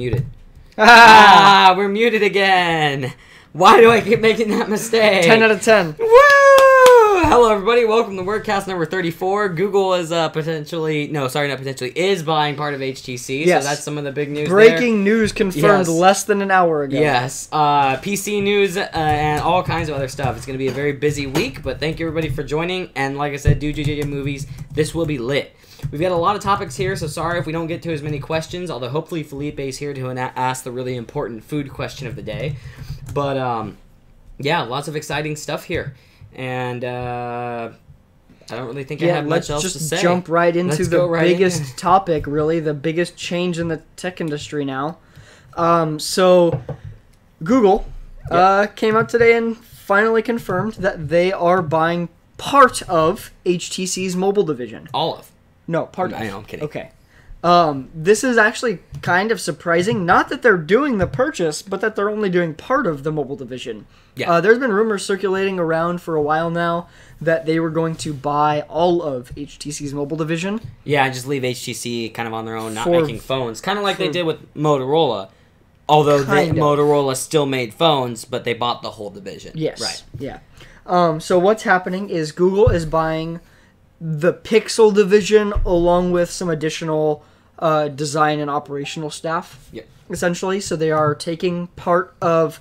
muted. We're muted again. Why do I keep making that mistake? 10 out of 10. Woo! Hello, everybody. Welcome to WordCast number 34. Google is is buying part of HTC. Yes. So that's some of the big news Breaking news confirmed less than an hour ago. Yes. PC news and all kinds of other stuff. It's going to be a very busy week, but thank you, everybody, for joining. And like I said, do JJ Movies. This will be lit. We've got a lot of topics here, so sorry if we don't get to as many questions, although hopefully Felipe is here to ask the really important food question of the day. But, yeah, lots of exciting stuff here. And I don't really think I have much else to say. Let's just jump right into the biggest topic, really, the biggest change in the tech industry now. So, Google came out today and finally confirmed that they are buying part of HTC's mobile division. All of? No, part of. I know, I'm kidding. Okay. This is actually kind of surprising. Not that they're doing the purchase, but that they're only doing part of the mobile division. Yeah. There's been rumors circulating around for a while now that they were going to buy all of HTC's mobile division. Yeah, just leave HTC kind of on their own, not making phones. Kind of like they did with Motorola. Although Motorola still made phones, but they bought the whole division. Yes. Right. Yeah. So what's happening is Google is buying the Pixel division along with some additional design and operational staff, essentially. So they are taking part of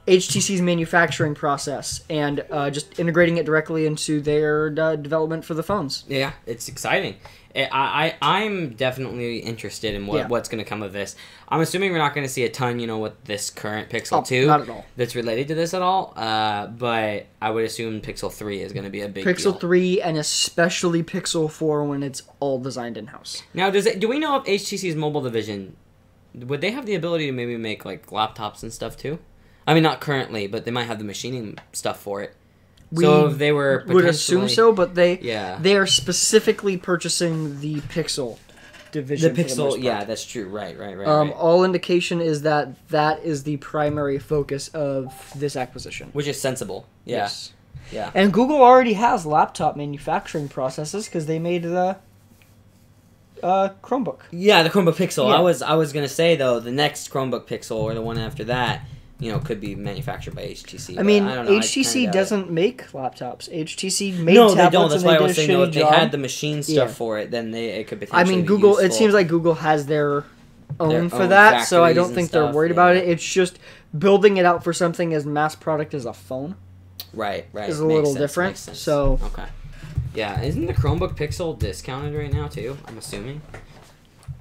HTC's manufacturing process and just integrating it directly into their development for the phones. Yeah, it's exciting. I'm definitely interested in what's going to come of this. I'm assuming we're not going to see a ton, with this current Pixel 2. Not at all. That's related to this at all. But I would assume Pixel 3 is going to be a big deal. Pixel 3 and especially Pixel 4 when it's all designed in-house. Now, do we know if HTC's mobile division, would they have the ability to maybe make like laptops and stuff too? I mean, not currently, but they might have the machining stuff for it. So if they were would assume so, but they are specifically purchasing the Pixel division. The Pixel, that's true. Right. All indication is that is the primary focus of this acquisition, which is sensible. Yeah. Yes. Yeah. And Google already has laptop manufacturing processes because they made the Chromebook. Yeah, the Chromebook Pixel. Yeah. I was gonna say though, the next Chromebook Pixel or the one after that, could be manufactured by HTC. I mean, I don't know, HTC doesn't make laptops. HTC made tablets. They don't. That's why I was saying, if they had the job. machine stuff for it, then it could potentially be Google. It seems like Google has their own for that, so I don't think they're worried about it. It's just building it out for something as mass product as a phone. Right. Is a little different. So okay. Yeah, isn't the Chromebook Pixel discounted right now too? I'm assuming.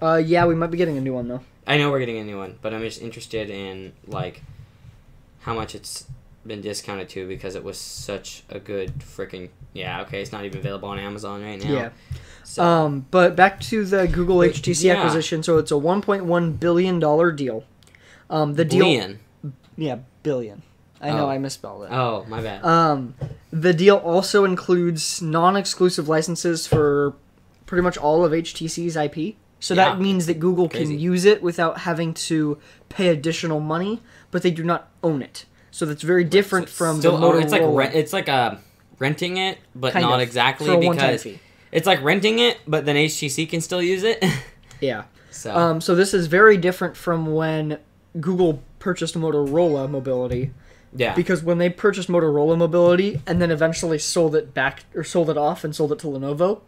Yeah, we might be getting a new one though. I know we're getting a new one, but I'm just interested in how much it's been discounted to because it was such a good freaking it's not even available on Amazon right now. Yeah. So. But back to the Google HTC acquisition. So it's a $1.1 billion deal. The deal. Billion. Yeah, billion. I know I misspelled it. Oh, my bad. The deal also includes non-exclusive licenses for pretty much all of HTC's IP. So that means that Google can use it without having to pay additional money, but they do not own it. So that's very different from the Motorola. It's like renting it, but kind not of, exactly for a because one-time fee. It's like renting it, but then HTC can still use it. Yeah. So this is very different from when Google purchased Motorola Mobility. Yeah. Because when they purchased Motorola Mobility and then eventually sold it off and sold it to Lenovo,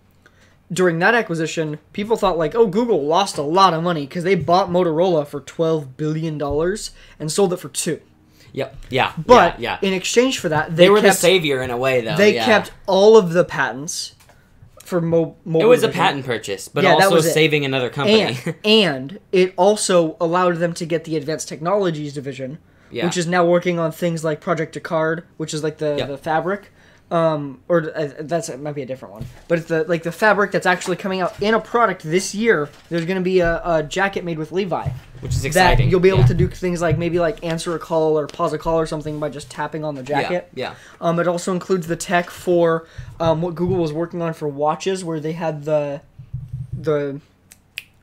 during that acquisition, people thought Google lost a lot of money because they bought Motorola for $12 billion and sold it for $2 billion. Yep. Yeah. But in exchange for that, they were the savior in a way, though. They kept all of the patents for mobile. It was a patent purchase, but also saving another company. And it also allowed them to get the Advanced Technologies division, which is now working on things like Project Jacquard, which is like the fabric. It might be a different one, but it's the fabric that's actually coming out in a product this year. There's going to be a jacket made with Levi, which is exciting. That you'll be able to do things like maybe answer a call or pause a call or something by just tapping on the jacket. Yeah. It also includes the tech for what Google was working on for watches, where they had the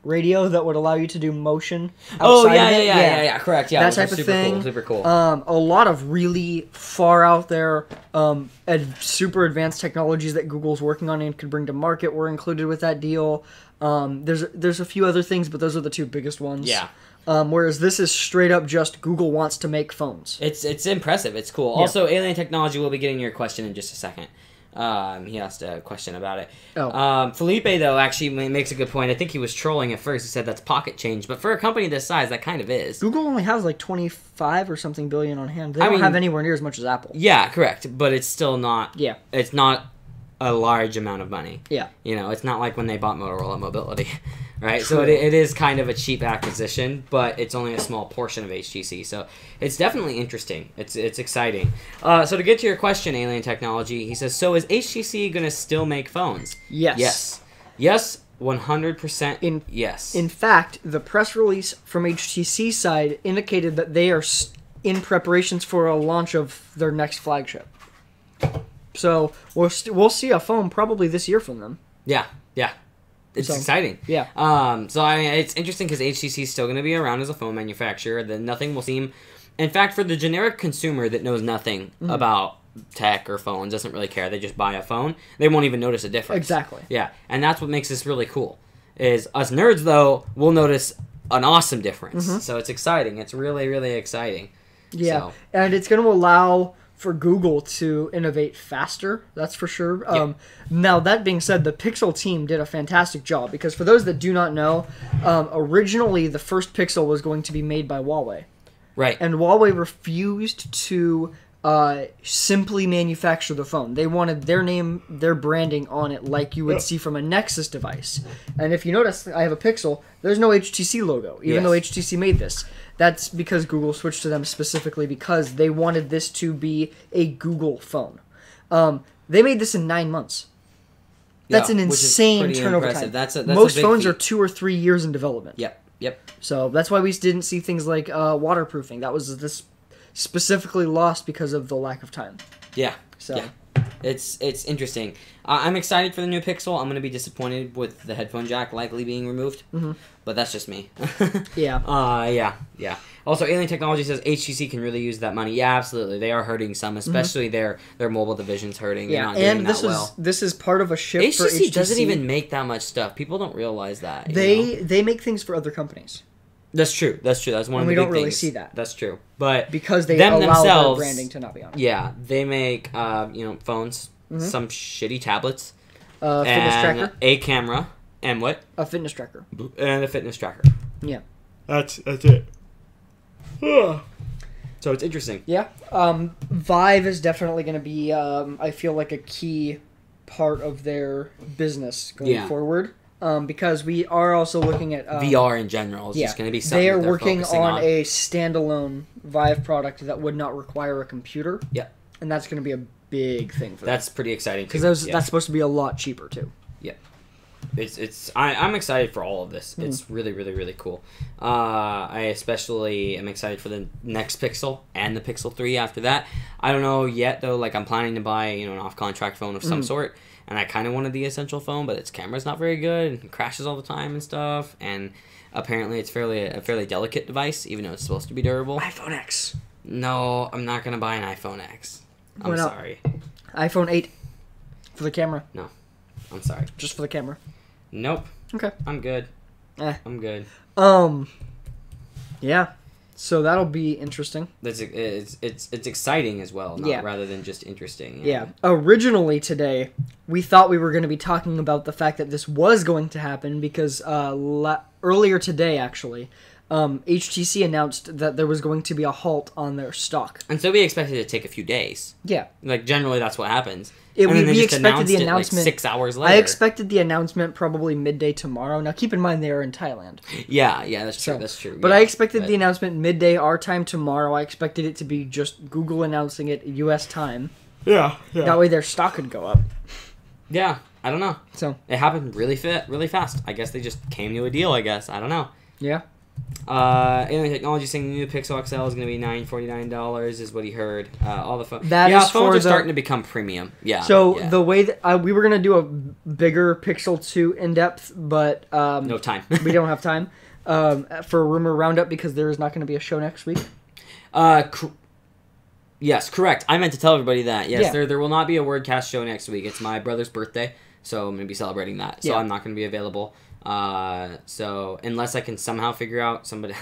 radio that would allow you to do motion outside of it. Yeah, correct. Yeah, that type of thing. Cool, super cool. A lot of really far out there, super advanced technologies that Google's working on and could bring to market were included with that deal. There's a few other things, but those are the two biggest ones. Yeah. Whereas this is straight up just Google wants to make phones. It's impressive. It's cool. Yeah. Also, Alien Technology will be getting your question in just a second. He asked a question about it. Oh. Felipe, though, actually makes a good point. I think he was trolling at first. He said that's pocket change. But for a company this size, that kind of is. Google only has like 25 or something billion on hand. They don't have anywhere near as much as Apple. Yeah, correct. But it's still not... Yeah. It's not a large amount of money. Yeah. You know, it's not like when they bought Motorola Mobility, right? True. So it is kind of a cheap acquisition, but it's only a small portion of HTC. So it's definitely interesting. It's exciting. So to get to your question, Alien Technology, he says, so is HTC going to still make phones? Yes. Yes. Yes, 100% yes. In fact, the press release from HTC side indicated that they are in preparations for a launch of their next flagship. So we'll see a phone probably this year from them. Yeah. It's exciting. Yeah. So I mean, it's interesting because HTC is still going to be around as a phone manufacturer. Then nothing will seem... In fact, for the generic consumer that knows nothing about tech or phones, doesn't really care, they just buy a phone, they won't even notice a difference. Exactly. Yeah, and that's what makes this really cool. Is us nerds, though, will notice an awesome difference. So it's exciting. It's really, really exciting. Yeah, So. and it's going to allow for Google to innovate faster, that's for sure. Now, that being said, the Pixel team did a fantastic job, because for those that do not know, originally the first Pixel was going to be made by Huawei. Right. And Huawei refused to simply manufacture the phone. They wanted their name, their branding on it, like you would see from a Nexus device. And if you notice, I have a Pixel, there's no HTC logo, even though HTC made this. That's because Google switched to them specifically because they wanted this to be a Google phone. They made this in 9 months. That's an insane turnover time. That's Most a big phones feat. are 2 or 3 years in development. Yep. So that's why we didn't see things like waterproofing. That was this specifically lost because of the lack of time. Yeah. So. Yeah. It's interesting. I'm excited for the new Pixel. I'm going to be disappointed with the headphone jack likely being removed. But that's just me. Yeah. Yeah. Also, Alien Technology says HTC can really use that money. Yeah, absolutely. They are hurting some, especially their mobile division's hurting. Yeah, They're not and doing this is part of a shift for HTC HTC. doesn't even make that much stuff. People don't realize that. They make things for other companies. That's true. That's one and of the we big don't really things. see that. That's true. But because they them allow themselves, their branding to not be on it. Yeah, they make phones, some shitty tablets, Fitness and tracker, a camera, and what? a fitness tracker. And a fitness tracker. Yeah. That's it. So it's interesting. Yeah. Vive is definitely going to be, I feel like, a key part of their business going forward. Because we are also looking at... VR in general is just going to be something they are that they're working focusing on a standalone Vive product that would not require a computer. Yeah. And that's going to be a big thing for them. That's pretty exciting, too. Because that's supposed to be a lot cheaper, too. Yeah. I'm excited for all of this. It's really, really, really cool. I especially am excited for the next Pixel and the Pixel 3 after that. I don't know yet, though. Like, I'm planning to buy, an off-contract phone of some sort. And I kind of wanted the Essential phone, but its camera's not very good. And it crashes all the time and stuff. And apparently it's a fairly delicate device, even though it's supposed to be durable. iPhone X. No, I'm not going to buy an iPhone X. I'm sorry. iPhone 8 for the camera. No. I'm sorry. Just for the camera. Nope. Okay. I'm good. I'm good. Yeah. So that'll be interesting. It's exciting as well, rather than just interesting. Yeah. Originally today, we thought we were going to be talking about the fact that this was going to happen because earlier today, actually, HTC announced that there was going to be a halt on their stock. And so we expected it to take a few days. Yeah. Like, generally that's what happens. We expected the announcement 6 hours later. I expected the announcement probably midday tomorrow. Now, keep in mind they are in Thailand. Yeah, that's true. That's true. But I expected the announcement midday our time tomorrow. I expected it to be just Google announcing it U.S. time. Yeah. That way their stock could go up. Yeah, I don't know. So it happened really fast. I guess they just came to a deal. I guess I don't know. Yeah. Alien Technology saying the new Pixel XL is going to be $949 is what he heard. All the phones. Phones are starting to become premium. Yeah. So the way that we were going to do a bigger Pixel 2 in depth, but no time. We don't have time for a rumor roundup because there is not going to be a show next week. Yes, correct. I meant to tell everybody that. Yes, there will not be a WordCast show next week. It's my brother's birthday, so I'm going to be celebrating that. So I'm not going to be available. So unless I can somehow figure out somebody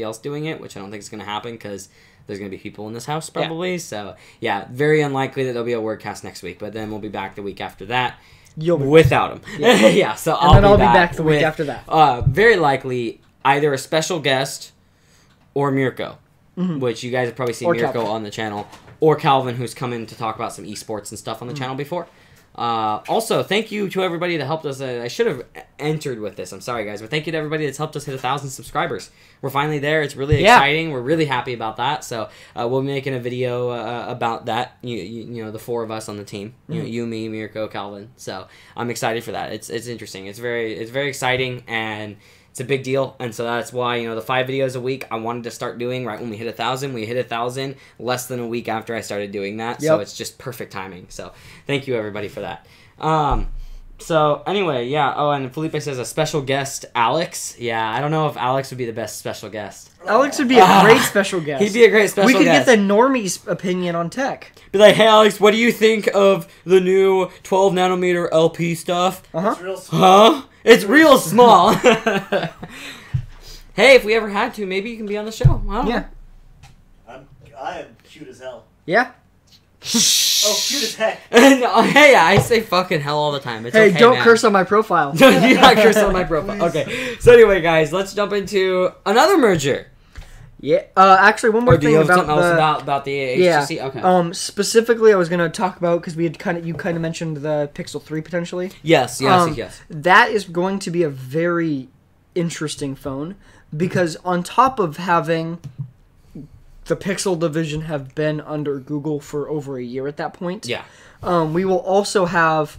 else doing it, which I don't think is going to happen because there's going to be people in this house probably. Yeah. So yeah, very unlikely that there'll be a WordCast next week. But then we'll be back the week after that. You'll be without him. Yeah. Yeah. So I'll be back the week after that. Very likely either a special guest or Mirko, which you guys have probably seen Mirko on the channel, or Calvin, who's come in to talk about some esports and stuff on the channel before. Also, thank you to everybody that helped us. I should have entered with this. I'm sorry, guys. But thank you to everybody that's helped us hit 1,000 subscribers. We're finally there. It's really exciting. We're really happy about that. So we'll be making a video about that. You know, the 4 of us on the team. You, me, Mirko, Calvin. So I'm excited for that. It's interesting. It's very exciting, and it's a big deal. And so that's why, the 5 videos a week I wanted to start doing right when we hit 1,000. We hit 1,000 less than a week after I started doing that. So it's just perfect timing. So thank you everybody for that. So anyway, yeah. Oh, and Felipe says a special guest, Alex. Yeah, I don't know if Alex would be the best special guest. Alex would be a great special guest. He'd be a great special guest. We could get the normie's opinion on tech. Be like, hey Alex, what do you think of the new 12 nanometer LP stuff? It's real small. Huh? It's real small. Hey, if we ever had to, maybe you can be on the show. I don't know. I am cute as hell. Yeah. Oh, cute as heck. No, hey, I say fucking hell all the time. It's hey, okay, don't man. curse on my profile. Do not curse on my profile. Okay. So anyway, guys, let's jump into another merger. Yeah. Actually, one more Or do thing you have about something else about the HTC? Yeah. Okay. Specifically, I was going to talk about because you kind of mentioned the Pixel 3 potentially. Yes. That is going to be a very interesting phone because on top of having the Pixel division have been under Google for over a year at that point. Yeah. We will also have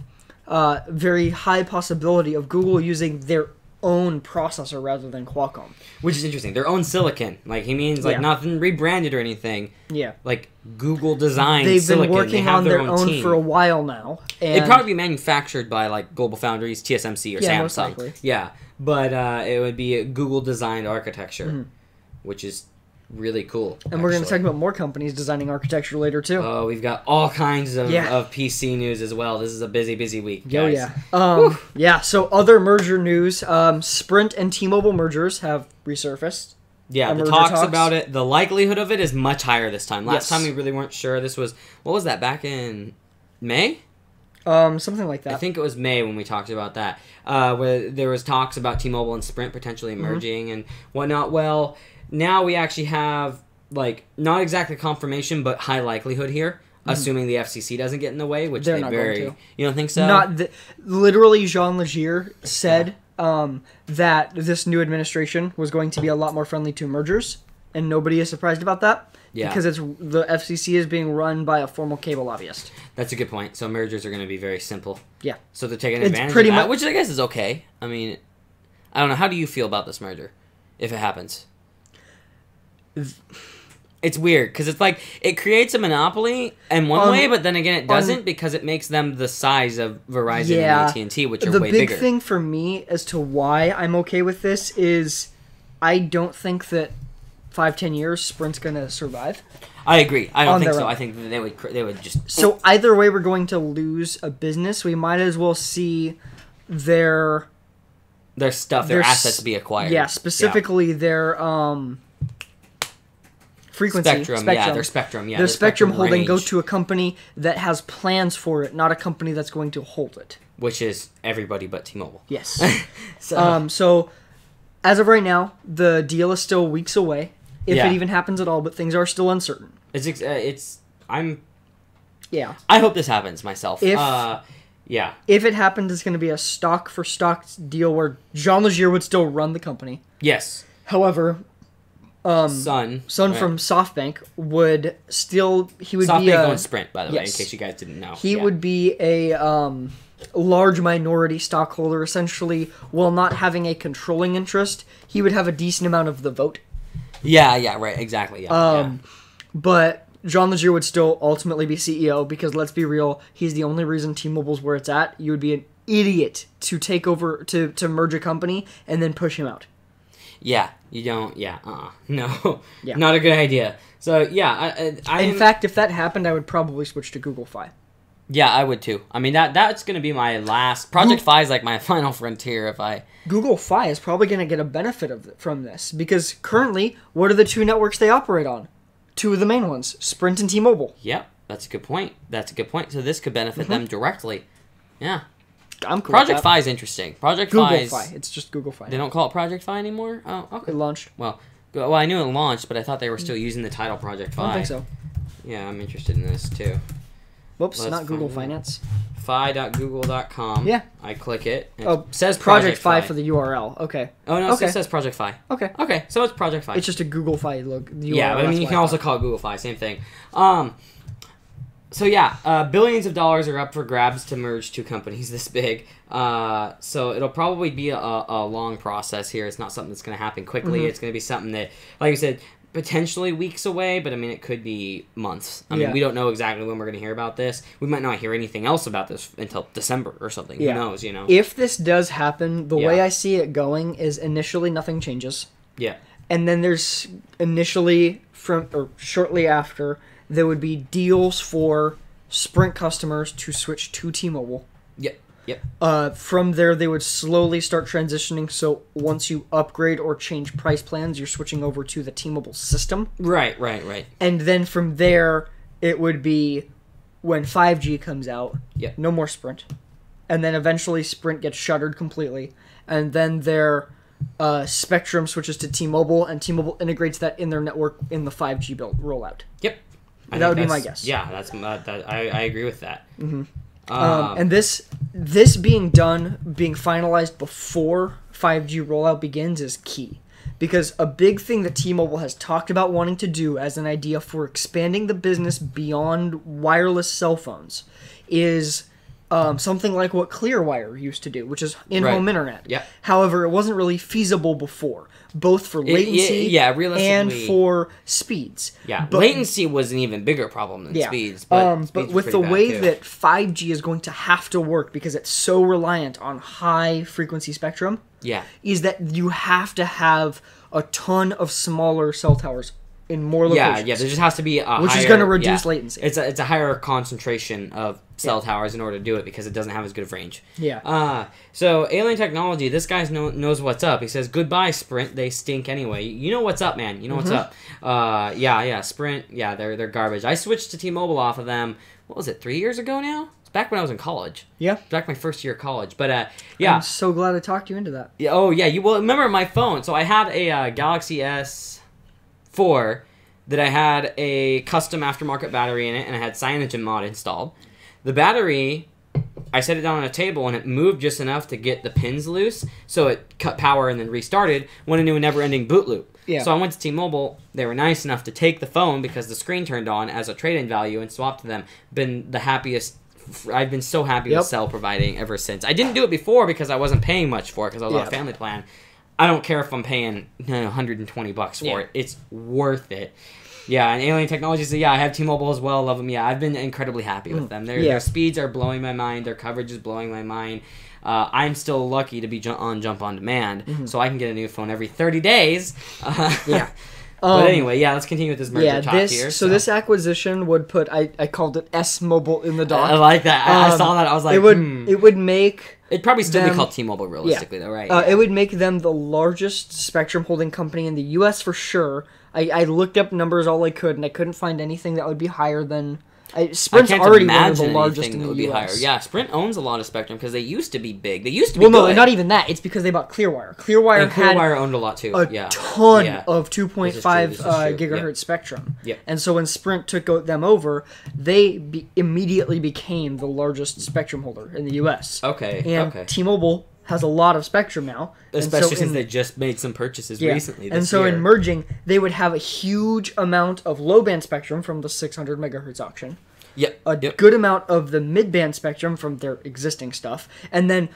very high possibility of Google using their own processor rather than Qualcomm. Which is interesting. Their own silicon. Like, he means, like, nothing rebranded or anything. Yeah. Like, Google designed They've silicon. been working on their own team for a while now. And it'd probably be manufactured by, like, Global Foundries, TSMC, or Samsung. Most likely. Yeah. But it would be a Google-designed architecture, which is really cool. And we're going to talk about more companies designing architecture later, too. Oh, we've got all kinds of PC news as well. This is a busy week, guys. Oh, yeah. So, other merger news. Sprint and T-Mobile mergers have resurfaced. Yeah, the talks about it. The likelihood of it is much higher this time. Last time we really weren't sure. This was, what was that, back in May? Something like that. I think it was May when we talked about that. Where there was talks about T-Mobile and Sprint potentially merging and whatnot. Well, now we actually have, like, not exactly confirmation, but high likelihood here, assuming the FCC doesn't get in the way, which They're they not very... going to. You don't think so? Literally, Jean Legier said that this new administration was going to be a lot more friendly to mergers, and nobody is surprised about that. Yeah. Because the FCC is being run by a formal cable lobbyist. That's a good point. So mergers are going to be very simple. Yeah. So they're taking advantage of that, which I guess is okay. I mean, I don't know. How do you feel about this merger, if it happens? It's weird because it's like it creates a monopoly in one way, but then again it doesn't because it makes them the size of Verizon and AT&T, which are way bigger. The big thing for me as to why I'm okay with this is I don't think that 5-10 years Sprint's gonna survive. I agree. I don't think so. I think that they would just. So either way, we're going to lose a business. We might as well see their stuff, their assets be acquired. Yeah, specifically their frequency spectrum. Yeah, their spectrum. Yeah, their spectrum holding range. go to a company that has plans for it, not a company that's going to hold it. Which is everybody but T-Mobile. Yes. So as of right now, the deal is still weeks away, if it even happens at all. But things are still uncertain. I hope this happens myself. If it happens, it's going to be a stock for stock deal where Jean Legier would still run the company. Yes. However, Sun from SoftBank would still SoftBank owns Sprint, by the way, in case you guys didn't know. He would be a large minority stockholder, essentially, while not having a controlling interest. He would have a decent amount of the vote. Yeah, right, exactly. But Jean Legier would still ultimately be CEO because, let's be real, he's the only reason T-Mobile's where it's at. You would be an idiot to take over, to merge a company and then push him out. Yeah, you don't. Yeah, no, not a good idea. So yeah, in fact, if that happened, I would probably switch to Google Fi. Yeah, I would too. I mean, that's going to be my last... Project Fi is like my final frontier if I... Google Fi is probably going to get a benefit from this, because currently, what are the two networks they operate on? Two of the main ones, Sprint and T-Mobile. Yep, that's a good point. So this could benefit them directly. Yeah. I'm cool Project with that. Fi is interesting. Project Google Fi Fi. It's just Google Fi. They don't call it Project Fi anymore? Oh, okay. It launched. Well, I knew it launched, but I thought they were still using the title Project Fi. I don't think so. Yeah, I'm interested in this too. Whoops, Let's not Google find Finance. Fi.google.com. Yeah. I click it. It Oh, says Project Fi for the URL. Okay. Oh, no, Okay. it says Project Fi. Okay. Okay, so it's Project Fi. It's just a Google Fi look. Yeah, but I mean, you can also call it Google Fi, same thing. So yeah, billions of dollars are up for grabs to merge two companies this big. So it'll probably be a long process here. It's not something that's going to happen quickly. It's going to be something that, like I said, potentially weeks away, but I mean, it could be months. I mean, we don't know exactly when we're going to hear about this. We might not hear anything else about this until December or something. Yeah. Who knows, you know? If this does happen, the way I see it going is initially nothing changes. Yeah. And then there's shortly after, there would be deals for Sprint customers to switch to T-Mobile. Yep. From there, they would slowly start transitioning. So once you upgrade or change price plans, you're switching over to the T-Mobile system. Right. And then from there, it would be when 5G comes out. Yep. No more Sprint. And then eventually Sprint gets shuttered completely. And then their Spectrum switches to T-Mobile, and T-Mobile integrates that in their network in the 5G rollout. Yep. That would be my guess. Yeah, I agree with that. Mm-hmm. And this being finalized before 5G rollout begins is key. Because a big thing that T-Mobile has talked about wanting to do as an idea for expanding the business beyond wireless cell phones is something like what Clearwire used to do, which is in-home internet. Yeah. However, it wasn't really feasible before, both for latency and for speeds. Yeah, latency was an even bigger problem than speeds. But speeds with the way that 5G is going to have to work, because it's so reliant on high-frequency spectrum, is that you have to have a ton of smaller cell towers in more locations. Yeah, there just has to be a which higher, is going to reduce latency. It's a higher concentration of cell towers in order to do it, because it doesn't have as good of range. Yeah. So Alien Technology, this guy knows what's up. He says, "Goodbye, Sprint. They stink anyway. You know what's up, man. You know what's up." Sprint. Yeah, they're garbage. I switched to T-Mobile off of them. What was it? 3 years ago now? It's back when I was in college. Yeah. Back my first year of college. But I'm so glad I talked you into that. Yeah. Oh yeah. You remember my phone? So I had a Galaxy S4 that I had a custom aftermarket battery in it, and I had CyanogenMod installed. The battery, I set it down on a table, and it moved just enough to get the pins loose, so it cut power and then restarted, went into a never-ending boot loop. Yeah. So I went to T-Mobile. They were nice enough to take the phone because the screen turned on as a trade-in value and swap to them. Been the happiest. I've been so happy with cell providing ever since. I didn't do it before because I wasn't paying much for it because I was on a family plan. I don't care if I'm paying $120 for it. It's worth it. Yeah, and Alien Technology said, I have T-Mobile as well. Love them. Yeah, I've been incredibly happy with them. Their speeds are blowing my mind. Their coverage is blowing my mind. I'm still lucky to be Jump on Demand, so I can get a new phone every 30 days. But anyway, let's continue with this merger talk here. So this acquisition would put, I called it S-Mobile in the dock. I like that. I saw that. I was like, it would make... It'd probably still be called T-Mobile realistically, though, right? It would make them the largest spectrum holding company in the U.S. for sure. I looked up numbers all I could, and I couldn't find anything that would be higher than... Sprint's already one of the largest in the U.S. Yeah, Sprint owns a lot of spectrum because they used to be big. They used to be good. No, not even that. It's because they bought Clearwire. Clearwire owned a lot too. A ton of 2.5 gigahertz spectrum. Yep. And so when Sprint took them over, they immediately became the largest spectrum holder in the U.S. And T-Mobile has a lot of spectrum now. Especially since they just made some purchases recently. And so in merging, they would have a huge amount of low-band spectrum from the 600 megahertz auction. A good amount of the mid-band spectrum from their existing stuff. And then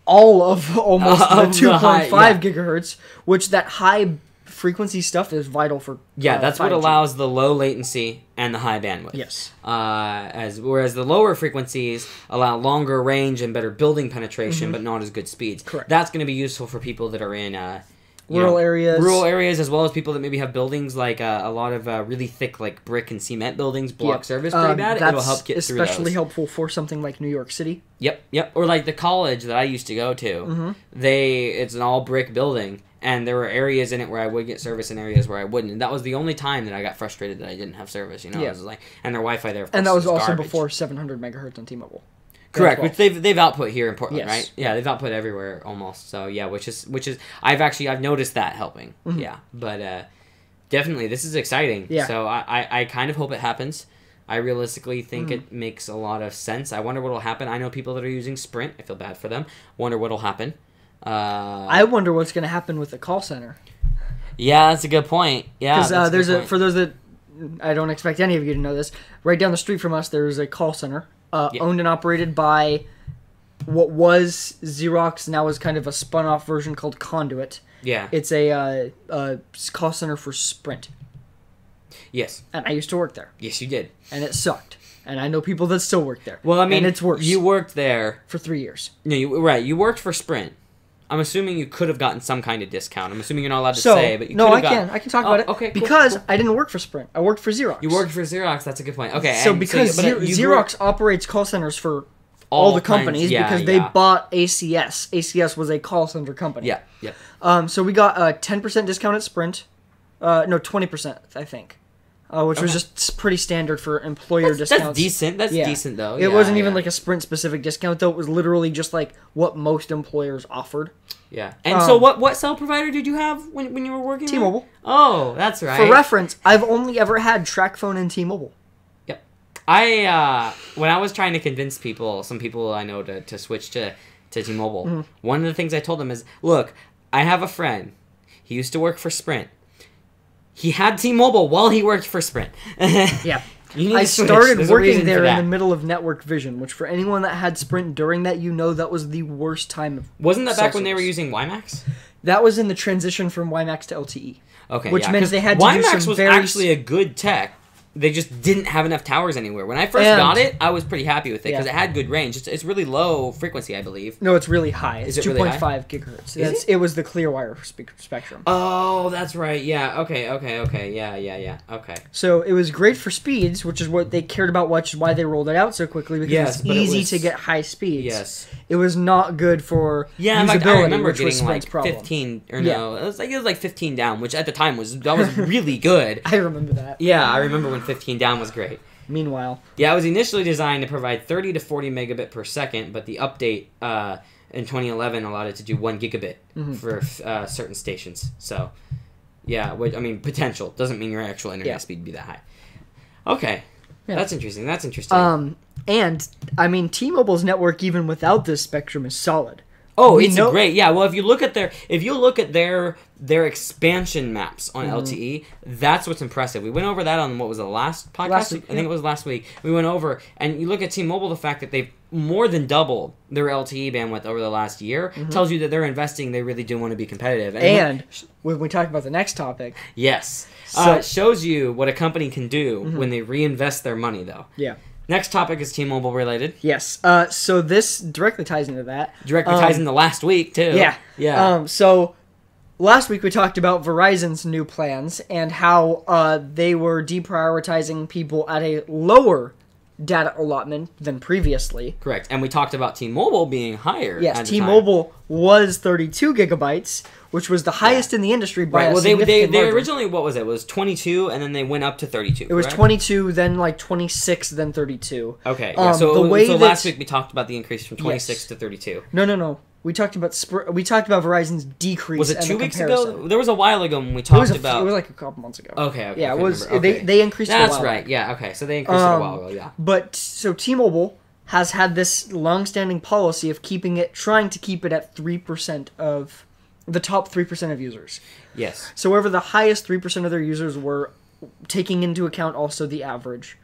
all of almost the 2.5 gigahertz, which that high frequency stuff is vital for that's 5G. what allows the low latency and the high bandwidth. Yes. Whereas the lower frequencies allow longer range and better building penetration, but not as good speeds. Correct. That's going to be useful for people that are in rural areas. Rural areas, as well as people that maybe have buildings like a lot of really thick like brick and cement buildings block service pretty bad. It'll help get through those. Especially helpful for something like New York City. Yep. Or like the college that I used to go to. It's an all brick building. And there were areas in it where I would get service and areas where I wouldn't. And that was the only time that I got frustrated that I didn't have service. You know, it was like, and their Wi-Fi there, of course, and that was also garbage. before 700 megahertz on T-Mobile. Correct, which they've output here in Portland, Yes. right? Yeah, they've output everywhere almost. So yeah, which is I've noticed that helping. Yeah, but definitely this is exciting. Yeah. So I kind of hope it happens. I realistically think it makes a lot of sense. I wonder what'll happen. I know people that are using Sprint. I feel bad for them. Wonder what'll happen. I wonder what's going to happen with the call center. Yeah, that's a good point. Yeah, because for those that I don't expect any of you to know this, right down the street from us there's a call center owned and operated by what was Xerox, now is kind of a spun-off version called Conduit. Yeah, it's a call center for Sprint. Yes, and I used to work there. Yes, you did, and it sucked. And I know people that still work there. Well, I mean, and it's worse. You worked there for 3 years. No, you worked for Sprint. I'm assuming you could have gotten some kind of discount. I'm assuming you're not allowed to say, but you could have gotten... I can talk about it. Okay, because I didn't work for Sprint. I worked for Xerox. You worked for Xerox. That's a good point. Okay. So because Xerox operates call centers for all the companies because they bought ACS. ACS was a call center company. Yeah. So we got a 10% discount at Sprint. No, 20%, I think. Which was just pretty standard for employer discounts. That's decent. That's decent, though. It wasn't even like a Sprint-specific discount, though. It was literally just like what most employers offered. Yeah. And so what cell provider did you have when you were working T-Mobile. there? Oh, that's right. For reference, I've only ever had TracFone and T-Mobile. Yep. When I was trying to convince some people I know to switch to T-Mobile, one of the things I told them is, look, I have a friend. He used to work for Sprint. He had T-Mobile while he worked for Sprint. Yeah. I started working there in the middle of Network Vision, which for anyone that had Sprint during that, that was the worst time. Wasn't that back when they were using WiMAX? That was in the transition from WiMAX to LTE. Okay, which meant they had to WiMAX do some was actually a good tech. They just didn't have enough towers anywhere. When I first got it, I was pretty happy with it because it had good range. It's really low frequency, I believe. No, it's really high. It's 2.5 really gigahertz. It was the clear wire spectrum. Oh, that's right. Yeah. Okay. Yeah. Okay. So it was great for speeds, which is what they cared about, which is why they rolled it out so quickly, because it's easy to get high speeds. Yes. It was not good for usability, in fact, I remember which was getting Sprint's like problem. 15 or no, it was like 15 down, which at the time was really good. I remember that. Yeah, I remember when 15 down was great. Meanwhile, it was initially designed to provide 30 to 40 megabit per second, but the update in 2011 allowed it to do 1 gigabit for certain stations. So, yeah, potential doesn't mean your actual internet speed would be that high. Okay, that's interesting. And T-Mobile's network, even without this spectrum, is solid. Oh, it's great. Yeah, well, if you look at their expansion maps on LTE, that's what's impressive. We went over that on what was the last podcast? Last week, I think it was last week. We went over, and you look at T-Mobile, the fact that they've more than doubled their LTE bandwidth over the last year tells you that they're investing. They really do want to be competitive. And when we talk about the next topic, yes, it shows you what a company can do when they reinvest their money, though. Yeah. Next topic is T-Mobile related. Yes. So this directly ties into that. Directly ties into last week, too. Yeah. Yeah. So last week we talked about Verizon's new plans and how they were deprioritizing people at a lower data allotment than previously. Correct. And we talked about T-Mobile being higher. Yes, T-Mobile was 32 gigabytes, which was the highest in the industry by a significant they margin. originally, what was it? It was 22, and then they went up to 32. It was 22, then like 26, then 32. Okay, yeah. So last week we talked about the increase from 26 to 32. No. We talked about Verizon's decrease. Was it 2 weeks ago? There was a while ago when we talked about. It was like a couple months ago. Okay. Yeah, it was. Okay. They increased it a while. That's right. Yeah. Okay. So they increased it a while ago. Yeah. But so T-Mobile has had this long-standing policy of trying to keep it at 3% of the top 3% of users. Yes. So wherever the highest 3% of their users were, taking into account also the average,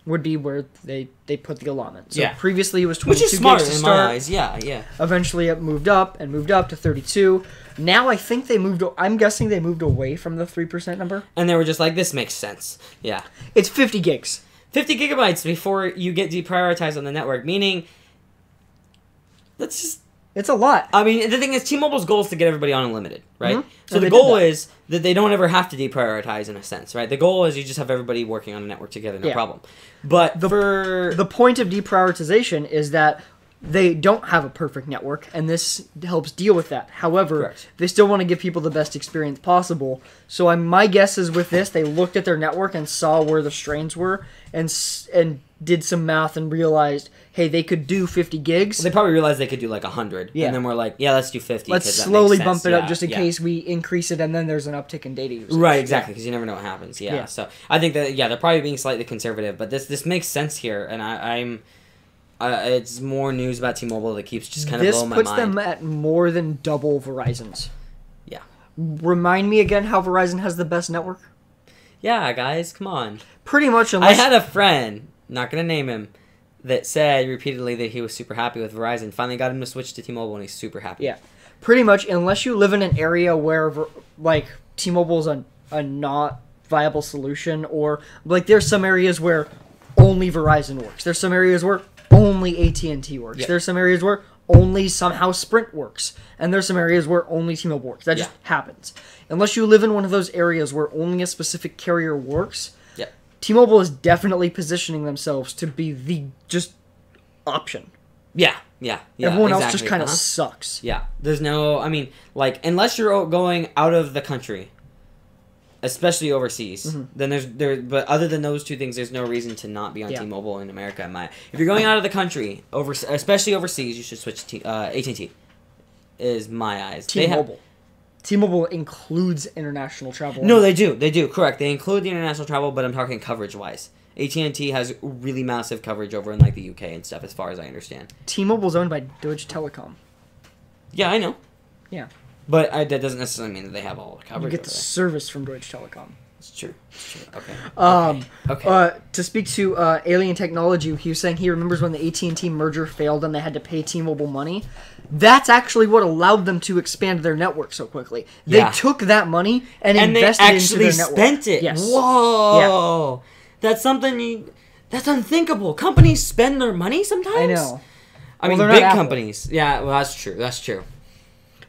would be where they put the allotment. So previously it was 22 gigs to start. Which is smart in my eyes. Yeah. Eventually it moved up to 32. Now I think I'm guessing they moved away from the 3% number. And they were just like, this makes sense. Yeah. It's 50 gigs. 50 gigabytes before you get deprioritized on the network, meaning let's just It's a lot. I mean, the thing is, T-Mobile's goal is to get everybody on unlimited, right? Mhm. So And the they goal did that. is that they don't ever have to deprioritize in a sense, right? The goal is you just have everybody working on a network together, no Yeah. problem. But The point of deprioritization is that they don't have a perfect network, and this helps deal with that. However, Correct. they still want to give people the best experience possible. So my guess is with this, they looked at their network and saw where the strains were, and did some math and realized, hey, they could do 50 gigs. they probably realized they could do like 100, Yeah. and then we're like, yeah, let's do 50. Let's 'cause that slowly makes bump sense. it up Yeah, just in yeah. case we increase it, and then there's an uptick in data usage. Right, exactly, because you never know what happens. Yeah. Yeah. So I think that they're probably being slightly conservative, but this makes sense here, and I'm it's more news about T-Mobile that keeps just kind of This blowing my puts mind. them at more than double Verizon's. Yeah. Remind me again how Verizon has the best network? Yeah, guys, come on. Pretty much, I unless had a friend, not gonna name him, that said repeatedly that he was super happy with Verizon. Finally got him to switch to T-Mobile, and he's super happy. Yeah, pretty much, unless you live in an area where like T-Mobile's a not viable solution, or like there's some areas where only Verizon works. There's some areas where only AT&T works. Yep. There's some areas where only somehow Sprint works, and there's some areas where only T-Mobile works. That just happens. Unless you live in one of those areas where only a specific carrier works, Yep. T-Mobile is definitely positioning themselves to be the just option. Yeah. Everyone else just exactly. kind of Uh-huh. sucks. Yeah. There's no, I mean, like, unless you're going out of the country, especially overseas, then but other than those two things, there's no reason to not be on Yeah. T-Mobile in America. If you're going out of the country, especially overseas, you should switch to AT&T. Is my eyes. T-Mobile. T-Mobile includes international travel. No, they do. Correct. They include the international travel, but I'm talking coverage-wise. AT&T has really massive coverage over in like the UK and stuff, as far as I understand. T-Mobile's owned by Deutsche Telekom. Yeah, I know. Yeah. But that doesn't necessarily mean that they have all the You coverage. get over the there. service from Deutsche Telekom. It's true. Okay. Okay. To speak to Alien Technology, he was saying he remembers when the AT&T merger failed and they had to pay T-Mobile money. That's actually what allowed them to expand their network so quickly. They Yeah. took that money and they invested into actually their network. spent it. Yes. Whoa. That's something that's unthinkable. Companies spend their money sometimes. I know. I Well, mean, they're not big Apple. companies. Yeah, well, that's true. That's true.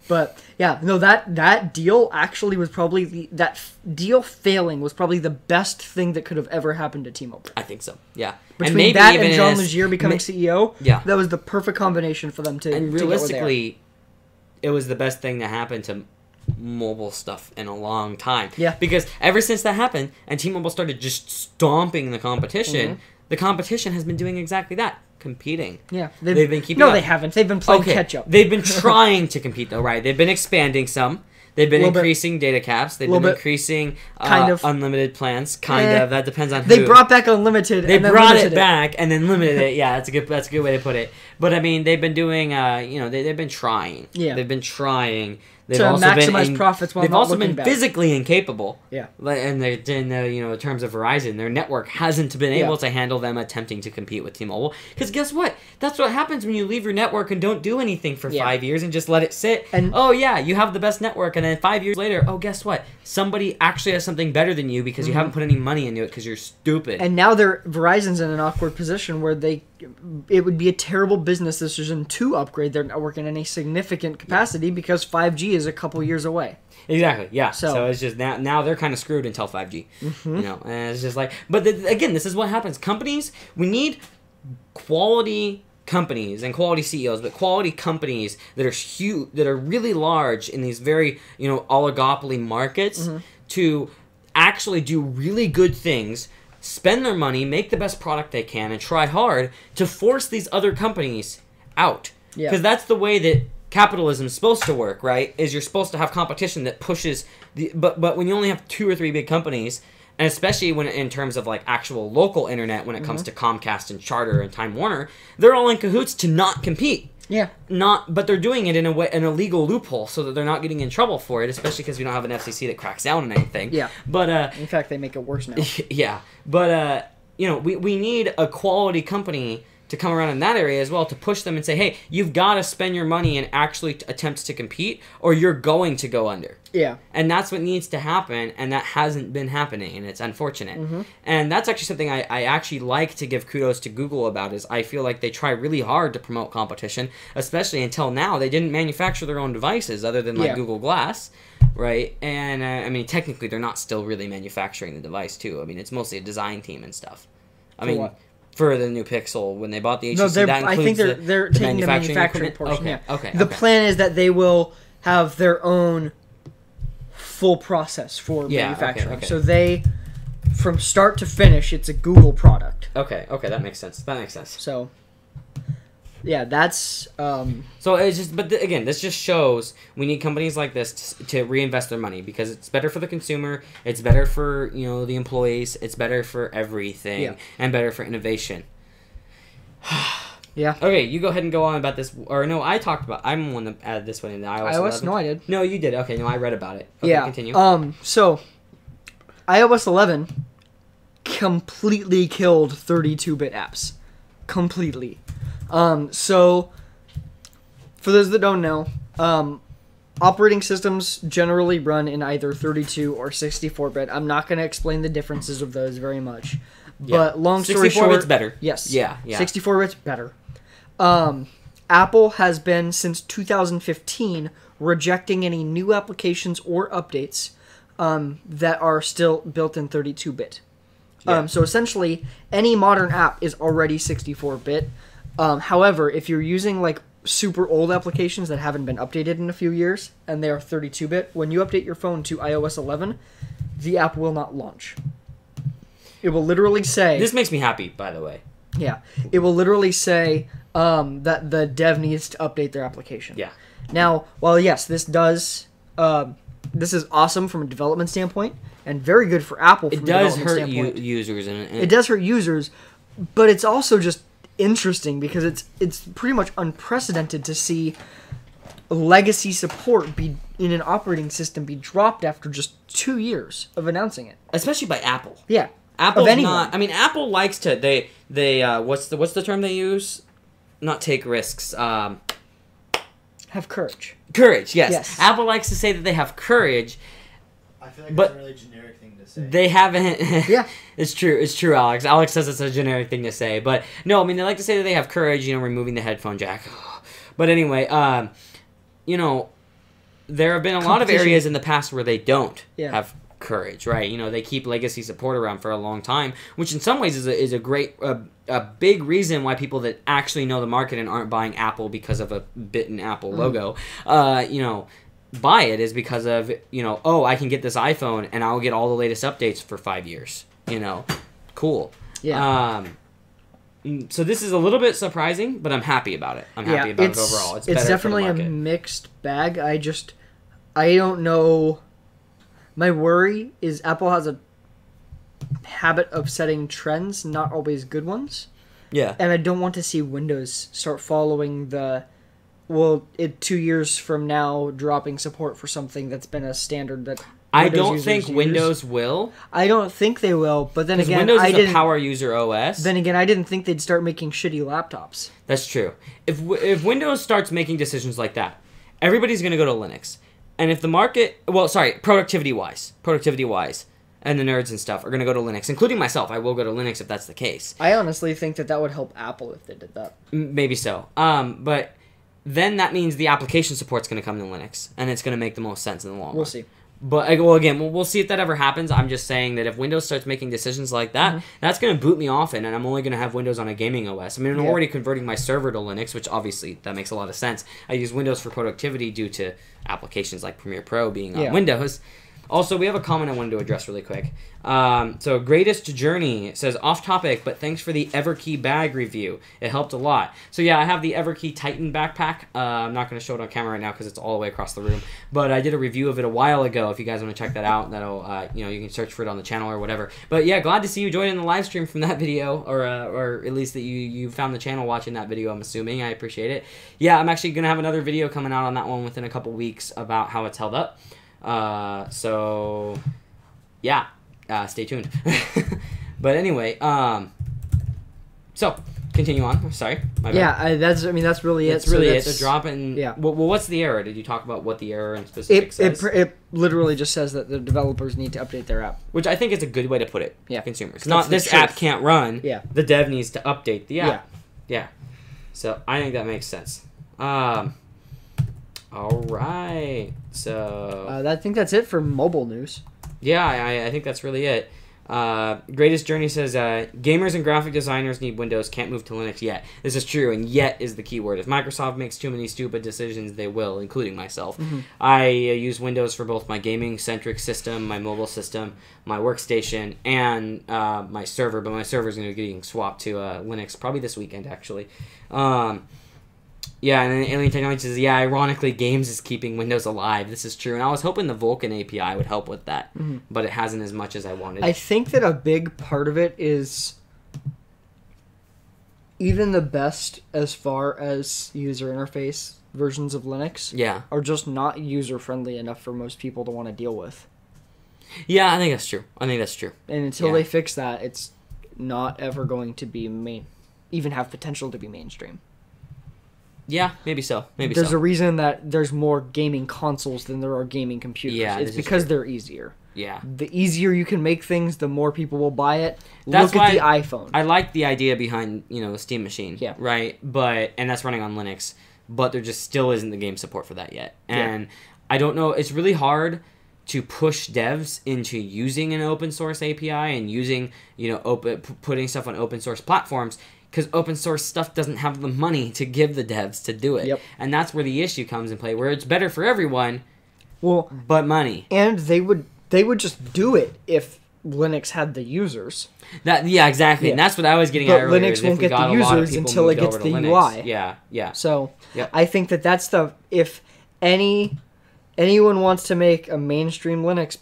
But yeah, no, that deal actually was probably deal failing was probably the best thing that could have ever happened to T-Mobile. I think so. Yeah. Between that and John Legere becoming CEO, yeah, that was the perfect combination for them to. And to get where they are. realistically, it was the best thing that happened to mobile stuff in a long time. Yeah. Because ever since that happened, and T-Mobile started just stomping the competition, the competition has been doing exactly that. Competing. Yeah, they've been keeping No, up. they haven't. They've been playing catch up. They've been trying to compete though, right? They've been expanding some. They've been increasing data caps. They've been increasing kind of unlimited plans. Kind of. That depends on who. They brought back unlimited. They and then brought limited it back and then limited it. Yeah, that's a good way to put it. But I mean, they've been doing. They've been trying. Yeah. They've been trying. They've To also maximize been profits while they've not also looking been bad. physically incapable. Yeah. And in terms of Verizon, their network hasn't been able to handle them attempting to compete with T-Mobile. Because guess what? That's what happens when you leave your network and don't do anything for 5 years and just let it sit. And you have the best network, and then 5 years later, guess what? Somebody actually has something better than you because you haven't put any money into it because you're stupid. And now Verizon's in an awkward position where it would be a terrible business decision to upgrade their network in any significant capacity because 5G is a couple years away. Exactly. Yeah. So- So it's just now they're kind of screwed until 5G. And it's just like, but again, this is what happens. Companies, we need quality companies and quality CEOs, but quality companies that are huge, that are really large in these very oligopoly markets to actually do really good things, spend their money, make the best product they can, and try hard to force these other companies out. Yeah. Because that's the way that capitalism is supposed to work, right? Is you're supposed to have competition that pushes but when you only have 2 or 3 big companies, and especially when in terms of like actual local internet, when it comes to Comcast and Charter and Time Warner, they're all in cahoots to not compete. Yeah. But they're doing it in a legal loophole so that they're not getting in trouble for it, especially because we don't have an FCC that cracks down on anything. Yeah. But In fact, they make it worse now. yeah. But we need a quality company to come around in that area as well to push them and say, hey, you've got to spend your money and actually attempt to compete or you're going to go under. Yeah. And that's what needs to happen, and that hasn't been happening, and it's unfortunate. And that's actually something I actually like to give kudos to Google about, is I feel like they try really hard to promote competition, especially until now. They didn't manufacture their own devices other than like Google Glass, right? And I mean, technically they're not still really manufacturing the device too. I mean, it's mostly a design team and stuff. For the new Pixel, when they bought the HTC, that includes I think they're taking the manufacturing portion. Okay. The plan is that they will have their own full process for manufacturing. Okay. So they, from start to finish, it's a Google product. Okay, that makes sense. So, yeah, that's... So it's just, but again, this just shows we need companies like this to reinvest their money, because it's better for the consumer, it's better for, the employees, it's better for everything, and better for innovation. Yeah. Okay, you go ahead and go on about this. Or no, I'm the one that added this one in the iOS 11. No, I did. No, you did. Okay, no, I read about it. Okay, yeah. Continue. So, iOS 11 completely killed 32-bit apps. Completely. So, for those that don't know, operating systems generally run in either 32 or 64-bit. I'm not going to explain the differences of those very much. But long story short... 64-bit's better. Yes. Yeah. 64-bit's better. Apple has been, since 2015, rejecting any new applications or updates that are still built in 32-bit. So essentially, any modern app is already 64-bit. However, if you're using like super old applications that haven't been updated in a few years, and they are 32-bit, when you update your phone to iOS 11, the app will not launch. It will literally say... This makes me happy, by the way. Yeah. It will literally say that the dev needs to update their application. Yeah. Now, while yes, this is awesome from a development standpoint, and very good for Apple from a development standpoint. It does hurt users. It does hurt users, but it's also just interesting because it's pretty much unprecedented to see legacy support be in an operating system be dropped after just 2 years of announcing it. Especially by Apple. Yeah. Apple's not. I mean, Apple likes to. They what's the term they use? Not take risks. Have courage. Courage. Yes. Apple likes to say that they have courage. I feel like that's a really generic thing to say. They haven't. Yeah. It's true, Alex. Alex says it's a generic thing to say, but no. I mean, they like to say that they have courage. Removing the headphone jack. But anyway, there have been a lot of areas in the past where they don't have courage, right? They keep legacy support around for a long time, which in some ways is a great, a big reason why people that actually know the market and aren't buying Apple because of a bitten Apple logo, buy it is because of, I can get this iPhone and I'll get all the latest updates for 5 years, cool. Yeah. So this is a little bit surprising, but I'm happy about it. I'm happy about it overall. It's better definitely for the a market. mixed bag. I don't know. My worry is Apple has a habit of setting trends, not always good ones. Yeah. And I don't want to see Windows start following 2 years from now, dropping support for something that's been a standard that I don't think Windows will. I don't think they will, but then again, Windows is a power user OS. Then again, I didn't think they'd start making shitty laptops. That's true. If Windows starts making decisions like that, everybody's going to go to Linux. And if the market, productivity-wise, and the nerds and stuff are going to go to Linux, including myself. I will go to Linux if that's the case. I honestly think that would help Apple if they did that. Maybe so. But then that means the application support's going to come to Linux, and it's going to make the most sense in the long run. We'll see. But, again, we'll see if that ever happens. I'm just saying that if Windows starts making decisions like that, that's going to boot me off in, and I'm only going to have Windows on a gaming OS. I mean, I'm already converting my server to Linux, which obviously that makes a lot of sense. I use Windows for productivity due to applications like Premiere Pro being on Windows. Also, we have a comment I wanted to address really quick. So, Greatest Journey says, off topic, but thanks for the Everkey bag review. It helped a lot. So, yeah, I have the Everkey Titan backpack. I'm not going to show it on camera right now because it's all the way across the room. But I did a review of it a while ago. If you guys want to check that out, that'll, you can search for it on the channel or whatever. But, yeah, glad to see you joining the live stream from that video, or at least that you found the channel watching that video, I'm assuming. I appreciate it. Yeah, I'm actually going to have another video coming out on that one within a couple weeks about how it's held up. So stay tuned. But anyway, so continue on. Sorry. My bad. Yeah, that's really it. That's really it. The drop in. Yeah. Well, what's the error? Did you talk about what the error in specific says? It literally just says that the developers need to update their app. Which I think is a good way to put it. Yeah. Consumers. Not this app can't run. Yeah. The dev needs to update the app. Yeah. So I think that makes sense. All right. So. I think that's it for mobile news. Yeah, I think that's really it. Greatest Journey says, gamers and graphic designers need Windows, can't move to Linux yet. This is true, and yet is the key word. If Microsoft makes too many stupid decisions, they will, including myself. Mm-hmm. I use Windows for both my gaming-centric system, my mobile system, my workstation, and my server, but my server's going to be getting swapped to Linux probably this weekend, actually. Yeah, and then Alien Technology says, yeah, ironically, Games is keeping Windows alive. This is true. And I was hoping the Vulkan API would help with that, but it hasn't as much as I wanted. I think that a big part of it is even the best as far as user interface versions of Linux are just not user-friendly enough for most people to want to deal with. Yeah, I think that's true. And until they fix that, it's not ever going to be even have potential to be mainstream. Yeah, maybe so. There's a reason that there's more gaming consoles than there are gaming computers. Yeah, it's because they're easier. Yeah. The easier you can make things, the more people will buy it. That's Look at the iPhone. I like the idea behind, the Steam machine. Yeah. Right? And that's running on Linux. But there just still isn't the game support for that yet. And I don't know. It's really hard to push devs into using an open source API and using, putting stuff on open source platforms. Because open source stuff doesn't have the money to give the devs to do it. Yep. And that's where the issue comes in play, where it's better for everyone, but money. And they would just do it if Linux had the users. Exactly. Yeah. And that's what I was getting at earlier. Linux won't get the users until it gets the UI. Yeah. So I think that's if anyone wants to make a mainstream Linux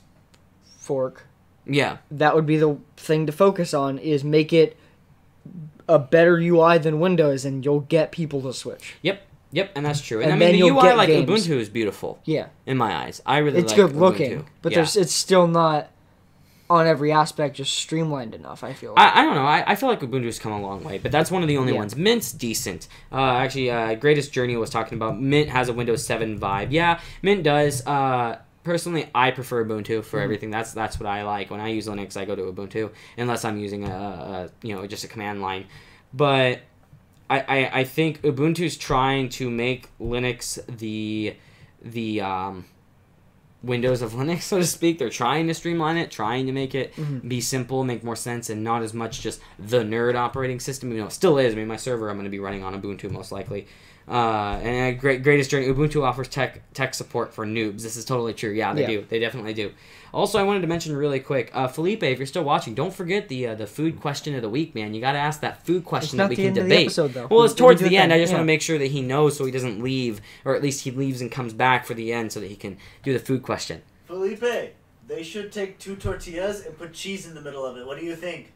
fork, that would be the thing to focus on, is make it a better UI than Windows, and you'll get people to switch. Yep, and that's true. And I mean, the UI like games. Ubuntu is beautiful. Yeah, in my eyes, I really it's like good Ubuntu. looking, but it's still not on every aspect just streamlined enough. I feel. I don't know. I feel like Ubuntu's come a long way, but that's one of the only ones. Mint's decent. Actually, Greatest Journey was talking about Mint has a Windows 7 vibe. Yeah, Mint does. Personally, I prefer Ubuntu for everything. That's what I like. When I use Linux, I go to Ubuntu, unless I'm using just a command line. But I think Ubuntu's trying to make Linux the Windows of Linux, so to speak. They're trying to streamline it, trying to make it be simple, make more sense, and not as much just the nerd operating system. It still is. I mean, my server I'm going to be running on Ubuntu most likely. And Greatest Journey, Ubuntu offers tech support for noobs. This is totally true. Yeah, they do. They definitely do. Also, I wanted to mention really quick, Felipe, if you're still watching, don't forget the food question of the week, man. You got to ask that food question that we can debate. Episode, though. Well, it's towards the end. I just want to make sure that he knows so he doesn't leave, or at least he leaves and comes back for the end so that he can do the food question. Felipe, they should take 2 tortillas and put cheese in the middle of it. What do you think?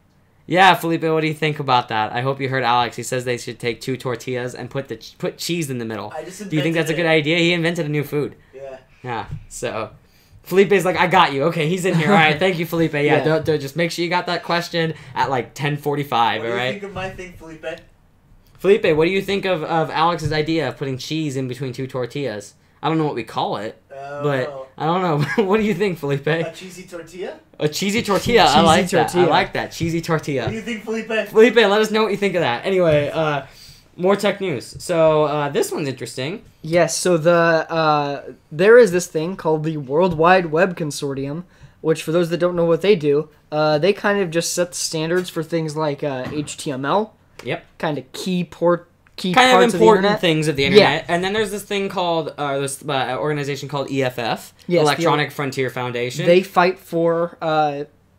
Yeah, Felipe, what do you think about that? I hope you heard Alex. He says they should take 2 tortillas and put cheese in the middle. Do you think that's a good idea? He invented a new food. Yeah. Yeah, so Felipe's like, I got you. Okay, he's in here. All right, thank you, Felipe. Yeah, don't just make sure you got that question at like 10:45, all right? What do you think of my thing, Felipe? Felipe, what do you think of Alex's idea of putting cheese in between 2 tortillas? I don't know what we call it, but I don't know. What do you think, Felipe? A cheesy tortilla? A cheesy tortilla. I like that. I like that. Cheesy tortilla. What do you think, Felipe? Felipe, let us know what you think of that. Anyway, more tech news. So this one's interesting. Yes. So there is this thing called the World Wide Web Consortium, which, for those that don't know what they do, they kind of just set the standards for things like HTML. Yep. Kind of key parts of important of things of the internet. And then there's this thing called this organization called EFF, Electronic Frontier Foundation. They fight for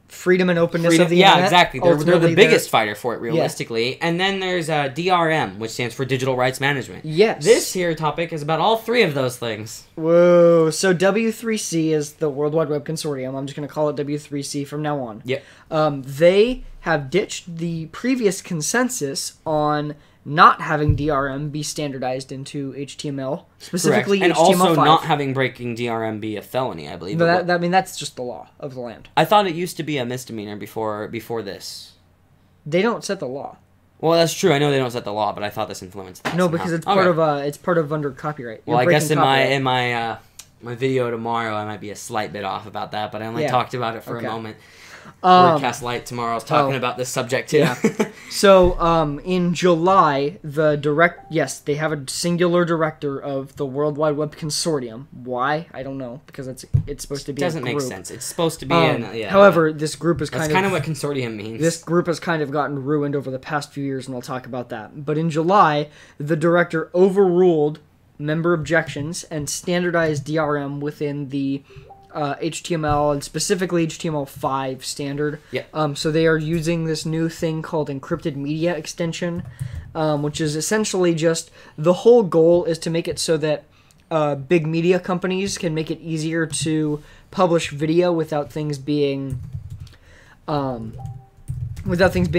freedom and openness of the internet. Yeah, exactly. They're the biggest fighter for it, realistically. And then there's DRM, which stands for Digital Rights Management. Yes. This here topic is about all 3 of those things. Whoa. So W3C is the World Wide Web Consortium. I'm just going to call it W3C from now on. Yep. They have ditched the previous consensus on not having DRM be standardized into HTML, specifically Correct. And HTML5. Also not having breaking DRM be a felony, I believe. But that's just the law of the land. I thought it used to be a misdemeanor before this. They don't set the law. Well, that's true. I know they don't set the law, but I thought this influenced that. No, somehow. because Okay. it's part of under copyright. Well, You're I guess breaking copyright. in my video tomorrow, I might be a slight bit off about that, but I only Yeah. talked about it for Okay. a moment. WordCast Light tomorrow is talking oh. about this subject too. Yeah. So, in July, they have a singular director of the World Wide Web Consortium. Why? I don't know, because it's supposed to be Doesn't a make group. sense. It's supposed to be However, this group is that's kind of what consortium means. This group has kind of gotten ruined over the past few years, and I'll talk about that. But in July, the director overruled member objections and standardized DRM within the HTML and specifically HTML5 standard. Yeah. So they are using this new thing called encrypted media extension, which is essentially just the whole goal is to make it so that big media companies can make it easier to publish video without things being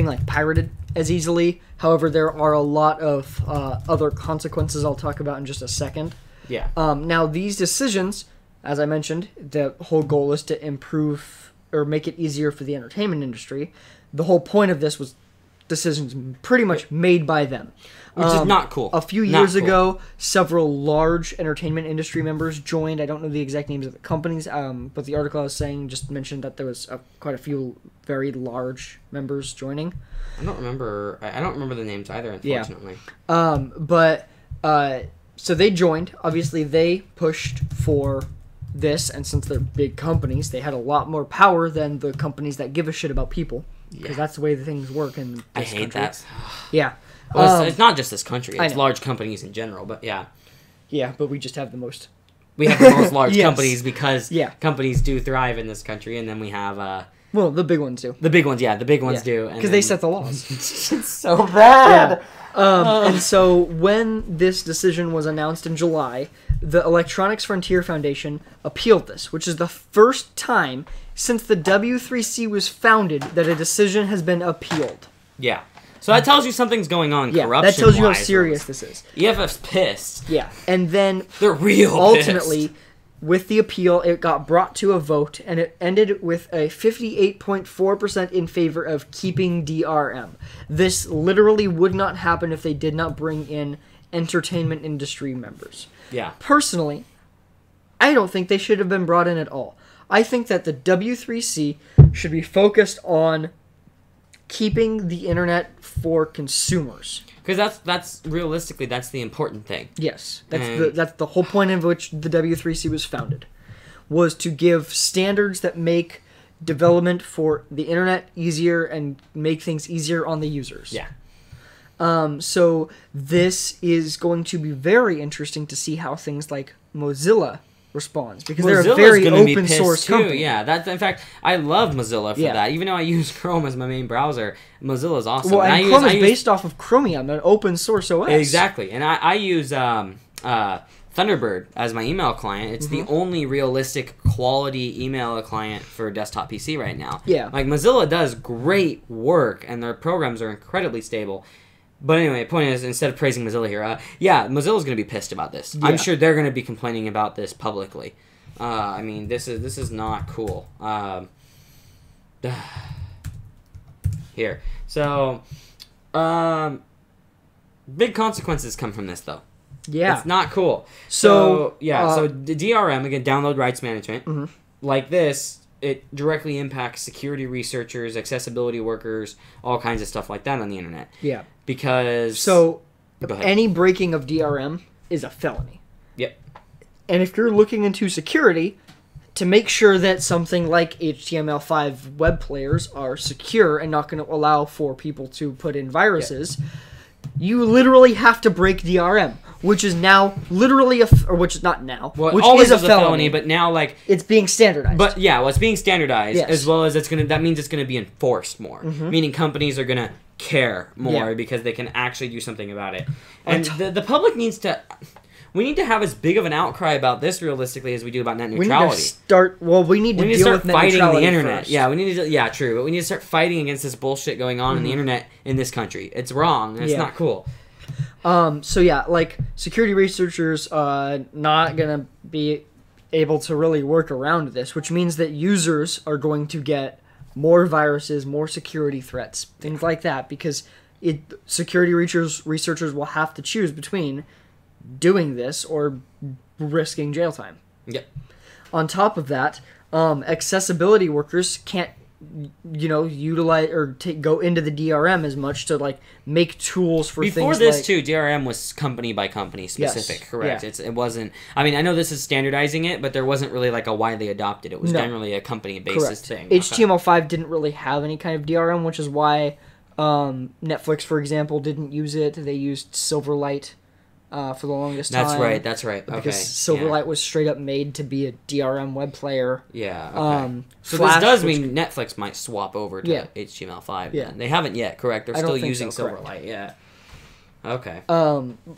like pirated as easily. However, there are a lot of other consequences I'll talk about in just a second. Yeah. Now, these decisions, as I mentioned, the whole goal is to improve or make it easier for the entertainment industry. The whole point of this was decisions pretty much made by them. Which is not cool. A few years ago, several large entertainment industry members joined. I don't know the exact names of the companies, but the article I was saying just mentioned that there was quite a few very large members joining. I don't remember the names either, unfortunately. So they joined. Obviously, they pushed for this, and since they're big companies, they had a lot more power than the companies that give a shit about people. Because that's the way the things work in this I hate country. that. Yeah. Well, it's not just this country. I It's know. large companies in general, but yeah. Yeah, but we just have the most. We have the most large Yes. companies because Yeah. companies do thrive in this country, and then we have Well, the big ones do. the big ones. Yeah, the big ones do. Because they set the laws. It's so bad. And so when this decision was announced in July, the Electronics Frontier Foundation appealed this, which is the first time since the W3C was founded that a decision has been appealed. Yeah. So that tells you something's going on. Yeah, corruption. that tells you how serious this is. EFF's pissed. Yeah, and then They're real ultimately, pissed. with the appeal, it got brought to a vote, and it ended with a 58.4% in favor of keeping DRM. This literally would not happen if they did not bring in entertainment industry members. Yeah. Personally, I don't think they should have been brought in at all. I think that the W3C should be focused on keeping the internet for consumers. Because that's realistically that's the important thing. Yes, And- that's the whole point of which the W3C was founded, was to give standards that make development for the internet easier and make things easier on the users. Yeah. So this is going to be very interesting to see how things like Mozilla responds, because they're a Mozilla's very gonna be open pissed source too. company. Yeah, that's in fact I love Mozilla for Yeah. that. Even though I use Chrome as my main browser, Mozilla's awesome. Well, and Chrome is I use based off of Chromium, an open source OS. exactly, and I use Thunderbird as my email client. It's Mm-hmm. the only realistic quality email client for desktop PC right now. Yeah. Like Mozilla does great work, and their programs are incredibly stable. But anyway, point is, instead of praising Mozilla here, Mozilla's going to be pissed about this. Yeah. I'm sure they're going to be complaining about this publicly. I mean, this is not cool. Here, so big consequences come from this, though. Yeah. It's not cool. So, So the DRM, again, download rights management, Mhm. like this, it directly impacts security researchers, accessibility workers, all kinds of stuff like that on the internet. Yeah. Because... So Go ahead. any breaking of DRM is a felony. Yep. And if you're looking into security, to make sure that something like HTML5 web players are secure and not going to allow for people to put in viruses, you literally have to break DRM, which is now literally or which is not now, Well, it which always is a was felony, but now, like... it's being standardized. But, yeah, well, it's being standardized, Yes. as well as that means it's going to be enforced more. Meaning companies are going to care more Yeah. because they can actually do something about it. And the public needs to... We need to have as big of an outcry about this realistically as we do about net we need to neutrality. start. Well, we need to We need to deal start with net fighting the neutrality internet. first. Yeah, we need to. Yeah, true. But we need to start fighting against this bullshit going on in the internet in this country. It's wrong. And it's Yeah. not cool. So yeah, like security researchers not gonna be able to really work around this, which means that users are going to get more viruses, more security threats, things like that, because security researchers will have to choose between doing this or risking jail time. Yep. On top of that, accessibility workers can't, utilize or go into the DRM as much to like make tools for things. Before this too, DRM was company by company specific. Yes. Correct. Yeah. It wasn't. I mean, I know this is standardizing it, but there wasn't really like a widely adopted. It was generally a company basis thing. HTML5 didn't really have any kind of DRM, which is why Netflix, for example, didn't use it. They used Silverlight for the longest time. That's right. Okay. Because Silverlight was straight up made to be a DRM web player. Yeah. Okay. So Flash, this does mean Netflix might swap over to Yeah. HTML5. Yeah. Then. They haven't yet, correct? They're still using so, Silverlight. Yeah. Okay.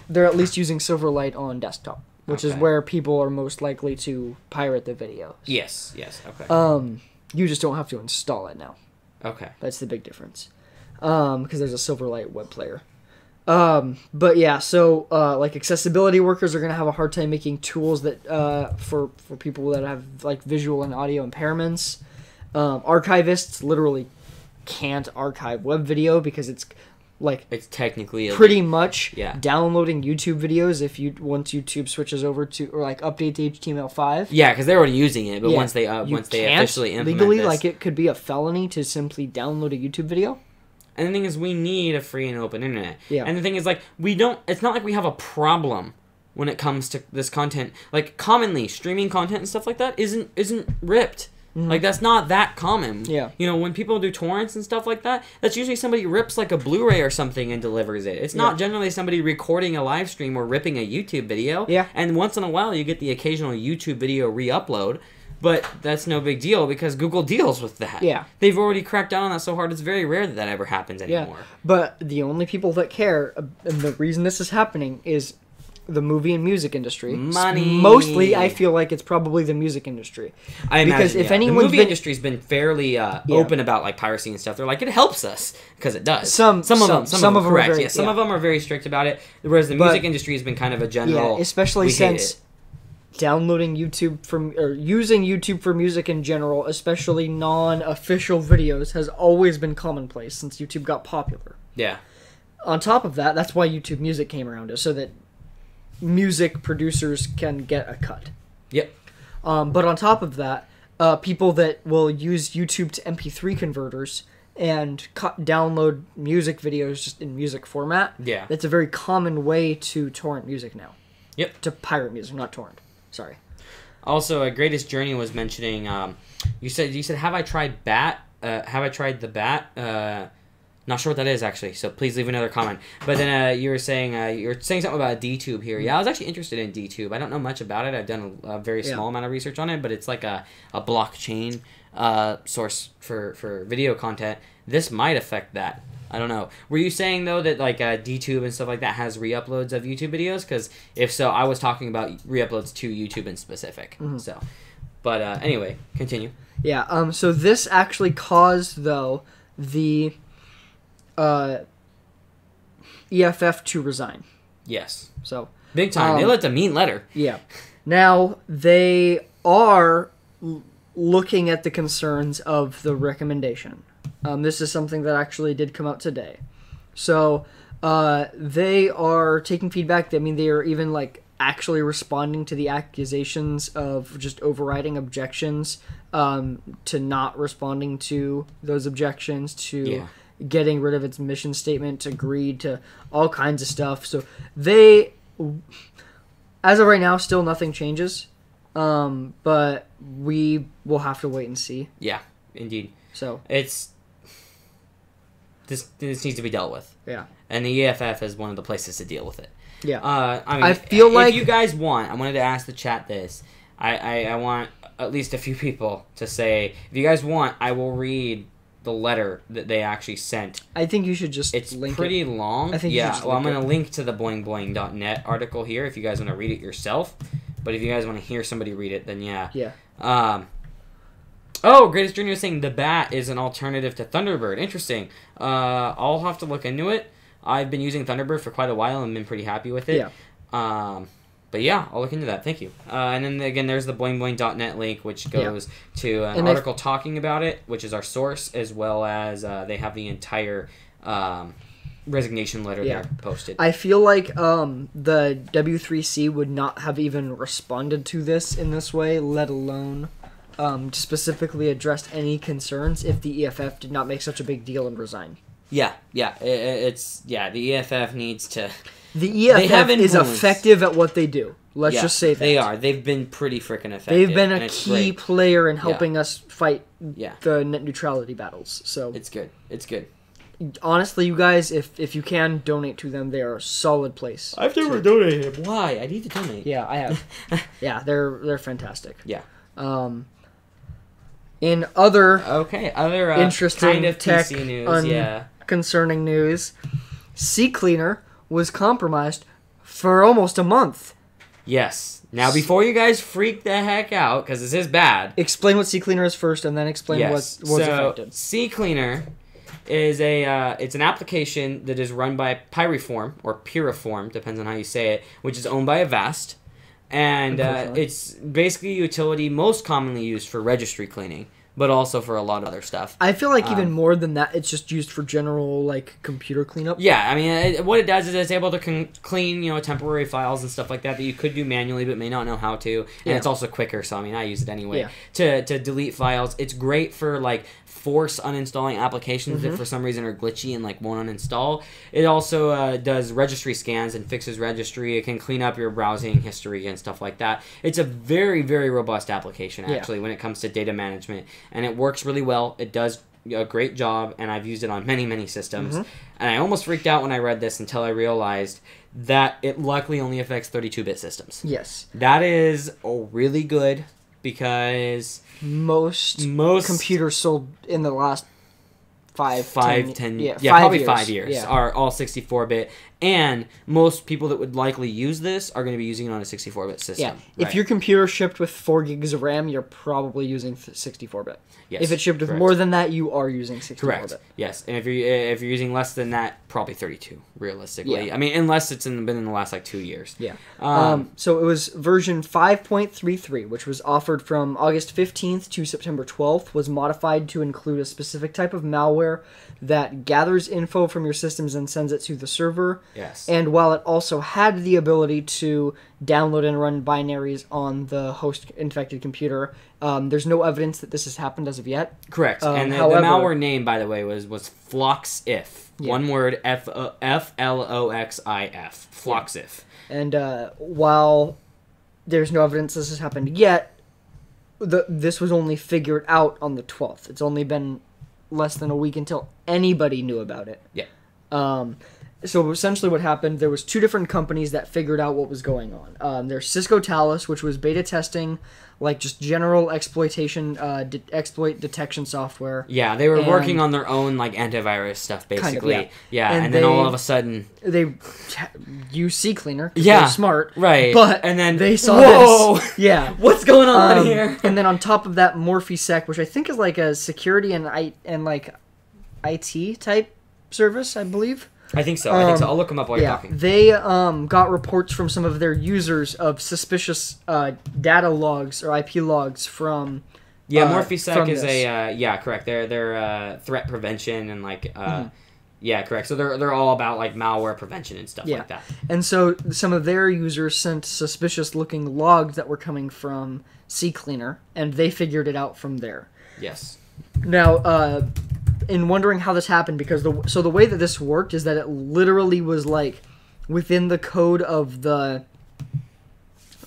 They're at least using Silverlight on desktop, which is where people are most likely to pirate the videos. Yes. Okay. You just don't have to install it now. Okay. That's the big difference. Because there's a Silverlight web player. But yeah, so like accessibility workers are gonna have a hard time making tools that for people that have like visual and audio impairments. Archivists literally can't archive web video because it's technically pretty much Yeah. downloading YouTube videos once YouTube switches over to or like update to HTML5. Yeah, because they're already using it, but Yeah. once they officially implement legally, this, like it could be a felony to simply download a YouTube video. And the thing is, we need a free and open internet. Yeah. And the thing is, like, it's not like we have a problem when it comes to this content. Like, commonly, streaming content and stuff like that isn't ripped. Mm-hmm. Like, that's not that common. Yeah. When people do torrents and stuff like that, that's usually somebody rips, like, a Blu-ray or something and delivers it. It's not generally somebody recording a live stream or ripping a YouTube video. Yeah. And once in a while, you get the occasional YouTube video re-upload. But that's no big deal because Google deals with that. Yeah. They've already cracked down on that so hard, it's very rare that ever happens anymore. Yeah. But the only people that care, and the reason this is happening, is the movie and music industry. Money. Mostly, I feel like it's probably the music industry. I imagine, because if the movie industry's been fairly open about like piracy and stuff. They're like, it helps us because it does. Some of them correct. are very, some of them are very strict about it. Whereas the music industry has been kind of a general. Yeah, especially since downloading YouTube or using YouTube for music in general, especially non-official videos, has always been commonplace since YouTube got popular. Yeah. On top of that, that's why YouTube Music came around, so that music producers can get a cut. Yep. But on top of that, people that will use YouTube to MP3 converters and download music videos just in music format. Yeah. That's a very common way to torrent music now. Yep. To pirate music, not torrent. Sorry. Also, Greatest Journey was mentioning. You said, have I tried BAT? Have I tried the BAT? Not sure what that is actually. So please leave another comment. But then you were saying something about DTube here. Yeah, I was actually interested in DTube. I don't know much about it. I've done a very small amount of research on it, but it's like a blockchain source for video content. This might affect that. I don't know. Were you saying, though, that like DTube and stuff like that has re-uploads of YouTube videos? Because if so, I was talking about re-uploads to YouTube in specific. Mm-hmm. So, but anyway, continue. Yeah. So this actually caused, though, the EFF to resign. Yes. So big time. They left a mean letter. Yeah. Now they are looking at the concerns of the recommendation. This is something that actually did come out today. So they are taking feedback. I mean, they are even like actually responding to the accusations of just overriding objections, to not responding to those objections, to getting rid of its mission statement, agreed to all kinds of stuff. So they, as of right now, still nothing changes. But we will have to wait and see. Yeah, indeed. So this needs to be dealt with. Yeah. And the EFF is one of the places to deal with it. Yeah. I mean, I feel like if you guys want, I wanted to ask the chat this. I want at least a few people to say, if you guys want, I will read the letter that they actually sent. I think you should just it's link pretty it. long. I think yeah. you should just Well, I'm link going to link to the boingboing.net article here if you guys want to read it yourself. But if you guys want to hear somebody read it, then yeah. Yeah. Greatest Journey was saying the Bat is an alternative to Thunderbird. Interesting. I'll have to look into it. I've been using Thunderbird for quite a while and been pretty happy with it. Yeah. But yeah, I'll look into that. Thank you. And then again, there's the boingboing.net link, which goes to an article talking about it, which is our source, as well as they have the entire resignation letter Yeah. there posted. I feel like the W3C would not have even responded to this in this way, let alone specifically addressed any concerns if the EFF did not make such a big deal and resign. Yeah. The EFF needs to. The EFF is effective at what they do. Let's just say that. They are. They've been pretty freaking effective. They've been a key player in helping us fight Yeah. the net neutrality battles. So It's good. It's good. honestly, you guys, if you can donate to them, they are a solid place. I've never donated. Why? I need to donate. Yeah, I have. Yeah, they're fantastic. Yeah. In other other interesting kind of tech PC news, concerning news, CCleaner was compromised for almost a month. Yes. Now, before you guys freak the heck out, because this is bad. Explain what CCleaner is first, and then explain what's affected. CCleaner is it's an application that is run by Piriform, or Piriform, depends on how you say it, which is owned by Avast. And it's basically a utility most commonly used for registry cleaning, but also for a lot of other stuff. I feel like even more than that, it's just used for general like computer cleanup. Yeah, I mean, what it does is it's able to clean, temporary files and stuff like that you could do manually but may not know how to. And it's also quicker, so I mean, I use it anyway to delete files. It's great for like force uninstalling applications that for some reason are glitchy and like won't uninstall. It also does registry scans and fixes registry. It can clean up your browsing history and stuff like that. It's a very, very robust application actually when it comes to data management, and it works really well. It does a great job, and I've used it on many, many systems. And I almost freaked out when I read this until I realized that it luckily only affects 32-bit systems. Yes. That is really good because most computers sold in the last 5 years are all 64-bit, and most people that would likely use this are going to be using it on a 64-bit system. Yeah. If your computer shipped with 4 gigs of RAM, you're probably using 64-bit. Yes. If it shipped with more than that, you are using 64-bit. Correct. Yes, and if you're using less than that, probably 32 realistically. I mean, unless it's been in the last like 2 years. Yeah. So it was version 5.33, which was offered from August 15th to September 12th, was modified to include a specific type of malware that gathers info from your systems and sends it to the server. Yes. And while it also had the ability to download and run binaries on the host infected computer, there's no evidence that this has happened as of yet. Correct. And the malware name, by the way, was Floxif. One word, Floxif. Floxif. And while there's no evidence this has happened yet, this was only figured out on the 12th. It's only been less than a week until anybody knew about it. Yeah. So essentially what happened, there was 2 different companies that figured out what was going on. There's Cisco Talos, which was beta testing, like just general exploitation, exploit detection software. Yeah, they were working on their own like antivirus stuff, basically. Kind of, yeah. And then all of a sudden... They use CCleaner, because they're smart. Right. But and then they saw this. Yeah. What's going on here? And then on top of that, MorphiSec, which I think is like a security and like IT type service, I believe. I think so. I'll look them up while you're talking. They got reports from some of their users of suspicious data logs or IP logs from. Yeah, MorphiSec is correct. They're threat prevention and like yeah, correct. So they're all about like malware prevention and stuff like that. And so some of their users sent suspicious looking logs that were coming from CCleaner, and they figured it out from there. Yes. Now, in wondering how this happened, because the way that this worked is that it literally was like within the code of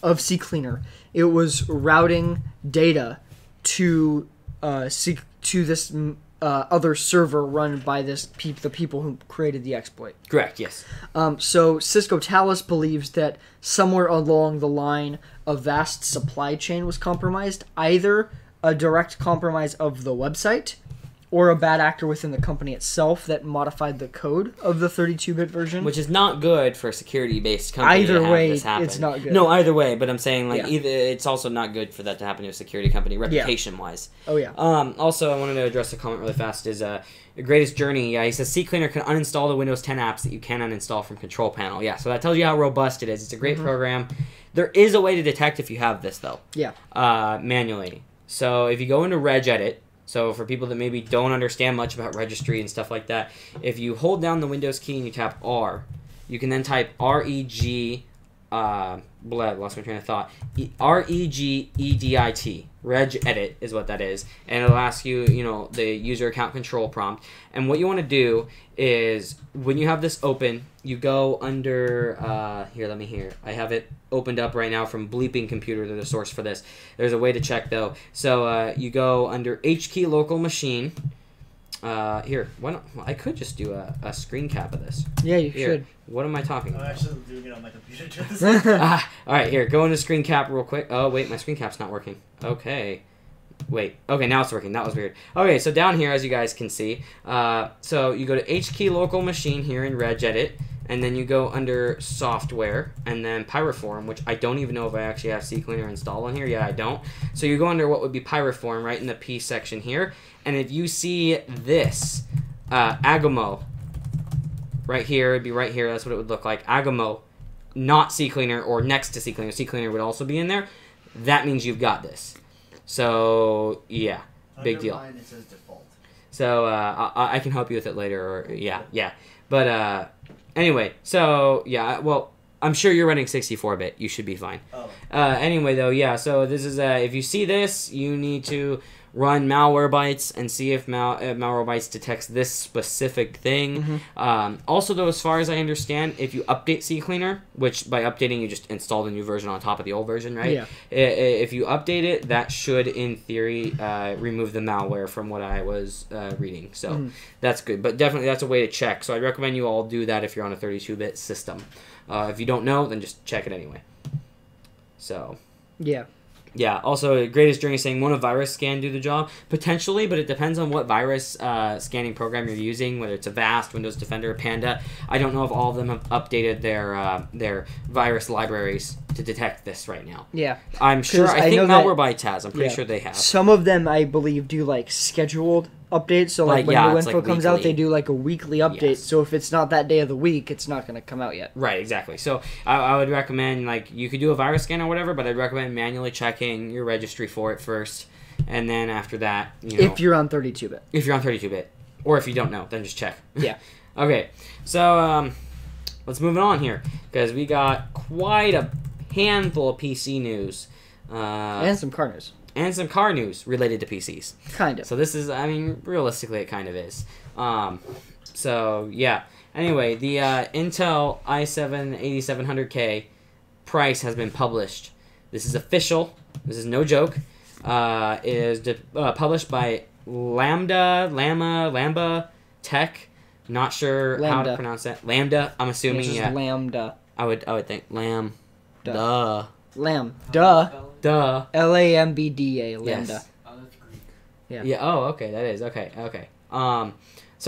CCleaner, it was routing data to this other server run by the people who created the exploit. Correct. Yes. So Cisco Talos believes that somewhere along the line, a vast supply chain was compromised, either a direct compromise of the website, or a bad actor within the company itself that modified the code of the 32-bit version. Which is not good for a security-based company either to have way, this happen. It's not good. No, either way, but I'm saying, like, either it's also not good for that to happen to a security company, reputation-wise. Oh, yeah. Also, I wanted to address a comment really fast, is the greatest journey. He says, CCleaner can uninstall the Windows 10 apps that you can uninstall from Control Panel. Yeah, so that tells you how robust it is. It's a great program. There is a way to detect if you have this, though. Yeah. Manually. So if you go into regedit, So for people that maybe don't understand much about registry and stuff like that, if you hold down the Windows key and you tap R, you can then type REG, lost my train of thought, REGEDIT. Regedit is what that is, and it'll ask you, the user account control prompt. And what you want to do is, when you have this open, you go under I have it opened up right now from Bleeping Computer. They're the source for this. There's a way to check though. So you go under H key local machine. Here, I could just do a screen cap of this. Yeah, you should. What am I talking I'm about? actually doing it on my computer. All right, here, go into screen cap real quick. Oh, wait, my screen cap's not working. Okay. Wait. Okay, now it's working. That was weird. Okay, so down here, as you guys can see, so you go to H key local machine here in Regedit, and then you go under software, and then Pyroform, which I don't even know if I actually have CCleaner installed on here. Yeah, I don't. So you go under what would be Pyroform right in the P section here, and if you see this, Agamo, right here, it'd be right here, that's what it would look like. Agamo, not CCleaner, or next to CCleaner. CCleaner would also be in there. That means you've got this. So, yeah, big deal. Mine, it says default. So, I can help you with it later, or, yeah. But, anyway, so, yeah, well, I'm sure you're running 64-bit. You should be fine. Oh. Anyway, though, yeah, so this is, if you see this, you need to run Malwarebytes and see if Malwarebytes detects this specific thing. Also, though, as far as I understand, if you update CCleaner, which by updating you just install the new version on top of the old version, right? Yeah. If you update it, that should, in theory, remove the malware from what I was reading. So that's good. But definitely, that's a way to check. So I recommend you all do that if you're on a 32-bit system. If you don't know, then just check it anyway. So. Yeah. Yeah, also, Greatest Journey saying, won't a virus scan do the job? Potentially, but it depends on what virus scanning program you're using, whether it's Avast, Windows Defender, Panda. I don't know if all of them have updated their virus libraries to detect this right now. Yeah. I'm sure, I think Malwarebytes has. I'm pretty sure they have. Some of them, I believe, do, scheduled updates. So, when new info comes out, they do, a weekly update. Yes. So, if it's not that day of the week, it's not going to come out yet. Right, exactly. So, I would recommend, you could do a virus scan or whatever, but I'd recommend manually checking your registry for it first. And then after that, if you're on 32-bit. If you're on 32-bit. Or if you don't know, then just check. Yeah. Okay, so, let's move on here. Because we got quite a handful of PC news. And some car news. And some car news related to PCs. Kind of. So this is, realistically, it kind of is. So, yeah. Anyway, the Intel i7-8700K price has been published. This is official. This is no joke. It is published by Lambda Tech. Not sure how to pronounce that. Lambda, I'm assuming, yeah. Lambda. I would think Lambda. Duh. Lambda. Lambda. Yes. Oh, that's Greek. Yeah. Yeah. Oh, okay. That is okay. So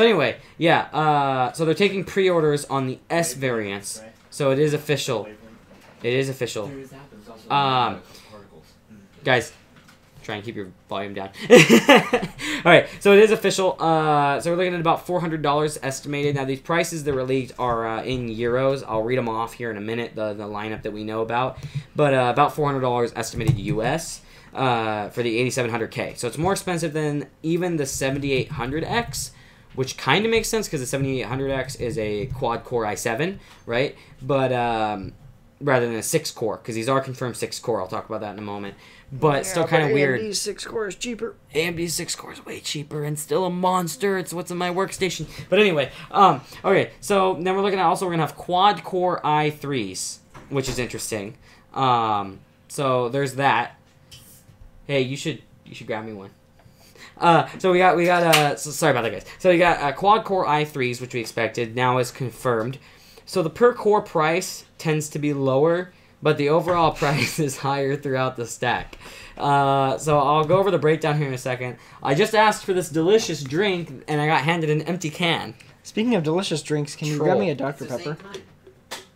anyway, yeah. So they're taking pre-orders on the S variants. Right. So it is official. It is official. Guys, try and keep your volume down. All right. So it is official. So we're looking at about $400 estimated. Now these prices that were leaked are in euros. I'll read them off here in a minute. The lineup that we know about, but about $400 estimated US for the 8700K. So it's more expensive than even the 7800X, which kind of makes sense because the 7800X is a quad-core i7, right? But rather than a 6-core, because these are confirmed 6-core. I'll talk about that in a moment. But still kind of weird. AMD's 6-core is cheaper. AMD's 6-core is way cheaper and still a monster. It's what's in my workstation. But anyway, okay. So then we're looking at we're gonna have quad-core i3s, which is interesting. So there's that. Hey, you should grab me one. So we got so sorry about that, guys. So we got quad-core i3s, which we expected, now is confirmed. So the per-core price tends to be lower, but the overall price is higher throughout the stack. So I'll go over the breakdown here in a second. I just asked for this delicious drink, and I got handed an empty can. Speaking of delicious drinks, can you grab me a Dr. Pepper?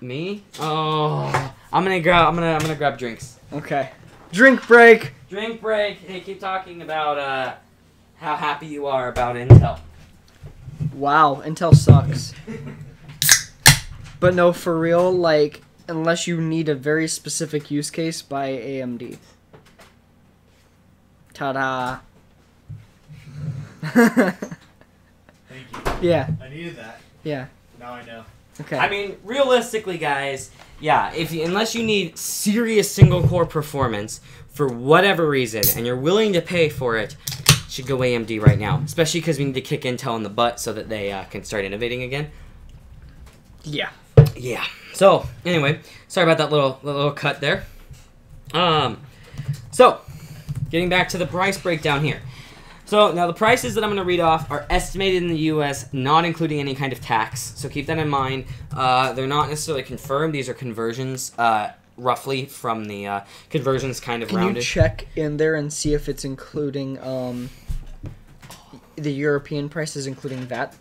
Me? Oh, I'm gonna grab drinks. Okay. Drink break. Drink break. Hey, keep talking about how happy you are about Intel. Wow, Intel sucks. But no, for real, unless you need a very specific use case, buy AMD. Ta-da. Thank you. Yeah. I needed that. Yeah. Now I know. Okay. I mean, realistically, guys, yeah, unless you need serious single-core performance for whatever reason, and you're willing to pay for it, you should go AMD right now. Especially because we need to kick Intel in the butt so that they can start innovating again. Yeah. Yeah. So, anyway, sorry about that little cut there. So, getting back to the price breakdown here. So, now the prices that I'm going to read off are estimated in the U.S., not including any kind of tax. So, keep that in mind. They're not necessarily confirmed. These are conversions, roughly, from the conversions kind of rounded. Can you check in there and see if it's including the European prices, including VAT?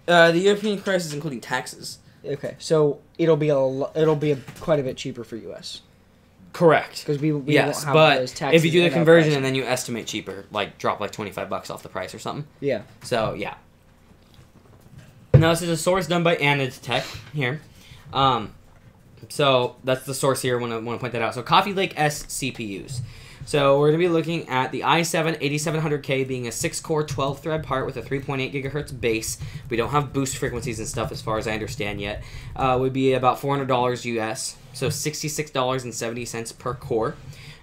The European price is including taxes. Okay, so it'll be quite a bit cheaper for U.S. Correct. Because we yes, won't have but those taxes if you do the in our conversion price. and then you estimate cheaper, like drop like $25 off the price or something. Yeah. So yeah. Now this is a source done by Tech here. So that's the source here. I want to point that out. So Coffee Lake S CPUs. So we're going to be looking at the i7 8700K being a 6-core, 12-thread part with a 3.8 gigahertz base. We don't have boost frequencies and stuff as far as I understand yet. Would be about $400 US, so $66.70 per core.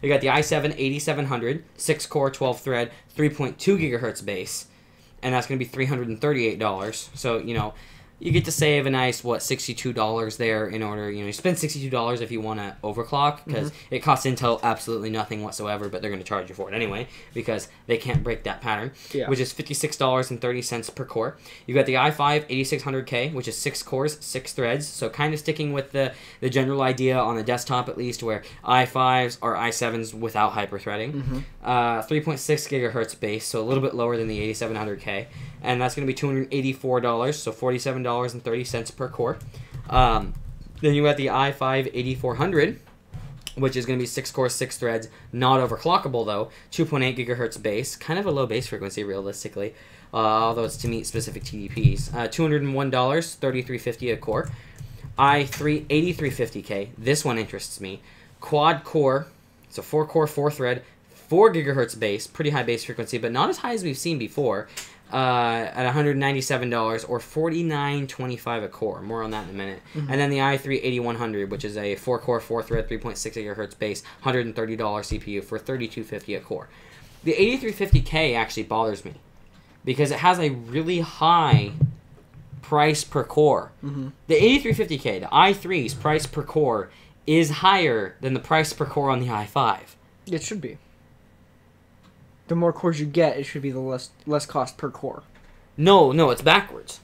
We got the i7 8700, 6-core, 12-thread, 3.2 gigahertz base, and that's going to be $338. So, you know, you get to save a nice, $62 there in order, you spend $62 if you want to overclock, because it costs Intel absolutely nothing whatsoever, but they're going to charge you for it anyway, because they can't break that pattern, which is $56.30 per core. You got the i5 8600K, which is 6 cores, 6 threads, so kind of sticking with the general idea on the desktop at least, where i5s are i7s without hyperthreading. 3.6 gigahertz base, so a little bit lower than the 8700K, and that's going to be $284, so $47.30 per core. Then you got the i5 8400, which is going to be 6 cores, 6 threads, not overclockable though, 2.8 gigahertz base, kind of a low base frequency realistically, although it's to meet specific TDPs. $201, $33.50 a core. i3 8350K, this one interests me. Quad core, so 4 core, 4 thread, 4 gigahertz base, pretty high base frequency, but not as high as we've seen before. At $197 or $49.25 a core. More on that in a minute. And then the i3 8100, which is a 4-core, 4-thread, 3.6 gigahertz base, $130 CPU for $32.50 a core. The 8350K actually bothers me because it has a really high price per core. The 8350K, the i3's price per core, is higher than the price per core on the i5. It should be. The more cores you get, it should be the less cost per core. No, it's backwards.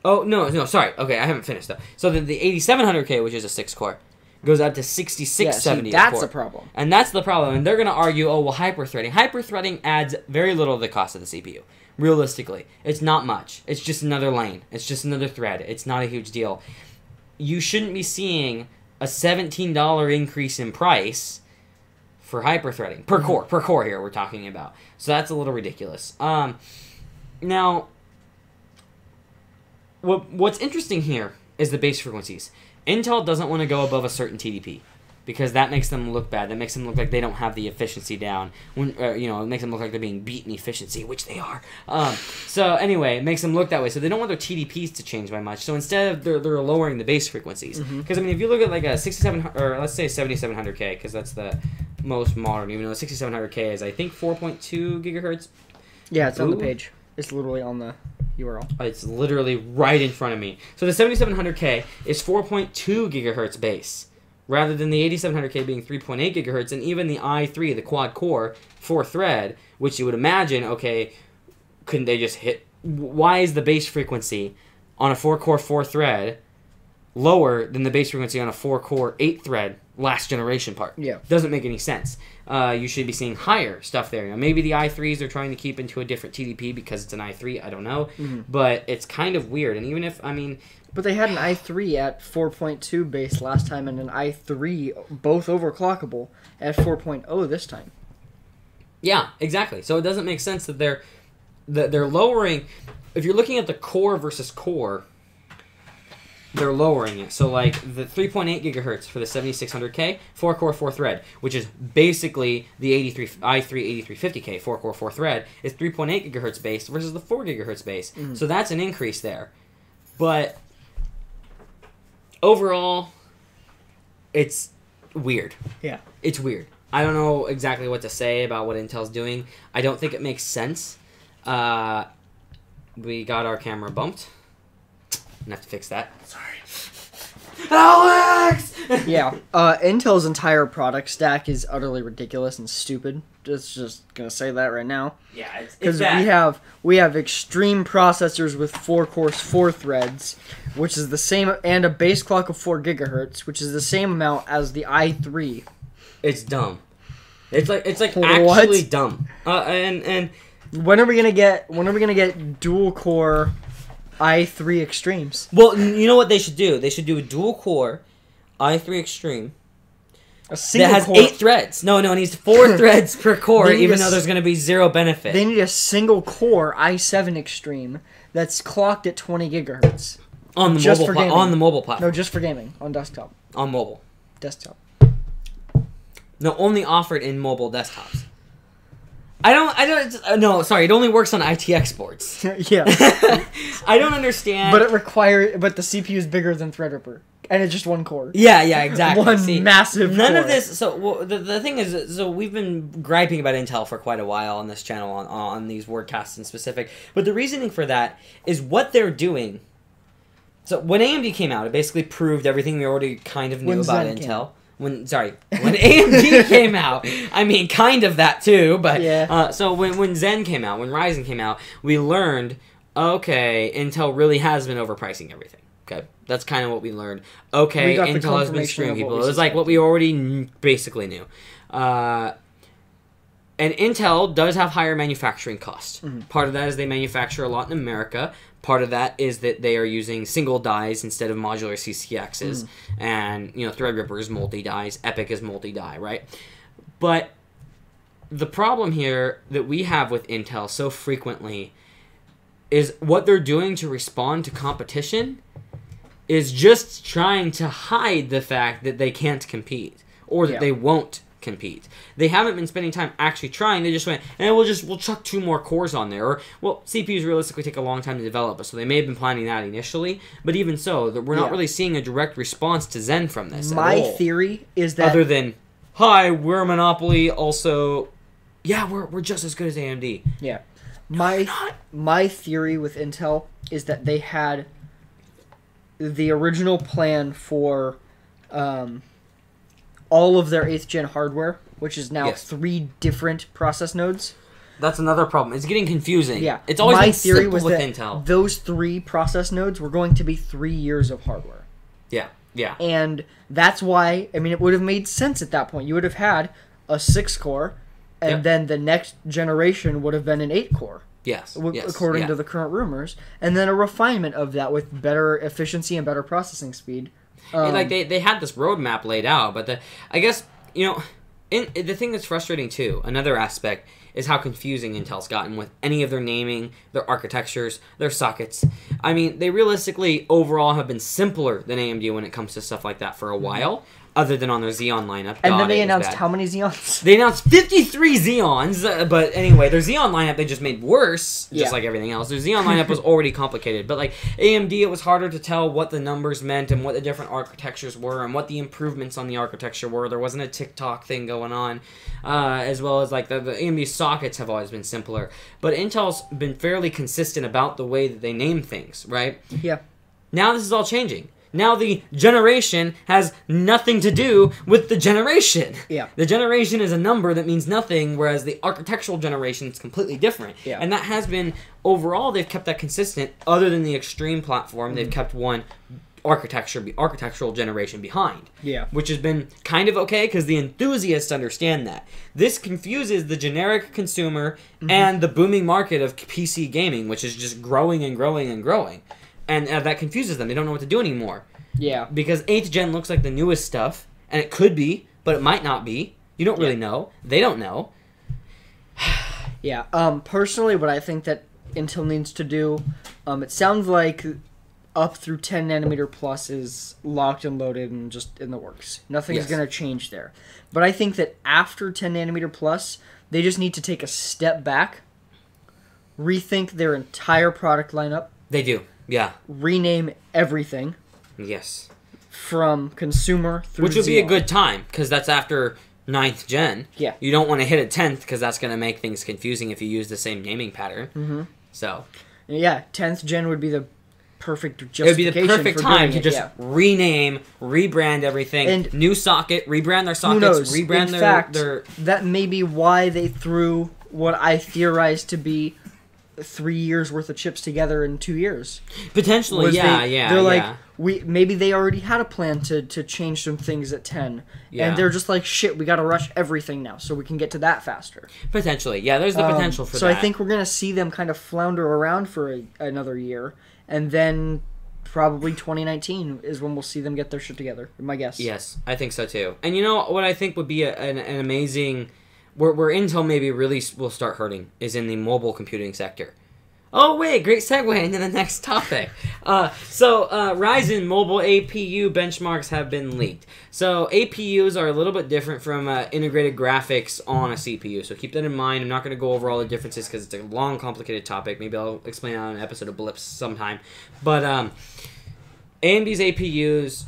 Oh, no, sorry. Okay, I haven't finished, though. So the 8700K, which is a 6-core, goes up to $66.70 that's a problem. And that's the problem. And they're going to argue, oh, well, hyperthreading. Hyperthreading adds very little to the cost of the CPU. Realistically. It's not much. It's just another lane. It's just another thread. It's not a huge deal. You shouldn't be seeing a $17 increase in price for hyperthreading per core here we're talking about, so that's a little ridiculous. Now, what's interesting here is the base frequencies. Intel doesn't want to go above a certain TDP because that makes them look bad. That makes them look like they don't have the efficiency down. When it makes them look like they're being beat in efficiency, which they are. So anyway, it makes them look that way. So they don't want their TDPs to change by much. So instead, they're lowering the base frequencies. Because I mean, if you look at like a 6700 or let's say 7700K, because that's the most modern, even though 6700K is I think 4.2 gigahertz. Yeah, it's on the page. It's literally on the URL. It's literally right in front of me. So the 7700K is 4.2 gigahertz base, rather than the 8700K being 3.8 gigahertz, and even the i3, the quad core 4 thread, which you would imagine, okay, couldn't they just hit? Why is the base frequency on a 4 core 4 thread lower than the base frequency on a 4 core 8 thread last generation part? Yeah. Doesn't make any sense. You should be seeing higher stuff there. Now, maybe the i3s are trying to keep into a different TDP because it's an i3, I don't know. But it's kind of weird. And even if, But they had an i3 at 4.2 base last time and an i3 both overclockable at 4.0 this time. Yeah, exactly. So it doesn't make sense that they're lowering. If you're looking at the core versus core, they're lowering it. So like the 3.8 gigahertz for the 7600K, 4-core 4-thread, which is basically the i3 8350K 4-core 4-thread, is 3.8 gigahertz base versus the 4 gigahertz base. So that's an increase there. But overall, it's weird. Yeah. It's weird. I don't know exactly what to say about what Intel's doing. I don't think it makes sense. We got our camera bumped. I'm gonna have to fix that. Sorry. Alex! Yeah. Intel's entire product stack is utterly ridiculous and stupid. Just gonna say that right now. Yeah, it's Because bad. we have extreme processors with 4 cores, 4 threads, which is the same, and a base clock of 4 gigahertz, which is the same amount as the i3. It's dumb. It's like What? actually dumb. And When are we gonna get dual core i3 extremes? well, you know what they should do? They should do a dual core i3 Extreme A single that has core. 8 threads. No, it needs 4 threads per core, They need even a though there's going to be 0 benefit. They need a single core i7 Extreme that's clocked at 20 gigahertz. on the just mobile for gaming. on the mobile platform. No, just for gaming on desktop. On mobile. Desktop. No, only offered in mobile desktops. No, sorry, it only works on ITX boards. Yeah. I don't understand. But the CPU is bigger than Threadripper, and it's just one core. Yeah, exactly. One See, massive none core. of this. So the thing is, so we've been griping about Intel for quite a while on this channel, on these WordCasts in specific. But the reasoning for that is what they're doing. So when AMD came out, it basically proved everything we already kind of knew When about Zen Intel. When AMD came out, I mean, kind of that too. But Yeah. So when Zen came out, when Ryzen came out, we learned, okay, Intel really has been overpricing everything. Okay, that's kind of what we learned. Okay, We got the Intel has been confirmation screwing of what people. we It was like what we already basically knew. And Intel does have higher manufacturing costs. Part of that is they manufacture a lot in America. Part of that is that they are using single dies instead of modular CCXs. And, Threadripper is multi-dies. EPYC is multi-die, right? But the problem here that we have with Intel so frequently is what they're doing to respond to competition is just trying to hide the fact that they can't compete or that they won't compete. They haven't been spending time actually trying. They just went, and we'll chuck 2 more cores on there. Or, well, CPUs realistically take a long time to develop, so they may have been planning that initially. But even so, we're not really seeing a direct response to Zen from this. My at all. theory is that Other than, hi, we're a monopoly. Also, yeah, we're just as good as AMD. Yeah. My theory with Intel is that they had the original plan for all of their 8th gen hardware, which is now 3 different process nodes. That's another problem. It's getting confusing. Yeah. It's always My been theory simple was with that Intel. those 3 process nodes were going to be 3 years of hardware. Yeah. And that's why, I mean, it would have made sense at that point. You would have had a 6-core, and then the next generation would have been an 8-core. Yes. According to the current rumors, and then a refinement of that with better efficiency and better processing speed. They had this roadmap laid out, but I guess the thing that's frustrating too. Another aspect is how confusing Intel's gotten with any of their naming, their architectures, their sockets. I mean, they realistically overall have been simpler than AMD when it comes to stuff like that for a while. Other than on their Xeon lineup. And then they announced how many Xeons? They announced 53 Xeons, but anyway, their Xeon lineup they just made worse, just like everything else. Their Xeon lineup was already complicated, but like AMD, it was harder to tell what the numbers meant and what the different architectures were and what the improvements on the architecture were. There wasn't a TikTok thing going on, as well as like the AMD sockets have always been simpler. But Intel's been fairly consistent about the way that they name things, right? Yeah. Now this is all changing. Now the generation has nothing to do with the generation. Yeah. The generation is a number that means nothing, whereas the architectural generation is completely different. Yeah. And that has been, overall, they've kept that consistent. Other than the Extreme platform, they've kept one architectural generation behind. Yeah. Which has been kind of okay, because the enthusiasts understand that. This confuses the generic consumer and the booming market of PC gaming, which is just growing and growing and growing. And that confuses them. They don't know what to do anymore. Yeah. Because 8th gen looks like the newest stuff, and it could be, but it might not be. You don't really know. They don't know. Yeah. Personally, what I think that Intel needs to do, it sounds like up through 10 nanometer plus is locked and loaded and just in the works. Nothing is going to change there. But I think that after 10 nanometer plus, they just need to take a step back, rethink their entire product lineup. They do, yeah. Rename everything. Yes. From consumer through Which would ZR. be a good time, because that's after 9th gen. Yeah. You don't want to hit a 10th, because that's going to make things confusing if you use the same naming pattern. Mm-hmm. So. Yeah, 10th gen would be the perfect justification. It would be the perfect time to just yeah. rename, rebrand everything, and new socket, rebrand their sockets, who knows? rebrand In their, fact, their... That may be why they threw what I theorize to be 3 years worth of chips together in 2 years. Potentially, They're like, maybe they already had a plan to change some things at 10. Yeah. And they're just like, shit, we gotta rush everything now so we can get to that faster. Potentially, yeah, there's the potential for that. So I think we're gonna see them kind of flounder around for another year, and then probably 2019 is when we'll see them get their shit together, my guess. Yes, I think so too. And you know what I think would be an amazing... Where Intel maybe really will start hurting is in the mobile computing sector. Oh wait, great segue into the next topic. Ryzen mobile APU benchmarks have been leaked. So APUs are a little bit different from integrated graphics on a CPU. So keep that in mind. I'm not going to go over all the differences because it's a long, complicated topic. Maybe I'll explain it on an episode of Blips sometime. But AMD's APUs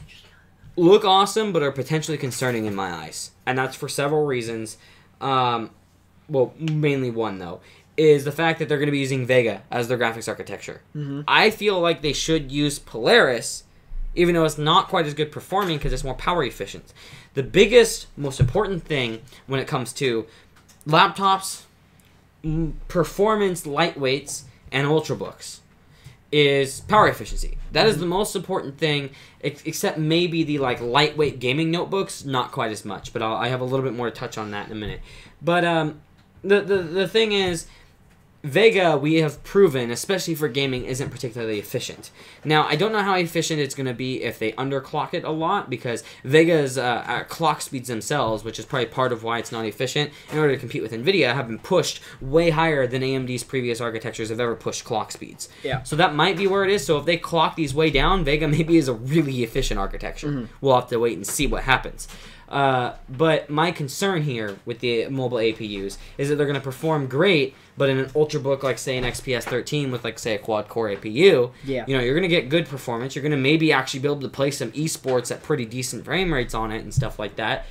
look awesome, but are potentially concerning in my eyes, and that's for several reasons. Well, mainly one though. Is the fact that they're going to be using Vega as their graphics architecture. Mm-hmm. I feel like they should use Polaris, even though it's not quite as good performing because it's more power efficient. The biggest, most important thing when it comes to laptops, performance lightweights, and ultrabooks is power efficiency. That is the most important thing, except maybe the lightweight gaming notebooks, not quite as much. But I have a little bit more to touch on that in a minute. But the thing is, Vega, we have proven, especially for gaming, isn't particularly efficient. Now, I don't know how efficient it's going to be if they underclock it a lot, because Vega's clock speeds themselves, which is probably part of why it's not efficient, in order to compete with NVIDIA, have been pushed way higher than AMD's previous architectures have ever pushed clock speeds. Yeah. So that might be where it is. So if they clock these way down, Vega maybe is a really efficient architecture. Mm-hmm. We'll have to wait and see what happens. But my concern here with the mobile APUs is that they're going to perform great, but in an ultrabook like, say, an XPS 13 with, say, a quad-core APU, you're going to get good performance. You're going to maybe actually be able to play some esports at pretty decent frame rates on it and stuff like that.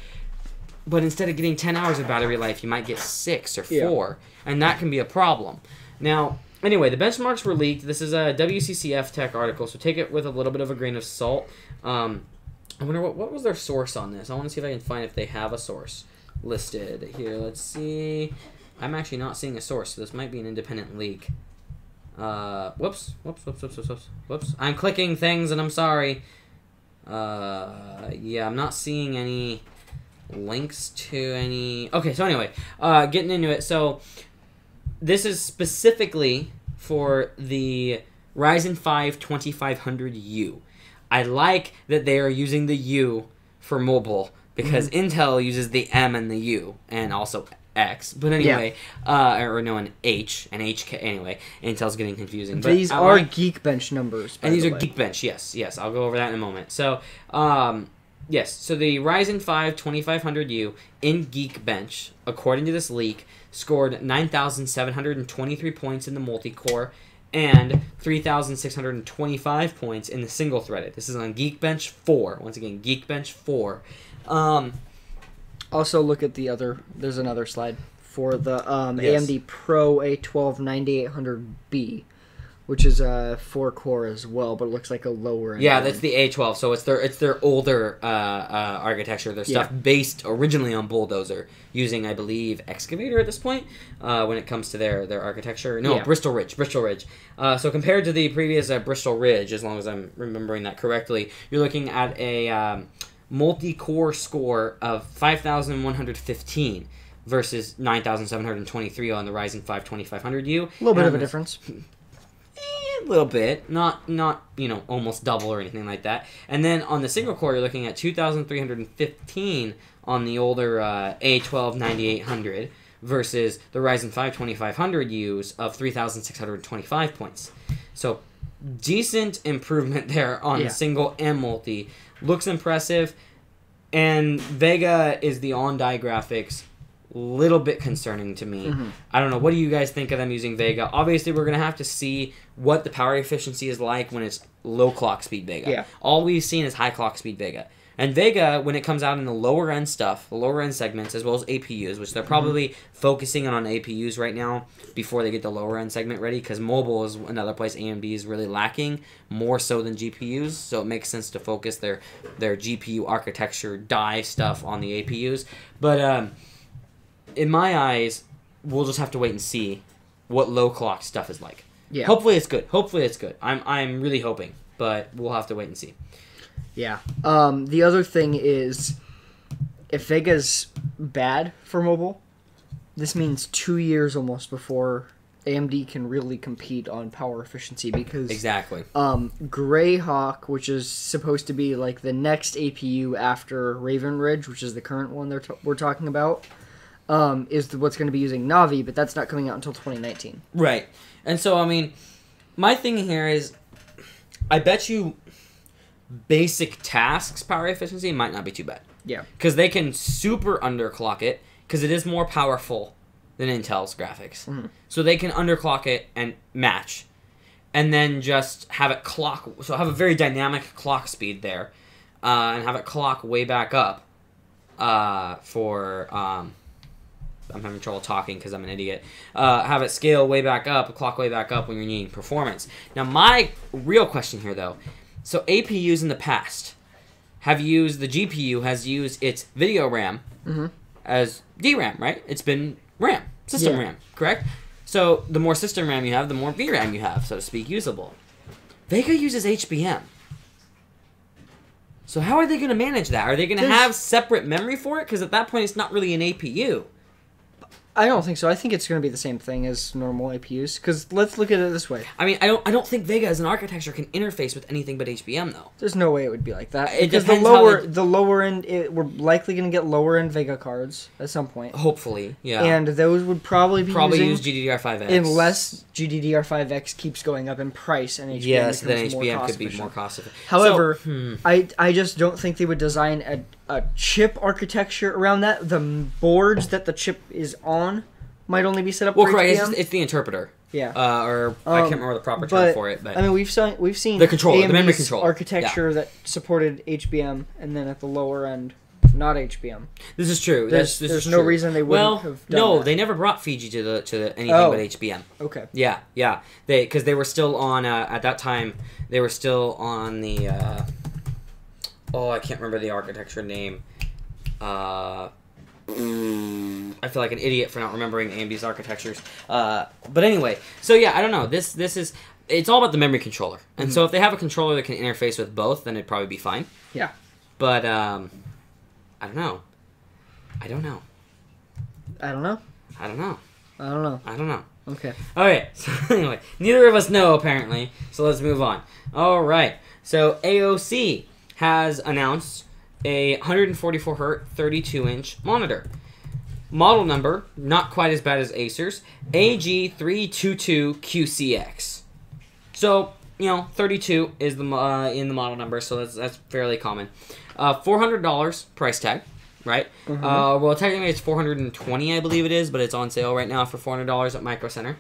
But instead of getting 10 hours of battery life, you might get 6 or 4, and that can be a problem. Now, anyway, the benchmarks were leaked. This is a WCCF Tech article, so take it with a little bit of a grain of salt. I wonder what was their source on this. I want to see if I can find if they have a source listed here. Let's see. I'm actually not seeing a source, so this might be an independent leak. Whoops. I'm clicking things, and I'm sorry. Yeah, I'm not seeing any links to any... Okay, so anyway, getting into it. So this is specifically for the Ryzen 5 2500U. I like that they are using the U for mobile because Intel uses the M and the U and also X. But anyway, an H and HK. Anyway, Intel's getting confusing. But these are Geekbench numbers. And these are Geekbench, yes. I'll go over that in a moment. So, yes. So the Ryzen 5 2500U in Geekbench, according to this leak, scored 9,723 points in the multi-core and 3,625 points in the single-threaded. This is on Geekbench 4. Once again, Geekbench 4. Also, look at the other... There's another slide for the AMD Pro A12 9800B, which is a 4-core as well, but it looks like a lower end. Yeah, that's the A12. So it's their older architecture. Their stuff based originally on Bulldozer, using, I believe, Excavator at this point when it comes to their architecture. No, Bristol Ridge. So compared to the previous Bristol Ridge, as long as I'm remembering that correctly, you're looking at a multi-core score of 5,115 versus 9,723 on the Ryzen 5 2500U. A little bit of a difference. A little bit, not almost double or anything like that. And then on the single core, you're looking at 2,315 on the older A12 9800 versus the Ryzen 5 2500Us of 3,625 points. So decent improvement there on single and multi. Looks impressive. And Vega is the on-die graphics. Little bit concerning to me. I don't know. What do you guys think of them using Vega? Obviously, we're going to have to see what the power efficiency is like when it's low clock speed Vega. Yeah. All we've seen is high clock speed Vega. And Vega, when it comes out in the lower end stuff, the lower end segments, as well as APUs, which they're probably focusing on APUs right now before they get the lower end segment ready, because mobile is another place AMD is really lacking, more so than GPUs, so it makes sense to focus their GPU architecture die stuff on the APUs. But in my eyes, we'll just have to wait and see what low clock stuff is like. Yeah. Hopefully it's good. Hopefully it's good. I'm really hoping, but we'll have to wait and see. Yeah. The other thing is, if Vega's bad for mobile, this means 2 years almost before AMD can really compete on power efficiency, because exactly. Greyhawk, which is supposed to be like the next APU after Raven Ridge, which is the current one we're talking about, is what's going to be using Navi, but that's not coming out until 2019. Right. And so, I mean, my thing here is, I bet you basic tasks power efficiency might not be too bad. Yeah. Because they can super underclock it, because it is more powerful than Intel's graphics. So they can underclock it and match. And then just have it clock, so have a very dynamic clock speed there, and have it clock way back up I'm having trouble talking because I'm an idiot. Have it scale way back up, clock way back up when you're needing performance. Now, my real question here, though, so APUs in the past have used, the GPU has used its video RAM as DRAM, right? It's been RAM, system RAM, correct? So the more system RAM you have, the more VRAM you have, so to speak, usable. Vega uses HBM. So how are they going to manage that? Are they going to have separate memory for it? Because at that point, it's not really an APU. I don't think so. I think it's going to be the same thing as normal APUs. Because let's look at it this way. I mean, I don't think Vega as an architecture can interface with anything but HBM though. There's no way it would be like that. It because depends the lower end, we're likely going to get lower end Vega cards at some point. Hopefully, yeah. And those would probably use GDDR5X unless GDDR5X keeps going up in price and HBM then HBM could be more cost effective. However, I just don't think they would design a chip architecture around that. The boards that the chip is on might only be set up for HBM. It's the interpreter. Yeah. I can't remember the proper term for it. But I mean, we've seen the controller, AMD's the memory controller architecture that supported HBM, and then at the lower end, not HBM. This is true. There's no reason they wouldn't have done that. They never brought Fiji to anything but HBM. Okay. Yeah. Because they were still on at that time. They were still on the. I can't remember the architecture name. I feel like an idiot for not remembering AMD's architectures. But anyway, so yeah, I don't know. This is, it's all about the memory controller. And so if they have a controller that can interface with both, then it'd probably be fine. Yeah. But I don't know. Okay. Okay, so anyway, neither of us know apparently, so let's move on. Alright, so AOC has announced a 144 Hz 32-inch monitor. Model number, not quite as bad as Acer's, AG322QCX. So, 32 is the in the model number, so that's fairly common. $400 price tag, right? Well, technically it's $420, I believe it is, but it's on sale right now for $400 at Micro Center.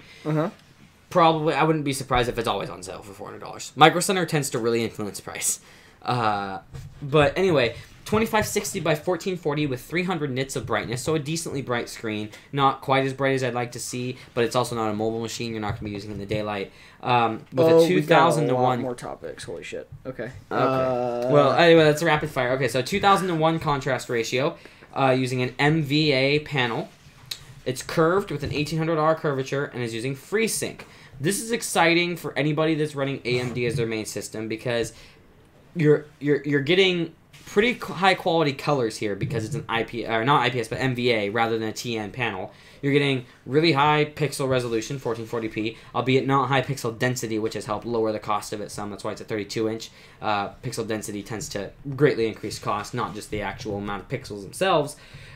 Probably, I wouldn't be surprised if it's always on sale for $400. Micro Center tends to really influence price. But anyway, 2560 by 1440 with 300 nits of brightness, so a decently bright screen. Not quite as bright as I'd like to see, but it's also not a mobile machine. You're not going to be using it in the daylight. With a 2000 to 1. More topics. Holy shit. Okay. Well, anyway, that's a rapid fire. Okay, so 2000 to 1 contrast ratio, using an MVA panel. It's curved with an 1800R curvature and is using FreeSync. This is exciting for anybody that's running AMD as their main system, because you're getting pretty high quality colors here because it's an IP, or not IPS, but MVA rather than a TN panel. You're getting really high pixel resolution, 1440p, albeit not high pixel density, which has helped lower the cost of it some. That's why it's a 32-inch. Pixel density tends to greatly increase cost, not just the actual amount of pixels themselves.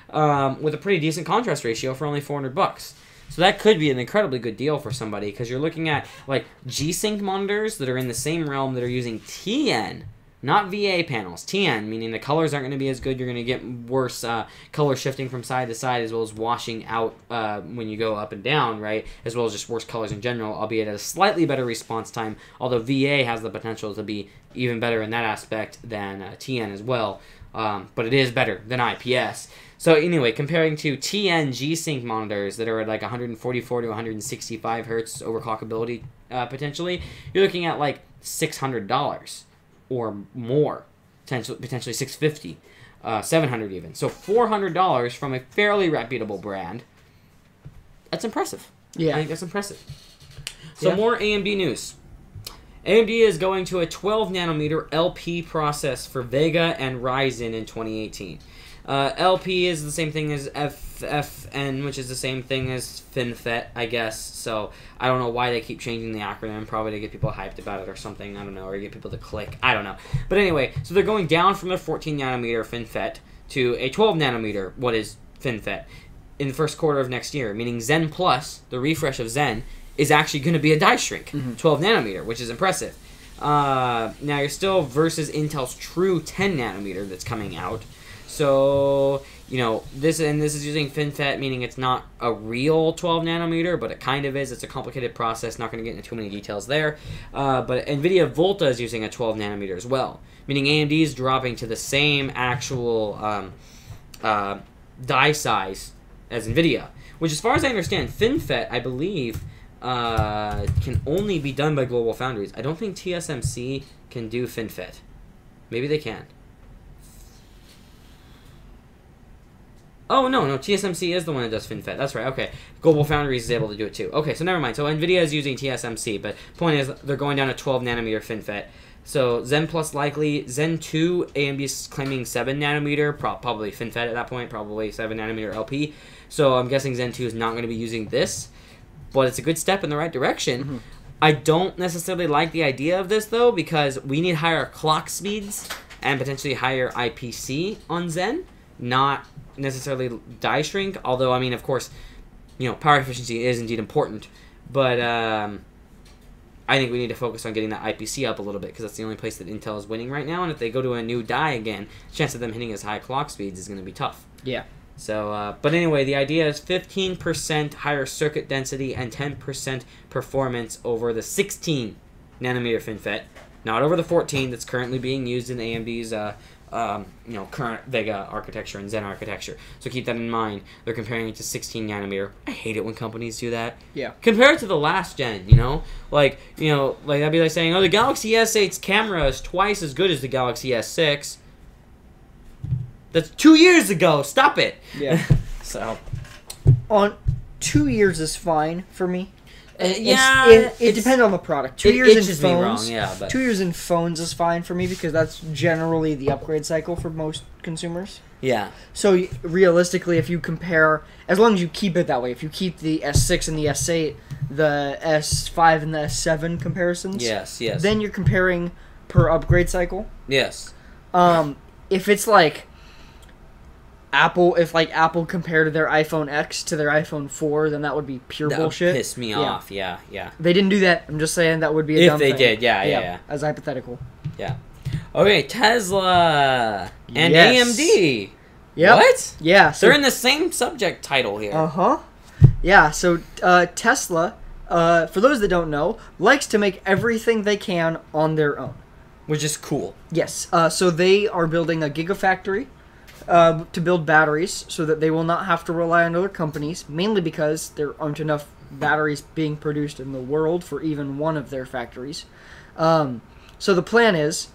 With a pretty decent contrast ratio for only $400. So that could be an incredibly good deal for somebody because you're looking at like G-Sync monitors that are in the same realm that are using TN, not VA panels. TN, meaning the colors aren't going to be as good. You're going to get worse color shifting from side to side, as well as washing out when you go up and down, right? As well as just worse colors in general, albeit at a slightly better response time, although VA has the potential to be even better in that aspect than TN as well. But it is better than IPS. So anyway, comparing to TN G-Sync monitors that are at like 144 to 165 hertz overclockability potentially, you're looking at like $600 or more, potentially $650, $700 even. So $400 from a fairly reputable brand. That's impressive. Yeah. I think that's impressive. So more AMD news. AMD is going to a 12 nanometer LP process for Vega and Ryzen in 2018. LP is the same thing as FFN, which is the same thing as FinFET, I guess. So I don't know why they keep changing the acronym. Probably to get people hyped about it or something. I don't know, or get people to click. I don't know. But anyway, so they're going down from their 14 nanometer FinFET to a 12 nanometer, what is FinFET, in the first quarter of next year. Meaning Zen Plus, the refresh of Zen, is actually going to be a die shrink, 12 nanometer, which is impressive. Now you're still versus Intel's true 10 nanometer that's coming out. So, you know, this is using FinFET, meaning it's not a real 12 nanometer, but it kind of is. It's a complicated process. Not going to get into too many details there. But NVIDIA Volta is using a 12 nanometer as well, meaning AMD is dropping to the same actual die size as NVIDIA, which, as far as I understand, FinFET, I believe, can only be done by Global Foundries. I don't think TSMC can do FinFET. Maybe they can. Oh, no, TSMC is the one that does FinFET. That's right, okay. Global Foundries is able to do it too. Okay, so never mind. So NVIDIA is using TSMC, but point is they're going down to 12 nanometer FinFET. So Zen Plus likely. Zen 2, AMD is claiming 7 nanometer, probably FinFET at that point, probably 7 nanometer LP. So I'm guessing Zen 2 is not going to be using this, but it's a good step in the right direction. I don't necessarily like the idea of this, though, because we need higher clock speeds and potentially higher IPC on Zen, not necessarily die shrink, although, I mean, of course, you know, power efficiency is indeed important, but I think we need to focus on getting that IPC up a little bit, because that's the only place that Intel is winning right now, and if they go to a new die again, the chance of them hitting as high clock speeds is going to be tough. Yeah. So, but anyway, the idea is 15% higher circuit density and 10% performance over the 16 nanometer FinFET, not over the 14 that's currently being used in AMD's current Vega architecture and Zen architecture. So keep that in mind. They're comparing it to 16 nanometer. I hate it when companies do that. Yeah. Compare it to the last gen, you know? Like that'd be like saying, oh, the Galaxy S8's camera is twice as good as the Galaxy S6. That's 2 years ago. Stop it. Yeah. So. On 2 years is fine for me. It depends on the product. 2 years in phones. Me wrong, yeah, but 2 years in phones is fine for me because that's generally the upgrade cycle for most consumers. Yeah. So realistically, if you compare, as long as you keep it that way, if you keep the S6 and the S8, the S5 and the S7 comparisons, yes, then you're comparing per upgrade cycle. Yes. If it's like Apple compared their iPhone X to their iPhone 4, then that would be pure bullshit. That would piss me off. Yeah. They didn't do that. I'm just saying that would be a dumb thing. If they did, yeah. As hypothetical. Yeah. Okay, Tesla and Yes. AMD. Yep. What? Yeah. So they're in the same subject title here. Uh-huh. Yeah, so Tesla, for those that don't know, likes to make everything they can on their own. Which is cool. Yes. So they are building a gigafactory to build batteries so that they will not have to rely on other companies, mainly because there aren't enough batteries being produced in the world for even one of their factories. So the plan is,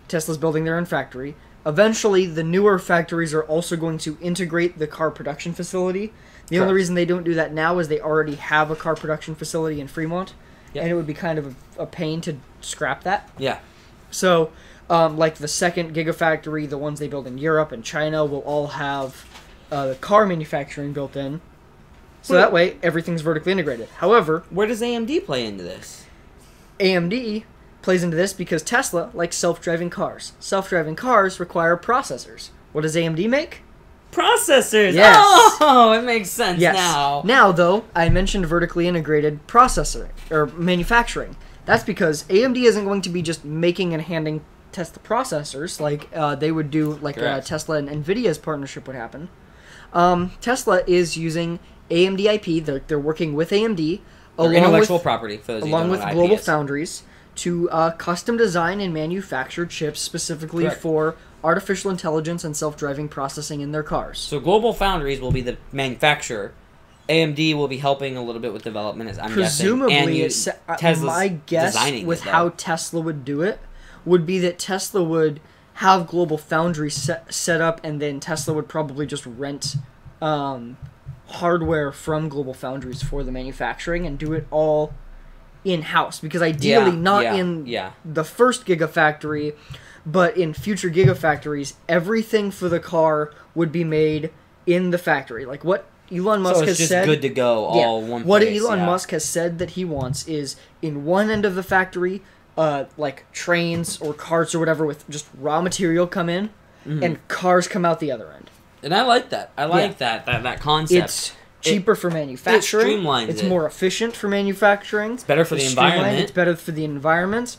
Tesla's building their own factory. Eventually, the newer factories are also going to integrate the car production facility. The only reason they don't do that now is they already have a car production facility in Fremont, and it would be kind of a pain to scrap that. Yeah. So, like the second gigafactory, the ones they build in Europe and China will all have the car manufacturing built in. So that way, everything's vertically integrated. However, where does AMD play into this? AMD plays into this because Tesla likes self-driving cars. Self-driving cars require processors. What does AMD make? processors. Yes. Oh, it makes sense Yes. now. Now, though, I mentioned vertically integrated processor or manufacturing. That's because AMD isn't going to be just making and handing Tesla processors like they would do, like Tesla and Nvidia's partnership would happen. Tesla is using AMD IP. They're working with AMD, intellectual property, for those along with what Global IP is. Foundries, to custom design and manufacture chips specifically for artificial intelligence and self-driving processing in their cars. So Global Foundries will be the manufacturer. AMD will be helping a little bit with development, as I'm Presumably, guessing. And my guess with how Tesla would do it would be that Tesla would have Global Foundries set up, and then Tesla would probably just rent hardware from Global Foundries for the manufacturing and do it all in-house. Because ideally, not in the first Gigafactory, but in future Gigafactories, everything for the car would be made in the factory. Like what Elon Musk has said, good to go all one place. What Elon Musk has said that he wants is in one end of the factory, like trains or carts or whatever with just raw material come in, and cars come out the other end. And I like that. I like that concept. It's cheaper for manufacturing. It streamlines It's more efficient for manufacturing. It's better for the environment. It's better for the environment.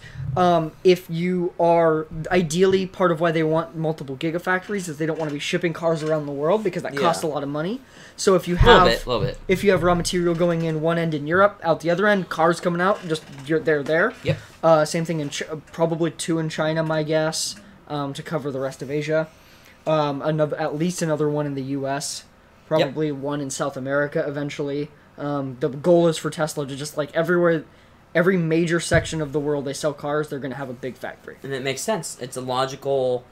If you are ideally, part of why they want multiple gigafactories is they don't want to be shipping cars around the world because that costs a lot of money. So if you have little bit. If you have raw material going in one end in Europe, out the other end, cars coming out, they're there. Yep. Same thing in probably 2 in China, my guess, to cover the rest of Asia. At least another one in the U.S. Probably one in South America eventually. The goal is for Tesla to just like everywhere, every major section of the world they sell cars, they're going to have a big factory. And it makes sense. It's a logical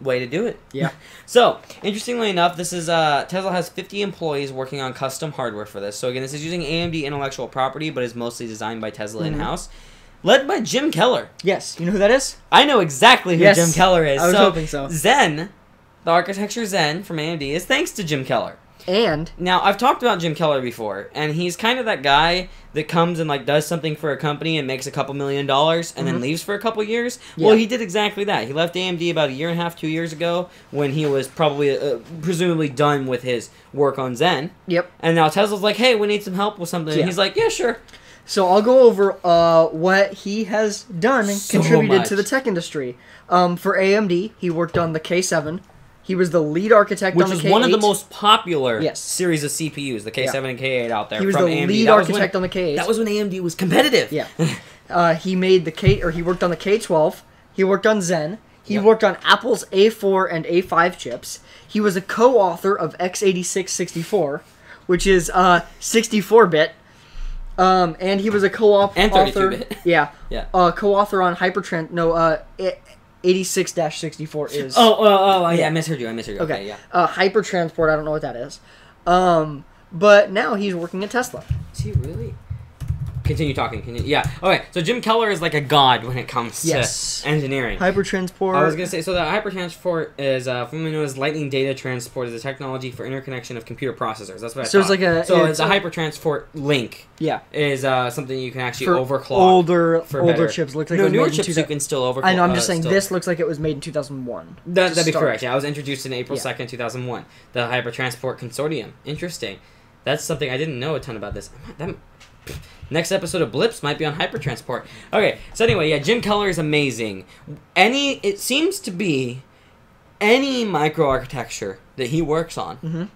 way to do it. Yeah. So, interestingly enough, this is Tesla has 50 employees working on custom hardware for this. So again, this is using AMD intellectual property, but is mostly designed by Tesla in-house. Led by Jim Keller. Yes. You know who that is? I know exactly who Jim Keller is. I was hoping so. Zen, the architecture Zen from AMD, is thanks to Jim Keller. And now I've talked about Jim Keller before, and he's kind of that guy that comes and like does something for a company and makes a couple $1 million and then leaves for a couple years. Yeah. Well, he did exactly that. He left AMD about 1.5 years, 2 years ago when he was probably presumably done with his work on Zen. Yep. And now Tesla's like, hey, we need some help with something. And he's like, yeah, sure. So I'll go over what he has done and contributed to the tech industry. For AMD, he worked on the K7. He was the lead architect on the K8. Which is one of the most popular series of CPUs, the K7 and K8 out there. He was from the AMD. lead architect on the K8. That was when AMD was competitive. Yeah. He made he worked on the K12. He worked on Zen. He worked on Apple's A4 and A5 chips. He was a co-author of x86-64, which is 64-bit. And he was a co-author. And 32-bit. Yeah. Co-author on 86-64 is... I misheard you. Okay, yeah. Hypertransport, I don't know what that is. But now he's working at Tesla. Is he really? Continue talking. Yeah. Okay, so Jim Keller is like a god when it comes to engineering. Hypertransport. I was going to say, so the hypertransport is formerly known as lightning data transport, is a technology for interconnection of computer processors. That's what I thought. It's like a... So it's a hypertransport link. Yeah. Is something you can actually overclock. Older chips. Looks like newer chips you can still overclock. I know, I'm just saying this looks like it was made in 2001. That'd be correct. Yeah, I was introduced in April 2nd, 2001. The Hypertransport Consortium. Interesting. That's something I didn't know a ton about this. Next episode of Blips might be on hypertransport. Okay, so anyway, Jim Keller is amazing. It seems to be any microarchitecture that he works on,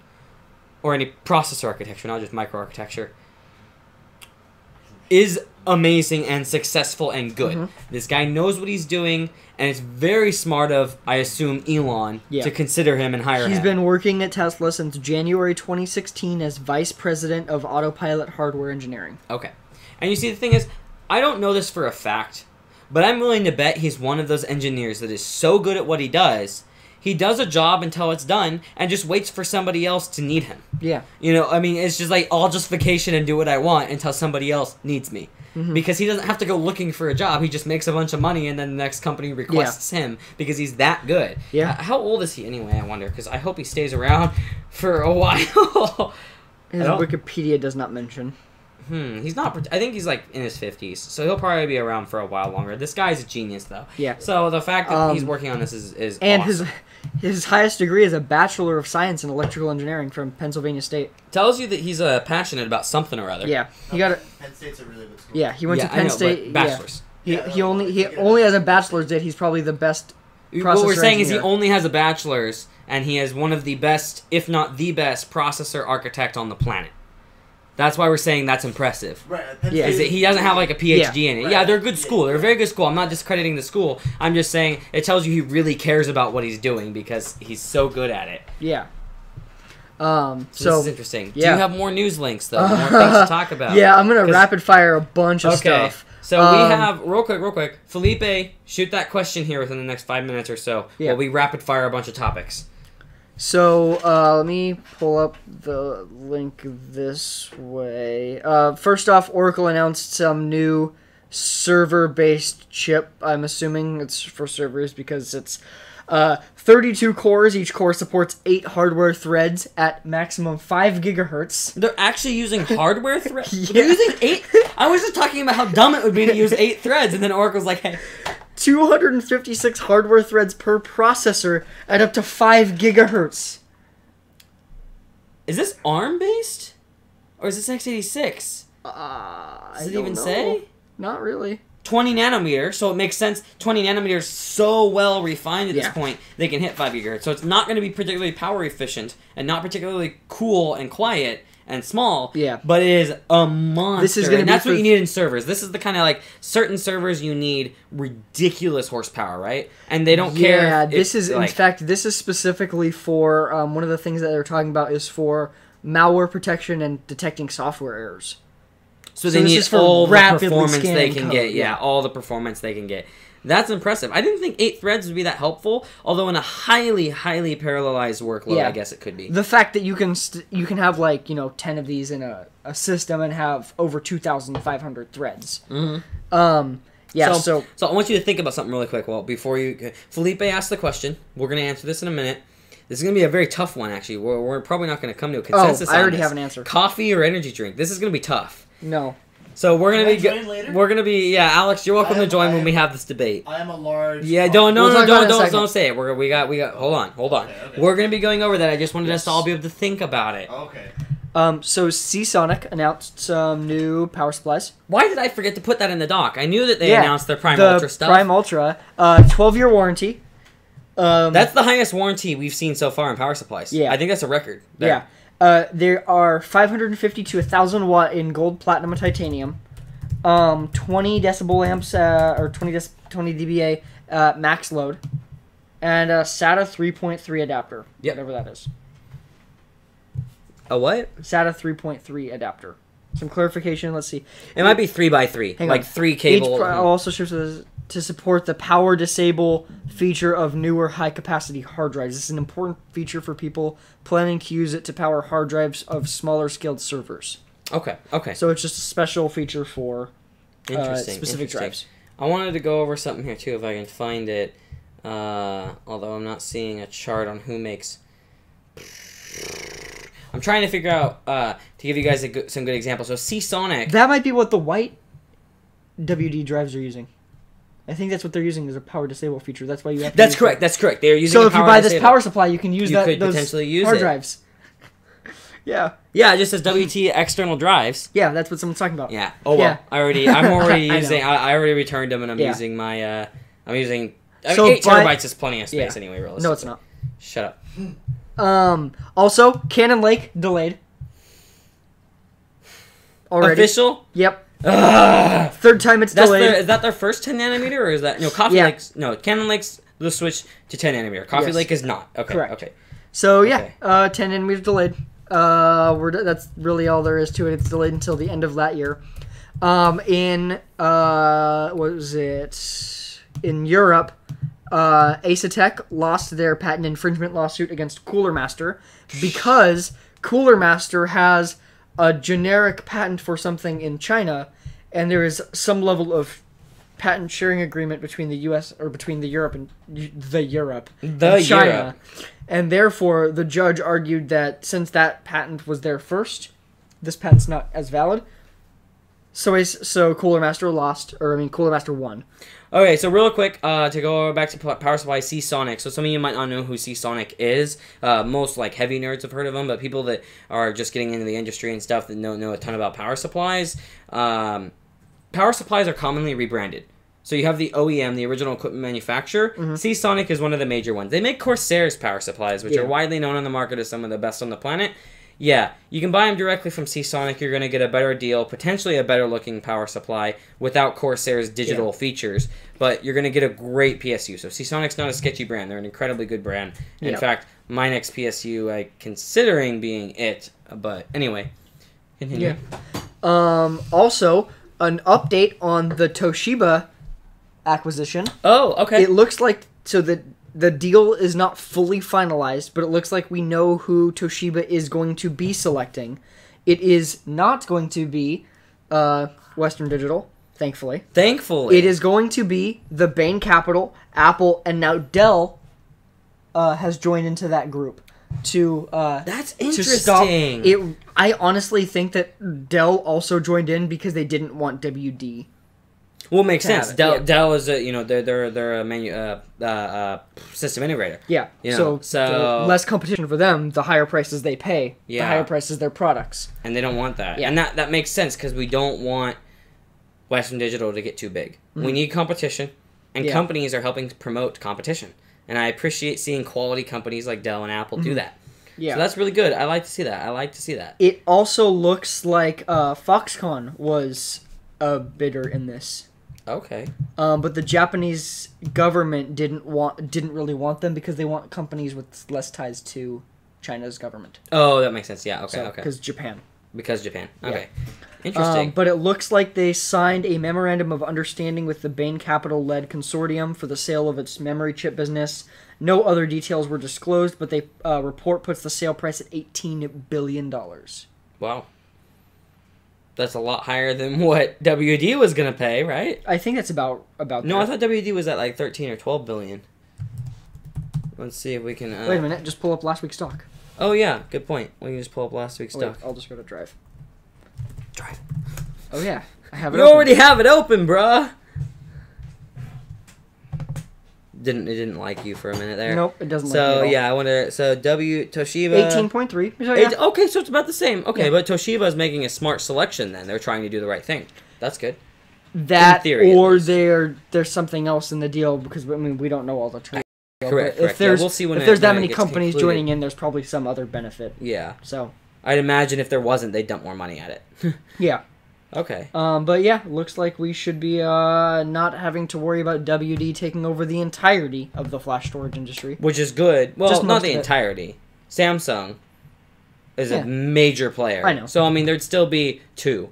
or any processor architecture, not just microarchitecture, is amazing and successful and good. This guy knows what he's doing, and it's very smart of, I assume, Elon to consider him and hire him. He's been working at Tesla since January 2016 as Vice President of Autopilot Hardware Engineering. Okay. And you see, the thing is, I don't know this for a fact, but I'm willing to bet he's one of those engineers that is so good at what he does a job until it's done and just waits for somebody else to need him. Yeah. You know, I mean, it's just like, I'll just vacation and do what I want until somebody else needs me. Because he doesn't have to go looking for a job. He just makes a bunch of money and then the next company requests him because he's that good. Yeah. How old is he anyway, I wonder? Because I hope he stays around for a while. His Wikipedia does not mention. He's not. I think he's like in his 50s, so he'll probably be around for a while longer. This guy's a genius, though. Yeah. So the fact that he's working on this is and awesome. his highest degree is a Bachelor of Science in Electrical Engineering from Pennsylvania State. Tells you that he's passionate about something or other. Yeah, he got it. Penn State's a really good school. Yeah, he went to Penn State. Bachelor's. Yeah. He only has a bachelor's. That he's probably the best. What we're saying is he engineer. only has a bachelor's, and he is one of the best, if not the best, processor architect on the planet. That's why we're saying that's impressive. Right. Yeah. Is that he doesn't have like a PhD in it. Right. Yeah, they're a good school. They're a very good school. I'm not discrediting the school. I'm just saying it tells you he really cares about what he's doing because he's so good at it. Yeah. So this is interesting. Yeah. Do you have more news links though? More things to talk about? Yeah, I'm gonna rapid fire a bunch of stuff. So we have real quick. Felipe, shoot that question here within the next 5 minutes or so. Yeah. While we rapid fire a bunch of topics. So let me pull up the link this way. First off, Oracle announced some new server-based chip. I'm assuming it's for servers because it's 32 cores. Each core supports 8 hardware threads at maximum 5 gigahertz. They're actually using hardware threads? Yeah. They're using 8? I was just talking about how dumb it would be to use 8 threads, and then Oracle's like, hey... 256 hardware threads per processor at up to 5 gigahertz. Is this ARM-based? Or is this x86? Does it even say? Not really. 20 nanometers, so it makes sense. 20 nanometers so well refined at this Yeah. point, they can hit 5 gigahertz. So it's not going to be particularly power efficient and not particularly cool and quiet and small. Yeah. But it is a monster. This is gonna and be that's for- what you need in servers. This is the kind of like certain servers you need ridiculous horsepower, right? And they don't care. Yeah, if this it's, is like, in fact this is specifically for one of the things that they're talking about is for malware protection and detecting software errors. So So they this need is for all the rapidly performance they scanning can code, get. Yeah, yeah. all the performance they can get. That's impressive. I didn't think 8 threads would be that helpful, although in a highly, highly parallelized workload, Yeah. I guess it could be. The fact that you can have like 10 of these in a system and have over 2,500 threads. Mm-hmm. Yeah. So I want you to think about something really quick. Well, before you, Felipe asked the question. We're going to answer this in a minute. This is going to be a very tough one, actually. We're probably not going to come to a consensus. I already on this. have an answer. Coffee or energy drink? This is going to be tough. No. So we're gonna Can I join later? We're gonna be Alex. You're welcome to join when we am- have this debate. I am a large. Yeah, We'll talk about it in a second. don't say it. We got. Hold on. Okay. We're gonna be going over that. I just wanted us to all be able to think about it. Okay. So Seasonic announced some new power supplies. Why did I forget to put that in the doc? I knew that they Yeah, announced their Prime the Ultra stuff. Prime Ultra, 12-year warranty. That's the highest warranty we've seen so far in power supplies. Yeah. I think that's a record. There. Yeah. There are 550 to 1,000 watt in gold, platinum, and titanium. 20 decibel amps, or 20 dBA max load, and a SATA 3.3 adapter. Yep. Whatever that is. A what? SATA 3.3 adapter. Some clarification. Let's see. It might be 3x3, Hang like on. 3 cable. Also ships to support the power disable feature of newer high capacity hard drives. This is an important feature for people planning to use it to power hard drives of smaller scaled servers. Okay. So it's just a special feature for Interesting. specific drives. I wanted to go over something here too, if I can find it. Although I'm not seeing a chart on who makes. I'm trying to figure out to give you guys some good examples. So Seasonic. That might be what the white WD drives are using. I think that's what they're using as a power disable feature. That's why you have to. That's correct. That's correct. They're using. So a if you power buy this disable. power supply, you can use You could those potentially use hard it. drives. Yeah. Yeah, it just says WT external drives. Yeah, that's what someone's talking about. Yeah. Oh well. Yeah. I'm already I using. know. I already returned them, and I'm Yeah. using my. I'm using. So 8 by- terabytes is plenty of space Yeah. anyway. Realistically. No, it's not. Shut up. Also, Cannon Lake delayed. Already. Official. Yep. Ugh. Third time it's That's delayed. is that their first 10 nanometer or is that Coffee Yeah. Lake's Cannon Lake's the switch to 10 nanometer. Coffee Yes. Lake is not. Okay. Correct. Okay. So Okay. yeah, 10 nanometers delayed. That's really all there is to it. It's delayed until the end of that year. What was it? In Europe, Asetek lost their patent infringement lawsuit against Cooler Master because Cooler Master has a generic patent for something in China, and there is some level of patent sharing agreement between the U.S. or between the Europe and China. And therefore, the judge argued that since that patent was there first, this patent's not as valid. So Cooler Master Cooler Master won. Okay, so real quick, to go back to power supply, Seasonic. So some of you might not know who Seasonic is. Most like heavy nerds have heard of them, but people that are just getting into the industry and stuff that don't know a ton about power supplies. Power supplies are commonly rebranded. So you have the OEM, the original equipment manufacturer. Seasonic is one of the major ones. They make Corsair's power supplies, which are widely known on the market as some of the best on the planet. Yeah, you can buy them directly from Seasonic. You're going to get a better deal, potentially a better looking power supply without Corsair's digital features, but you're going to get a great PSU. So Seasonic's not a sketchy brand. They're an incredibly good brand. In fact, my next PSU, I'm considering being it, but anyway, continue. Yeah. Also, an update on the Toshiba acquisition. Oh, okay. It looks like, so the deal is not fully finalized, but it looks like we know who Toshiba is going to be selecting. It is not going to be Western Digital, thankfully. Thankfully. It is going to be the Bain Capital, Apple, and now Dell has joined into that group to That's interesting. to stop it. I honestly think that Dell also joined in because they didn't want WD. Well, it makes sense. Dell is a they're a system integrator. Yeah. So the less competition for them, the higher prices they pay. Yeah. The higher prices their products. And they don't want that. Yeah. And that makes sense because we don't want Western Digital to get too big. We need competition, and companies are helping promote competition. And I appreciate seeing quality companies like Dell and Apple do that. Yeah. So that's really good. I like to see that. It also looks like Foxconn was a bidder in this. Okay. But the Japanese government didn't really want them because they want companies with less ties to China's government. Oh, that makes sense. Yeah. Okay. So, because Japan. Okay. Yeah. Interesting. But it looks like they signed a memorandum of understanding with the Bain Capital-led consortium for the sale of its memory chip business. No other details were disclosed, but the report puts the sale price at $18 billion. Wow. That's a lot higher than what WD was going to pay, right? I think that's about No, I thought WD was at like 13 or 12 billion. Let's see if we can... Wait a minute, just pull up last week's stock. Oh, yeah, good point. We can just pull up last week's stock. I'll just go to Drive. Drive. Oh, yeah. I have it open. You already have it open, bruh! It didn't like you for a minute there. Nope, it doesn't like me So, at all. yeah, I wonder... So, Toshiba... 18.3. So, yeah. Okay, so it's about the same. Okay, but Toshiba is making a smart selection then. They're trying to do the right thing. That's good. That, theory, or there's something else in the deal, because, I mean, we don't know all the terms. Correct. If there's, we'll see when if there's that when many companies joining in, there's probably some other benefit. Yeah. So I'd imagine if there wasn't, they'd dump more money at it. Yeah. Okay. But yeah, looks like we should be not having to worry about WD taking over the entirety of the flash storage industry. Which is good. Well, Just not the entirety. Samsung is a major player. I know. So, I mean, there'd still be two,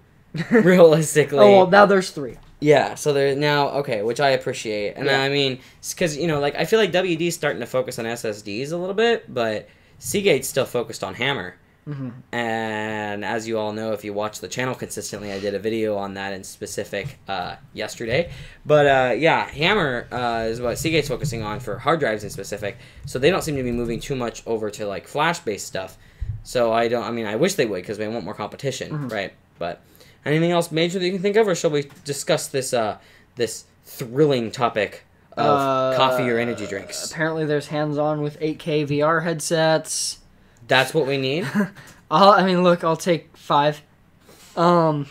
realistically. Oh, well, now there's three. Yeah, so they're now, okay, which I appreciate. And I mean, because, like, I feel like WD's starting to focus on SSDs a little bit, but Seagate's still focused on HAMR. Mm-hmm. And as you all know, if you watch the channel consistently, I did a video on that in specific yesterday. But yeah, HAMR is what Seagate's focusing on for hard drives in specific. So they don't seem to be moving too much over to like flash-based stuff. So I wish they would because they want more competition, right? But anything else major that you can think of, or shall we discuss this this thrilling topic of coffee or energy drinks? Apparently, there's hands-on with 8K VR headsets. That's what we need. Look, I'll take 5. Yeah.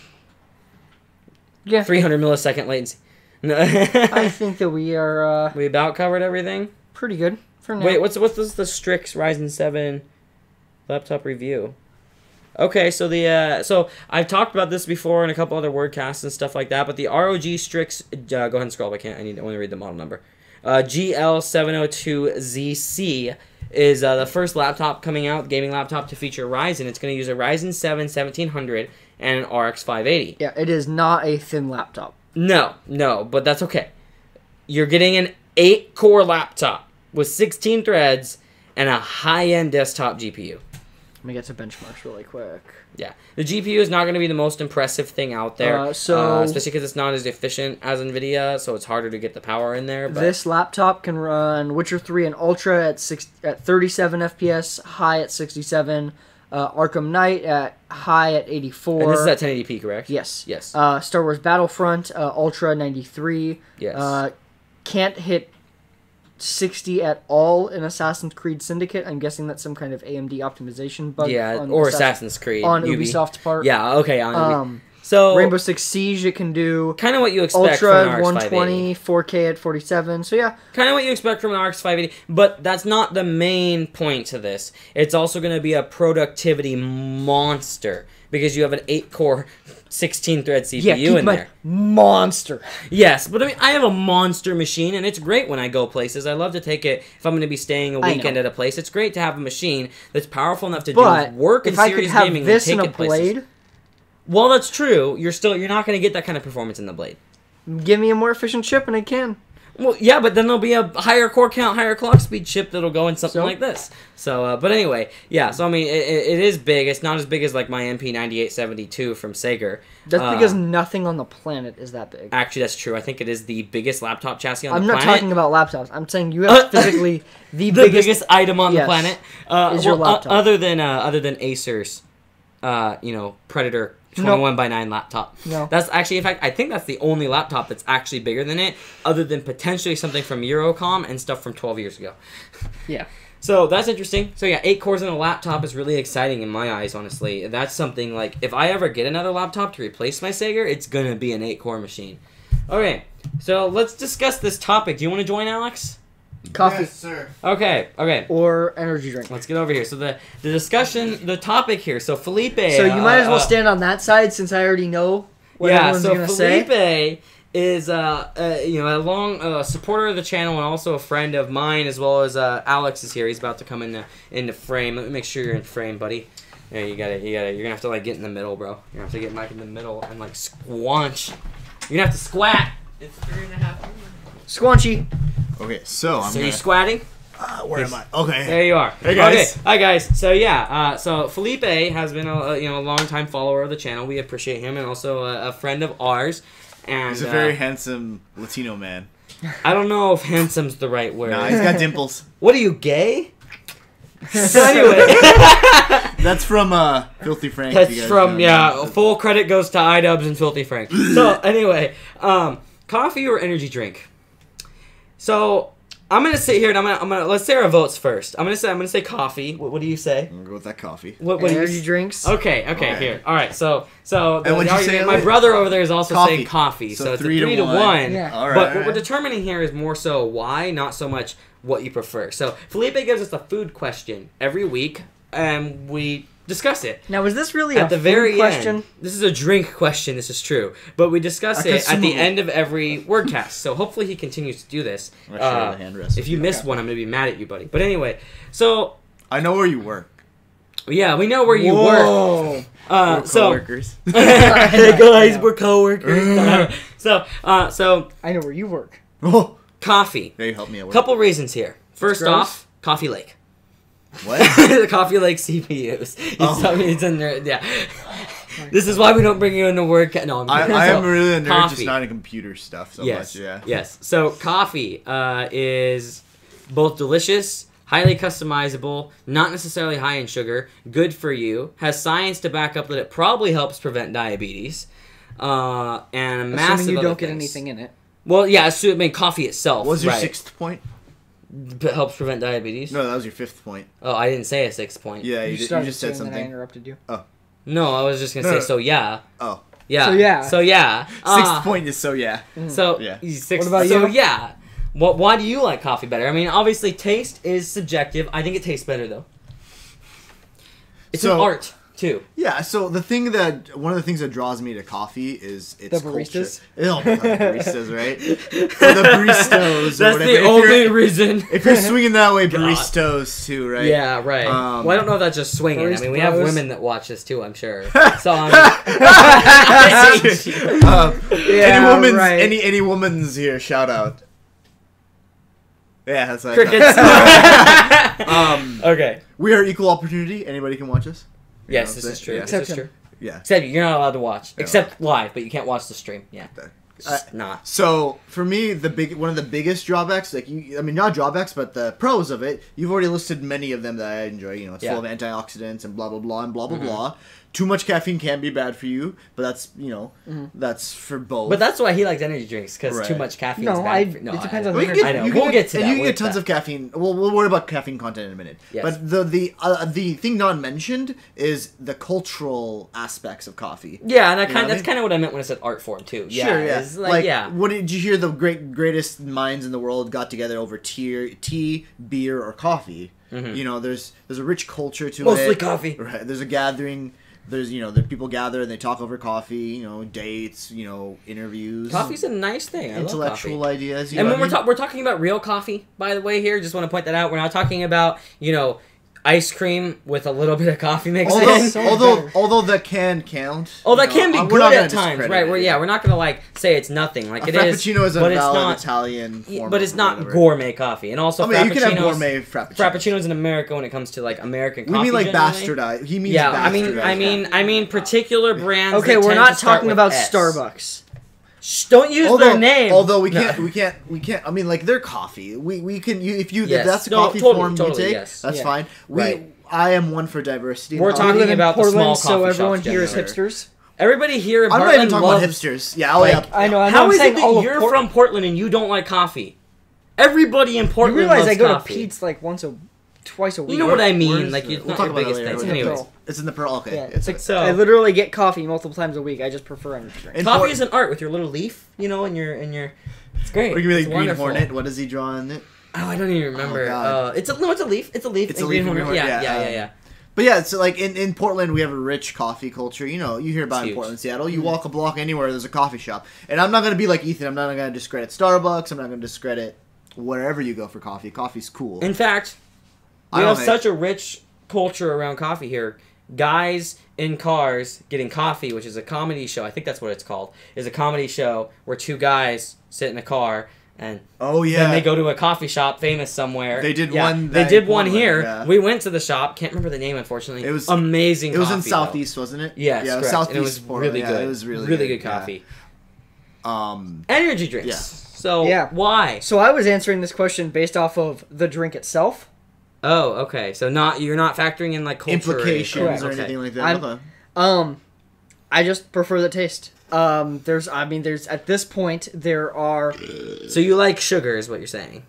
300 millisecond latency. I think that we are. We about covered everything. Pretty good for now. Wait, what's the Strix Ryzen 7 laptop review? Okay, so so I've talked about this before in a couple other WordCasts and stuff like that, but the ROG Strix. Go ahead and scroll. I want to read the model number. GL702ZC. Is the first laptop coming out, gaming laptop, to feature Ryzen. It's going to use a Ryzen 7 1700 and an RX 580. Yeah, it is not a thin laptop. No, but that's okay. You're getting an 8-core laptop with 16 threads and a high-end desktop GPU. Let me get to benchmarks really quick. Yeah, the GPU is not going to be the most impressive thing out there, especially because it's not as efficient as NVIDIA, so it's harder to get the power in there. But this laptop can run Witcher 3 and Ultra at 37 FPS, high at 67, Arkham Knight at high at 84. And this is at 1080p, correct? Yes. Yes. Star Wars Battlefront Ultra 93. Yes. Can't hit 60 at all in Assassin's Creed Syndicate. I'm guessing that's some kind of AMD optimization bug. Yeah, or Assassin's Creed. On Ubisoft's part. Yeah, okay, on Ubi. So Rainbow Six Siege, it can do kind of what you expect Ultra from an RX 120, 4K at 47. So yeah, kind of what you expect from an RX 580, but that's not the main point to this. It's also going to be a productivity monster because you have an 8-core, 16-thread CPU in there. Monster. Yes, but I mean, I have a monster machine, and it's great when I go places. I love to take it if I'm going to be staying a weekend at a place. It's great to have a machine that's powerful enough to do work and serious gaming and take it places. Blade, well, that's true. You're not going to get that kind of performance in the Blade. Give me a more efficient chip, and I can. Well, yeah, but then there'll be a higher core count, higher clock speed chip that'll go in something like this. So, but anyway, yeah. So I mean, it is big. It's not as big as like my MP9872 from Sega. That's because nothing on the planet is that big. Actually, that's true. I think it is the biggest laptop chassis on the planet. I'm not talking about laptops. I'm saying you have physically the biggest item on the planet. Is your laptop other than Acer's, Predator 21x9 laptop. No. That's actually, in fact, I think that's the only laptop that's actually bigger than it, other than potentially something from Eurocom and stuff from 12 years ago. Yeah. So that's interesting. So yeah, 8 cores in a laptop is really exciting in my eyes, honestly. That's something like, if I ever get another laptop to replace my Sega, it's going to be an 8-core machine. Okay, so let's discuss this topic. Do you want to join, Alex? Coffee. Yes, sir. Okay. Or energy drink. Let's get over here. So the discussion, the topic here. So Felipe. So you might as well stand on that side since I already know what everyone's going to say. Felipe is a long supporter of the channel and also a friend of mine, as well as Alex is here. He's about to come into frame. Let me make sure you're in frame, buddy. Yeah, you gotta. You're gonna have to like get in the middle, bro. You're gonna have to get Mike in the middle and like squanch. You're gonna have to squat. It's 3.5. Squanchy. Okay, so you're squatting? Where am I? Okay. There you are. Hey guys. Okay. Hi guys. So yeah, so Felipe has been a long-time follower of the channel. We appreciate him, and also a friend of ours. And he's a very handsome Latino man. I don't know if handsome's the right word. Nah, he's got dimples. What are you, gay? So anyway, that's from Filthy Frank. That's from full credit goes to iDubbbz and Filthy Frank. So anyway, coffee or energy drink? So I'm gonna sit here and I'm gonna let's say our votes first. I'm gonna say coffee. What do you say? I'm gonna go with that coffee. What energy drinks? Okay, here. All right, so my brother over there is also saying coffee. So it's 3 to 1. Yeah. All right. But what we're determining here is more so why, not so much what you prefer. So Felipe gives us a food question every week, and we discuss it. Now, is this really at the very question? End, this is a drink question. This is true, but we discuss it at the end of every WordCast. So hopefully he continues to do this. If you miss one, I'm gonna be mad at you, buddy. But anyway, so I know where you work. Yeah, we know where you work. We're coworkers. Hey guys, we're coworkers. So I know where you work. Coffee. They help me out. Couple reasons here. First off, Coffee Lake. What? The Coffee Lake CPUs. It's in there. Yeah. This is why we don't bring you into work. No, I am really a nerd, just not in computer stuff so much. Yeah. Yes. So coffee is both delicious, highly customizable, not necessarily high in sugar, good for you, has science to back up that it probably helps prevent diabetes, and a massive assuming you other don't get things. anything in it. Well, yeah, assuming coffee itself. What was your 6th point? Helps prevent diabetes. No, that was your 5th point. Oh, I didn't say a 6th point. Yeah, you just said something. I interrupted you. Oh. No, I was just gonna say so. Yeah. Oh. Yeah. So yeah. 6th point is so yeah. So yeah. What about you? So yeah. Why do you like coffee better? I mean, obviously, taste is subjective. I think it tastes better though. It's an art too. Yeah. So one of the things that draws me to coffee is its the baristas. Culture. The baristas, right? Or the baristos. That's the only reason. If you're swinging that way, baristos too, right? Yeah, right. Well, I don't know if that's just swinging. I mean, we have women that watch this too, I'm sure. So any woman's here, shout out. Yeah, that's like crickets. Okay. We are equal opportunity. Anybody can watch us. Yes, this is true. Yeah. This is true. Yeah. Except you're not allowed to watch. Except live, but you can't watch the stream. Yeah. It's not. So for me, one of the biggest drawbacks, not drawbacks, but the pros of it, you've already listed many of them that I enjoy. You know, it's full of antioxidants and blah blah blah and blah blah blah. Too much caffeine can be bad for you, but that's that's for both. But that's why he likes energy drinks, because too much caffeine is bad. It depends on I know. We'll get to that. You can get tons of caffeine. We'll worry about caffeine content in a minute. Yes. But the thing not mentioned is the cultural aspects of coffee. Yeah, and that's kind of what I meant when I said art form too. Yeah, Sure, yeah. It's like, what did you hear? The greatest minds in the world got together over tea, beer, or coffee. You know, there's a rich culture to it. Mostly coffee. Right. There's a gathering. There's the people gather and they talk over coffee. You know, dates. You know, interviews. Coffee's a nice thing. I intellectual love coffee. ideas. And when we're talking about real coffee, by the way, here, just want to point that out. We're not talking about ice cream with a little bit of coffee mixed in. Although that can count. Oh, that can be good at times, right? It. We're not gonna say it's nothing. Like it is. Frappuccino is a but valid it's not, Italian form. But it's not gourmet coffee, and also you can have gourmet frappuccinos. Frappuccinos in America when it comes to American coffee. We mean generally. bastardized. He means bastardized. I mean particular brands. Okay, we're not talking about Starbucks. Shh, don't use their name. Although we can't. I mean, their coffee. We can. If that's the coffee form you take, that's fine. I am one for diversity. We're talking about Portland, the small coffee so everyone shops here is hipsters. Everybody here in I'm Portland not even talking about hipsters. Yeah, I know. How is it that you're from Portland and you don't like coffee? Everybody in Portland You realize loves I go coffee. to Pete's twice a week. You know what I mean? It's It's not not your your biggest thing. Anyways. It's in the Pearl. Okay. Yeah, it's I literally get coffee multiple times a week. I just prefer energy drinks. Coffee is an art with your little leaf, and your. It's great. Or you mean It's Green wonderful. Hornet? What does he draw on it? Oh, I don't even remember. God. It's a leaf. It's a leaf. It's a leaf. Green Hornet. Yeah. But yeah, so in Portland we have a rich coffee culture. You hear about it in Portland, Seattle. You walk a block anywhere, there's a coffee shop. And I'm not gonna be like Ethan. I'm not gonna discredit Starbucks. I'm not gonna discredit wherever you go for coffee. Coffee's cool. In fact, we have such a rich culture around coffee here. Guys in cars getting coffee, which is a comedy show. I think that's what it's called. Is a comedy show where two guys sit in a car. And then they go to a coffee shop, famous somewhere. They did one. They did one here. Yeah. We went to the shop. Can't remember the name, unfortunately. It was amazing. It was coffee, in Southeast, wasn't it? Yes, yeah, correct. Southeast. And it was Portland. really good. It was really good coffee. Yeah. Energy drinks. Yeah. So why? So I was answering this question based off of the drink itself. Oh, okay. So you're not factoring in culture implications or anything like that. I just prefer the taste. There's at this point there are. So you like sugar, is what you're saying?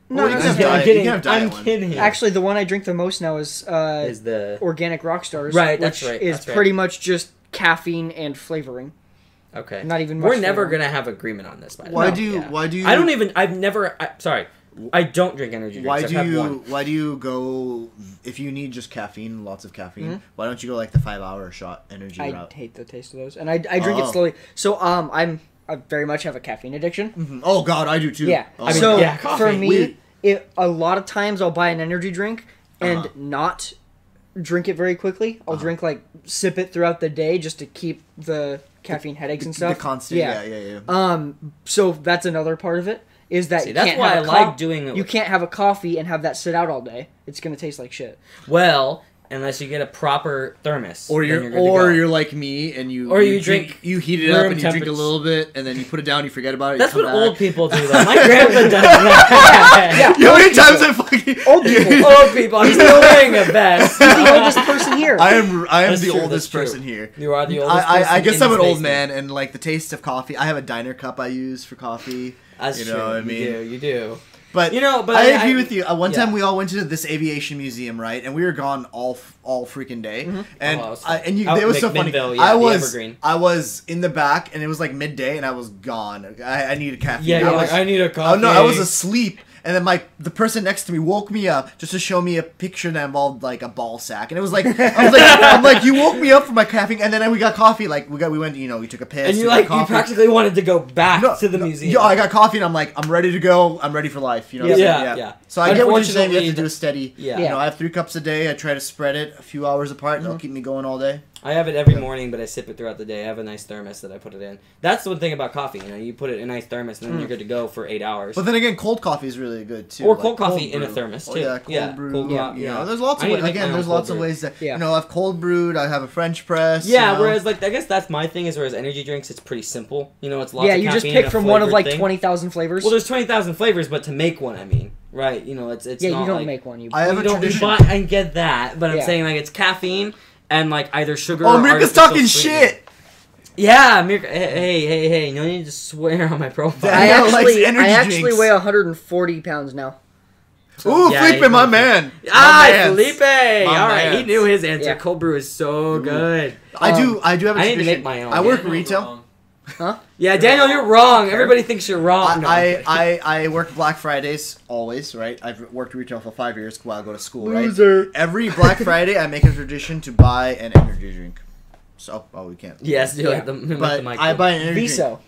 No, I'm kidding. Actually, the one I drink the most now is the organic rock stars. Right, that's which right. Is pretty much just caffeine and flavoring. Okay. Not even much We're never flavoring. gonna have agreement on this. By the way. Why do you? I don't even. I've never. Sorry. I don't drink energy drinks. Why do you go if you need just caffeine, lots of caffeine? Why don't you go the 5-hour shot energy route? I hate the taste of those, and I drink it slowly. So I very much have a caffeine addiction. Mm-hmm. Oh God, I do too. Yeah. Coffee. For me, a lot of times I'll buy an energy drink and not drink it very quickly. I'll drink sip it throughout the day just to keep the caffeine headaches and stuff. The constant. Yeah. So that's another part of it. Is that that's why I like doing it. You can't have a coffee and have that sit out all day. It's gonna taste like shit. Well, unless you get a proper thermos, or you're like me and you heat it up and you drink a little bit and then you put it down, you forget about it. That's what old people do. Though. My grandpa does that. How many times I fucking old people. I'm still wearing a vest. You're the oldest person here. I am the oldest person here. You are the oldest. I guess I'm an old man and the taste of coffee. I have a diner cup I use for coffee. That's true. What I mean? You do. But but I agree with you. One time we all went to this aviation museum, right? And we were gone all freaking day. Mm-hmm. And it was so funny. I was in the back, and it was midday, and I was gone. I needed caffeine. Yeah, I need a coffee. Oh no, I was asleep. And then the person next to me woke me up just to show me a picture that involved a ball sack, and it was I'm like, you woke me up for my caffeine, and then we got coffee. We went, we took a piss. And you practically wanted to go back to the museum. Yeah, I got coffee, and I'm like, I'm ready to go. I'm ready for life. Yeah. So I get what you're saying. You have to do a steady. Yeah. I have 3 cups a day. I try to spread it a few hours apart. That'll keep me going all day. I have it every morning, but I sip it throughout the day. I have a nice thermos that I put it in. That's the one thing about coffee. You know, you put it in a nice thermos, and then you're good to go for 8 hours. But then again, cold coffee is really good too. Or cold coffee in a brew. thermos too. Oh, yeah, cold brew. Cold Yeah, there's lots of ways. Again, there's lots of ways that you know. I've cold brewed. I have a French press. Yeah, you know? whereas like I guess that's my thing is whereas energy drinks it's pretty simple. You know, it's lots of you just caffeine pick and a from one of like flavored thing. 20,000 flavors. Well, there's 20,000 flavors, but to make one, I mean, right? You know, it's yeah, not you don't like, make one. I have you a don't tradition. buy and get that, but I'm Yeah. saying like it's caffeine and like either sugar. Oh, or Mirka's artificial talking sweetener. shit. Yeah, Mirka. Hey! No need to swear on my profile. Damn. I Daniel likes actually, energy I actually drinks. weigh 140 pounds now. Ooh, Yeah, Felipe, he's my my man. Ah, My mans. Felipe! All right, he mans. knew his answer. Yeah. Cold brew is so good. I do have a I need to tradition. make my own. I work Daniel's retail. wrong. Huh? Yeah, Daniel, you're wrong. Everybody thinks you're wrong. No, I work Black Fridays always, right? I've worked retail for 5 years while I go to school, right? Loser. Every Black Friday, I make a tradition to buy an energy drink. So, we can't. yes, do Yeah. it. The But mic. I buy an energy drink. Viso.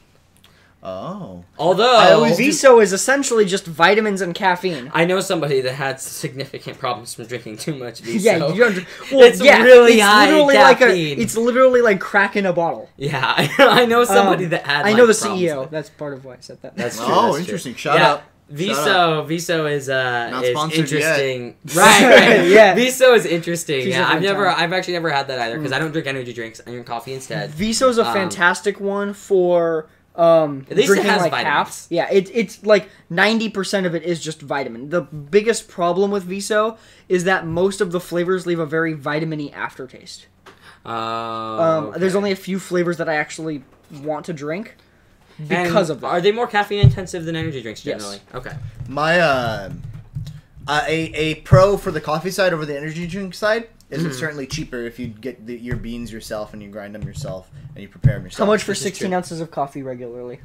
Oh. Although I always do- Viso is essentially just vitamins and caffeine. I know somebody that had significant problems from drinking too much Viso. Yeah, you don't. It's really it's high literally caffeine. it's literally like crack in a bottle. Yeah, I know somebody that had. I like, know the problems CEO. with it. That's part of why I said that. That's true. Oh, that's true. interesting. Shout Yeah, out. Viso is Not is sponsored yet. interesting. Right. Yeah. Viso is interesting. She's Yeah, a good time. I've actually never had that either because I don't drink energy drinks. I drink coffee instead. Viso's a fantastic one for least it drinking has like vitamins. half. Yeah, it's like 90% of it is just vitamin. The biggest problem with Viso is that most of the flavors leave a very vitamin-y aftertaste. There's only a few flavors that I actually want to drink because of that. Are they more caffeine intensive than energy drinks generally? Yes. Okay. My a pro for the coffee side over the energy drink side is it's certainly cheaper if you get your beans yourself and you grind them yourself and you prepare them yourself. How much for This is 16 true. ounces of coffee regularly,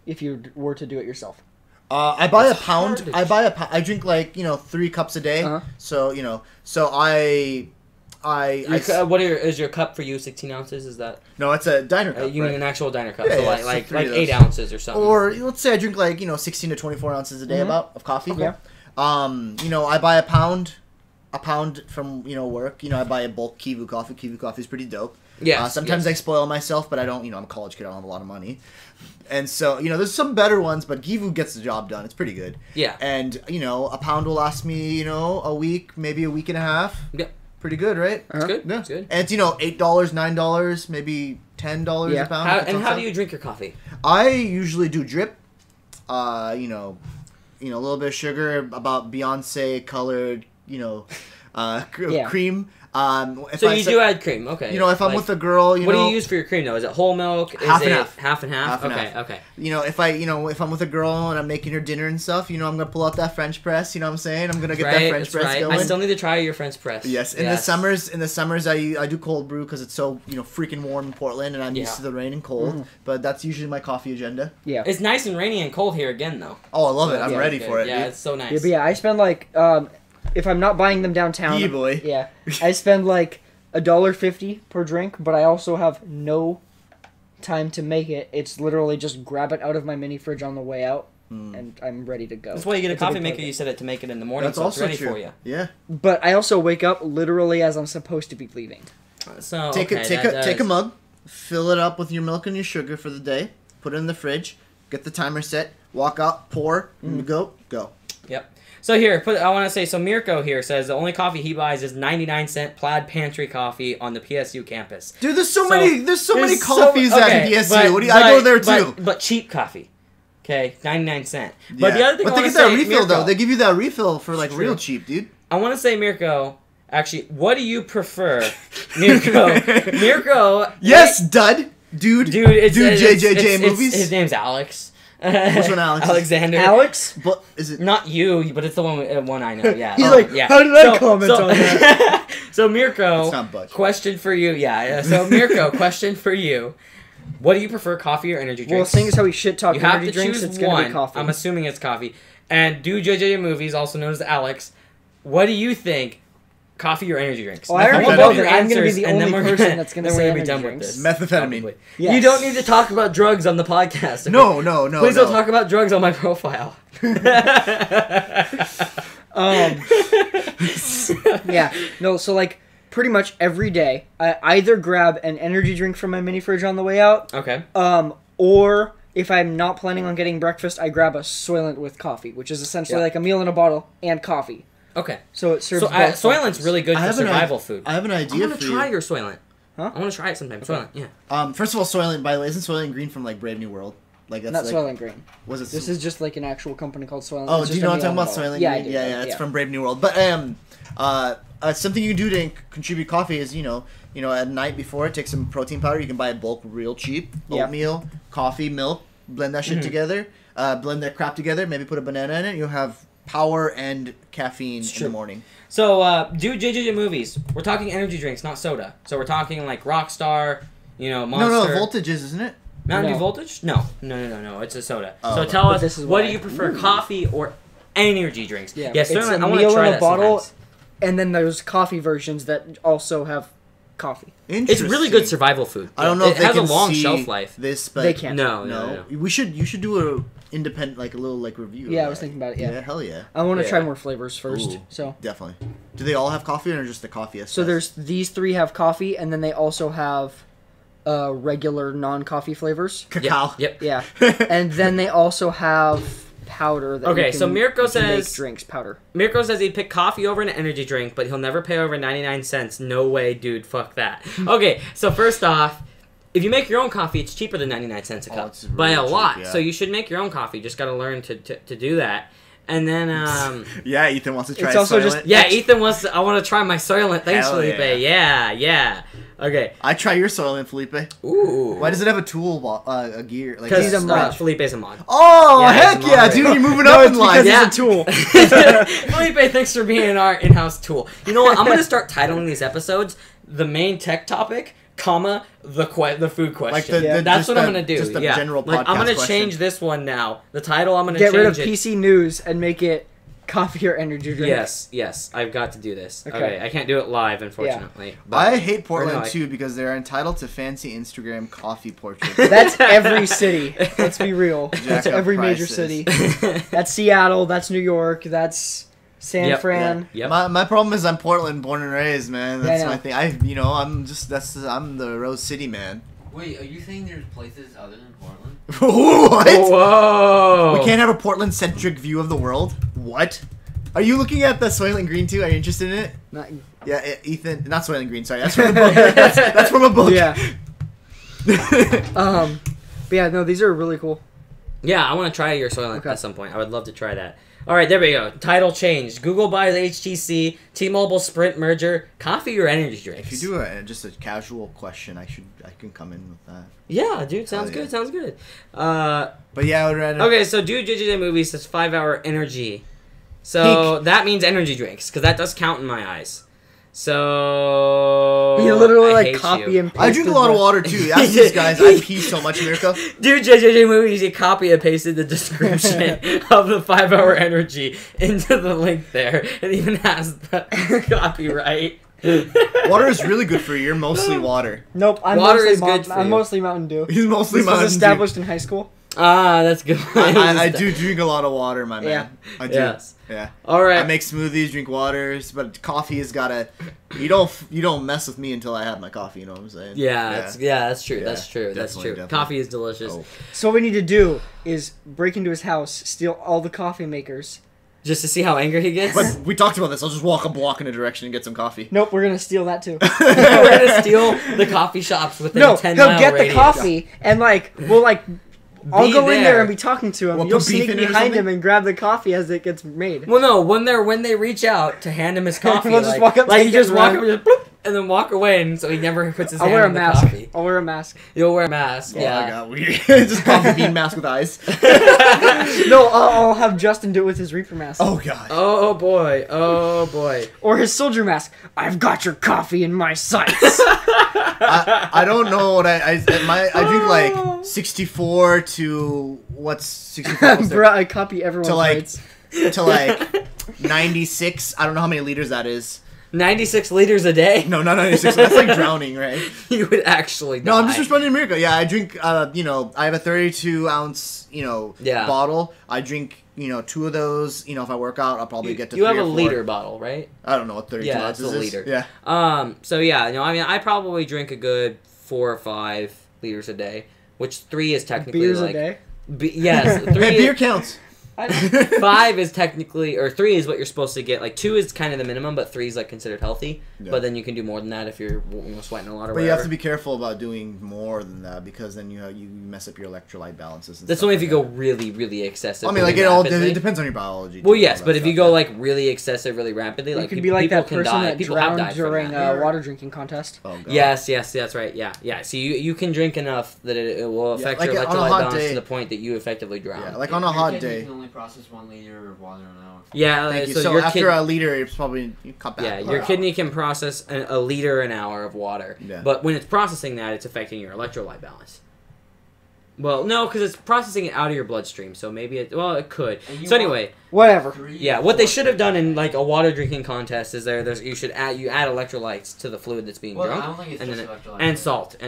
if you were to do it yourself? I buy It's a pound. hard to- I drink like 3 cups a day. Uh-huh. So I Is your cup for you 16 ounces? Is that no, it's a diner cup. you right? mean an actual diner cup? Yeah, so yeah, like so like 3 like of 8 those. ounces or something. Or let's say I drink like 16 to 24 ounces a day about of coffee. Okay. I buy a pound from work. I buy a bulk Kivu coffee. Kivu coffee is pretty dope. Yeah. Sometimes I spoil myself, but I don't. I'm a college kid. I don't have a lot of money, and so there's some better ones, but Kivu gets the job done. It's pretty good. Yeah. And a pound will last me a week, maybe a week and a half. Yeah. Pretty good, right? It's good. Yeah. It's good. And it's $8, $9, maybe $10 Yeah. a pound. How do you drink your coffee? I usually do drip. A little bit of sugar, about Beyonce colored, cream. So you do add cream, okay? If I'm with a girl, what do you use for your cream though? Is it whole milk? Is Half and it half. Half and half. Half and okay. half. Okay. If I'm with a girl and I'm making her dinner and stuff, I'm gonna pull out that French press. You know what I'm saying? I'm gonna get that French that's press right. going. I still need to try your French press. Yes, in the summers, I do cold brew because it's so freaking warm in Portland, and I'm used to the rain and cold. But that's usually my coffee agenda. Yeah. It's nice and rainy and cold here again though. Oh, I love it. I'm Yeah, ready Good. for it. Yeah, dude. it's so nice. Yeah, but yeah, I spend like if I'm not buying them downtown. Yeah, boy. Yeah, I spend like $1.50 per drink, but I also have no time to make it. It's literally just grab it out of my mini fridge on the way out, and I'm ready to go. That's why you get a It's a coffee big maker. part of You said it to make it in the morning, That's so it's also ready true. for you. Yeah. But I also wake up literally as I'm supposed to be leaving. So Take a mug, fill it up with your milk and your sugar for the day. Put it in the fridge. Get the timer set. Walk out. Pour. Go. Yep. So here, I want to say, so Mirko here says the only coffee he buys is 99-cent plaid pantry coffee on the PSU campus. Dude, there's so many there's coffees at okay, PSU. I go there too. But cheap coffee. Okay, 99-cent. But the other thing But I they want get to that say, refill Mirko, though. They give you that refill for like It's real true. cheap, dude. I want to say, Mirko, actually, what do you prefer? Mirko. Yes, dud. Dude, JJJ movies. His name's Alex. Which one, Alex? Alexander. Alex? But is it? Not you, but it's the one I know. Yeah. He's Oh, like, yeah. how did I comment on that? So Mirko, It's not Butch. question for you. Yeah. So Mirko, question for you. What do you prefer, coffee or energy drinks? Well, seeing as how we shit talk you have energy to drinks, choose it's gonna one. be coffee. I'm assuming it's coffee. And do JJ movies, also known as Alex. What do you think? Coffee or energy drinks? Well, I already know both that your I'm gonna be answers, the and then only we're person that's gonna then say we're gonna be energy done with drinks. this. Methamphetamine. Probably. Yes. You don't need to talk about drugs on the podcast. okay? No. Please don't talk about drugs on my profile. Yeah, no, so like pretty much every day, I either grab an energy drink from my mini fridge on the way out. Okay. Or if I'm not planning on getting breakfast, I grab a Soylent with coffee, which is essentially like a meal in a bottle and coffee. Okay. So it serves. Soylent's really good for survival food. I have an idea. I want to try your Soylent. Huh? I want to try it sometime. Okay. Soylent, yeah. First of all, Soylent. By the way, isn't Soylent Green from like Brave New World? Like that's not like, Soylent Green. Was it? This is just like an actual company called Soylent. Oh, It's do just you know a what I'm meal talking in a about? bottle. Soylent Yeah, I Green? do. Yeah, it's from Brave New World. But something you can do to contribute coffee is at night before, take some protein powder. You can buy a bulk real cheap. Yeah. Oatmeal, coffee, milk. Blend that shit together. Blend that crap together. Maybe put a banana in it. You'll have power and caffeine in the morning. So, do JJJ movies. We're talking energy drinks, not soda. So we're talking like Rockstar, Monster. No, Voltages, isn't it? Mountain Dew Voltage? No. It's a soda. Oh, so tell this us, is what why. do you prefer, coffee or energy drinks? Yeah, yes, it's certainly. a I want to meal try in a that bottle, sometimes. and then there's coffee versions that also have coffee. It's really good survival food. I don't know it if they has can a long see shelf life. This, but They can't. No. You should do a independent, like a little like review. Yeah, of I was that. thinking about it. Yeah, hell yeah. I want to try Yeah. more flavors first. Ooh, So definitely. Do they all have coffee or just the coffee? So there's these 3 have coffee, and then they also have regular non-coffee flavors. cacao. Yep. Yeah, and then they also have powder. That Okay, you so can, Mirko you can make says- drinks powder. Mirko says he'd pick coffee over an energy drink, but he'll never pay over 99 cents. No way, dude. Fuck that. Okay, so first off, if you make your own coffee, it's cheaper than 99 cents a cup. It's by a really lot. cheap, yeah. So you should make your own coffee. You just got to learn to do that. And then, Yeah, Ethan wants to try. It's also Soylent. just- yeah, Ethan wants to, I want to try my Soylent. Thanks, Hell Felipe. Yeah. Okay. I try your Soylent, Felipe. Ooh. Why does it have a tool, a gear? Like Because He's a mod. Felipe's a mod. Oh Yeah, heck he's a yeah, moderator. dude! You're moving No, up it's in life. because Yeah. he's a tool. Felipe, thanks for being our in-house tool. You know what? I'm gonna start titling these episodes "The Main Tech Topic, comma the food question." Like the- Yeah. That's just what I'm the- gonna do. just the yeah. general Like, I'm podcast gonna question. change this one now. The title I'm gonna Get rid of change it. PC News and make it coffee or energy drink. Yes, I've got to do this. Okay. Okay, I can't do it live, unfortunately. But I hate Portland no, I- too because they're entitled to fancy Instagram coffee portraits. That's every city. Let's be real. That's up every major prices. city. That's Seattle. That's New York. That's San Yep, Fran. Yep. My problem is I'm Portland born and raised, man. That's Yeah, I my know. thing. I'm the Rose City man. Wait, are you saying there's places other than Portland? What? Whoa! We can't have a Portland centric view of the world. What? Are you looking at the Soylent Green too? Are you interested in it? Not, Yeah, Ethan. Not Soylent Green. Sorry, that's from a book. that's from a book. yeah. But yeah, no, these are really cool. Yeah, I want to try your Soylent Okay. at some point. I would love to try that. All right, there we go. Title changed. Google buys HTC, T-Mobile Sprint merger, coffee or energy drinks? If you do just a casual question, I can come in with that. Yeah, dude, sounds Oh, good. yeah. Sounds good. But yeah, I would rather. Okay, so dude, JJJ Movies says 5-hour energy. So that means energy drinks, because that does count in my eyes. So You literally I like hate copy you. and paste. I drink a lot of water too. Ask these guys. I pee so much, Mirko. Dude, JJJ Movies, he copy and pasted the description of the 5-hour energy into the link there. It even has the copyright. Water is really good for you. You're mostly water. Nope, I'm Water mostly is good for I'm you. mostly Mountain Dew. He's mostly This was Mountain Dew. established in high school. Ah, that's good. I do drink a lot of water, my man. Yeah. I do. Yes. Yeah. All right. I make smoothies, drink waters, but coffee has gotta. You don't mess with me until I have my coffee. You know what I'm saying? Yeah, that's true. Yeah, That's true. That's definitely, true. definitely. Coffee is delicious. Oh. So what we need to do is break into his house, steal all the coffee makers. Just to see how angry he gets. But we talked about this. I'll just walk a block in a direction and get some coffee. Nope, we're gonna steal that too. We're gonna steal the coffee shops within No, a 10 he'll mile get radius. the coffee and we'll I'll Be go in there there. and be talking to him. What, You'll put beef sneak in it or behind something? him and grab the coffee as it gets made. Well, no, when they reach out to hand him his coffee, We'll just walk up, like take you it, just and walk run. up and just bloop, and then walk away, and so he never puts his I'll hand wear a on the mask. coffee. I'll wear a mask. You'll wear a mask. Oh, Yeah. I got weird. Just coffee bean mask with eyes. No, I'll have Justin do it with his Reaper mask. Oh god. Oh boy. Oh boy. Or his soldier mask. I've got your coffee in my sights. I don't know what I drink like 64 to what's 64 what's there? Bruh, I copy everyone's To, like, rights. to like 96. I don't know how many liters that is. 96 liters a day? No, not 96. That's like drowning, right? You would actually die. No, I'm just responding to Mirko. Yeah, I drink, I have a 32 ounce, bottle. I drink, 2 of those. If I work out, I'll probably get to 3 You have or a 4. liter bottle, right? I don't know what 32 yeah, ounces it's a is. liter. Yeah. So yeah, I probably drink a good 4 or 5 liters a day, which 3 is technically Beers like... a day? Yes. 3 Hey, beer counts. 5 is technically, or 3 is what you're supposed to get. Like 2 is kind of the minimum, but 3 is like considered healthy. Yeah. But then you can do more than that if you're sweating a lot or whatever. But you have to be careful about doing more than that because then you mess up your electrolyte balances. That's only if you go really, really excessive. I mean, like it depends on your biology. Well, yes, but if you go like really excessive, really rapidly, like you could be like that person that people have drowned died during a water drinking contest. Oh, God. Yes, that's right. Yeah. So you can drink enough that it will affect your electrolyte balance to the point that you effectively drown. Yeah, like on a hot day. You can only process 1 liter of water an hour. Yeah, Thank you. So after a liter, it's probably you cut back. Yeah, your kidney can process a liter an hour of water. Yeah. But when it's processing that, it's affecting your electrolyte balance. Well, no, because it's processing it out of your bloodstream, so maybe it could. So anyway, whatever. Yeah, what they should have done in like a water drinking contest is you add electrolytes to the fluid that's being drunk. I don't think it's just electrolytes. And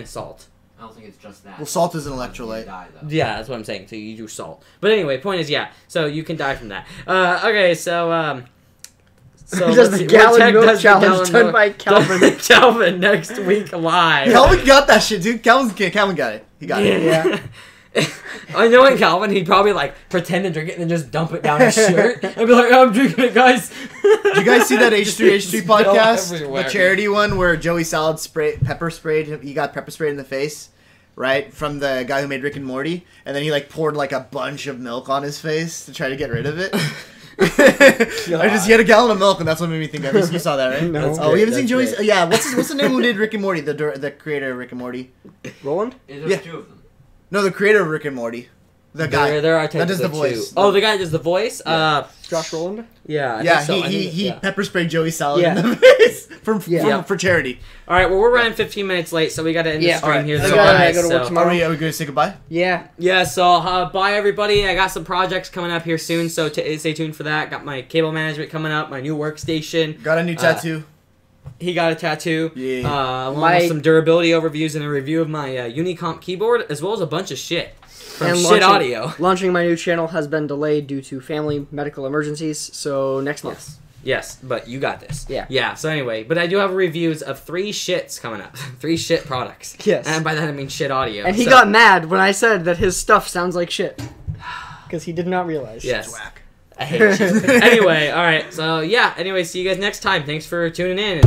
salt. I don't think it's just that. Well, salt is an electrolyte. Yeah, that's what I'm saying. So you do salt. But anyway, point is, so you can die from that. Okay, so does the gallon milk challenge done by Calvin. Calvin next week live. Calvin got that shit, dude. Calvin got it. He got it. Yeah. I know in Calvin, he'd probably like pretend to drink it and then just dump it down his shirt and be like, "I'm drinking it, guys." Did you guys see that H3H3 podcast? Everywhere. The charity one where Joey Salad pepper sprayed. He got pepper sprayed in the face, right, from the guy who made Rick and Morty, and then he like poured like a bunch of milk on his face to try to get rid of it. He had a gallon of milk, and that's what made me think of it. You saw that, right? No. Oh, we haven't seen Joey's. Yeah, what's the name who did Rick and Morty? The creator of Rick and Morty. Roland? There's 2 of them. No, the creator of Rick and Morty. The guy there are that does the voice. 2. Oh, the guy that does the voice. Yeah. Josh Roland. Yeah. He pepper sprayed Joey Salad in the face for charity. All right. Well, we're running 15 minutes late, so we got to end the stream here. I gotta work tomorrow. Are we going to say goodbye? Yeah. Yeah. So bye everybody. I got some projects coming up here soon, so stay tuned for that. Got my cable management coming up, my new workstation. Got a new tattoo. He got a tattoo. Yeah. Along with some durability overviews and a review of my Unicomp keyboard, as well as a bunch of shit. From Shit Audio. Launching my new channel has been delayed due to family medical emergencies, so next month. Yes, but you got this. Yeah. Yeah, so anyway, but I do have reviews of 3 shits coming up. 3 shit products. Yes. And by that I mean Shit Audio. And he got mad when I said that his stuff sounds like shit. Because he did not realize. Yes. I hate shit. Anyway, alright, so yeah, anyway, see you guys next time. Thanks for tuning in.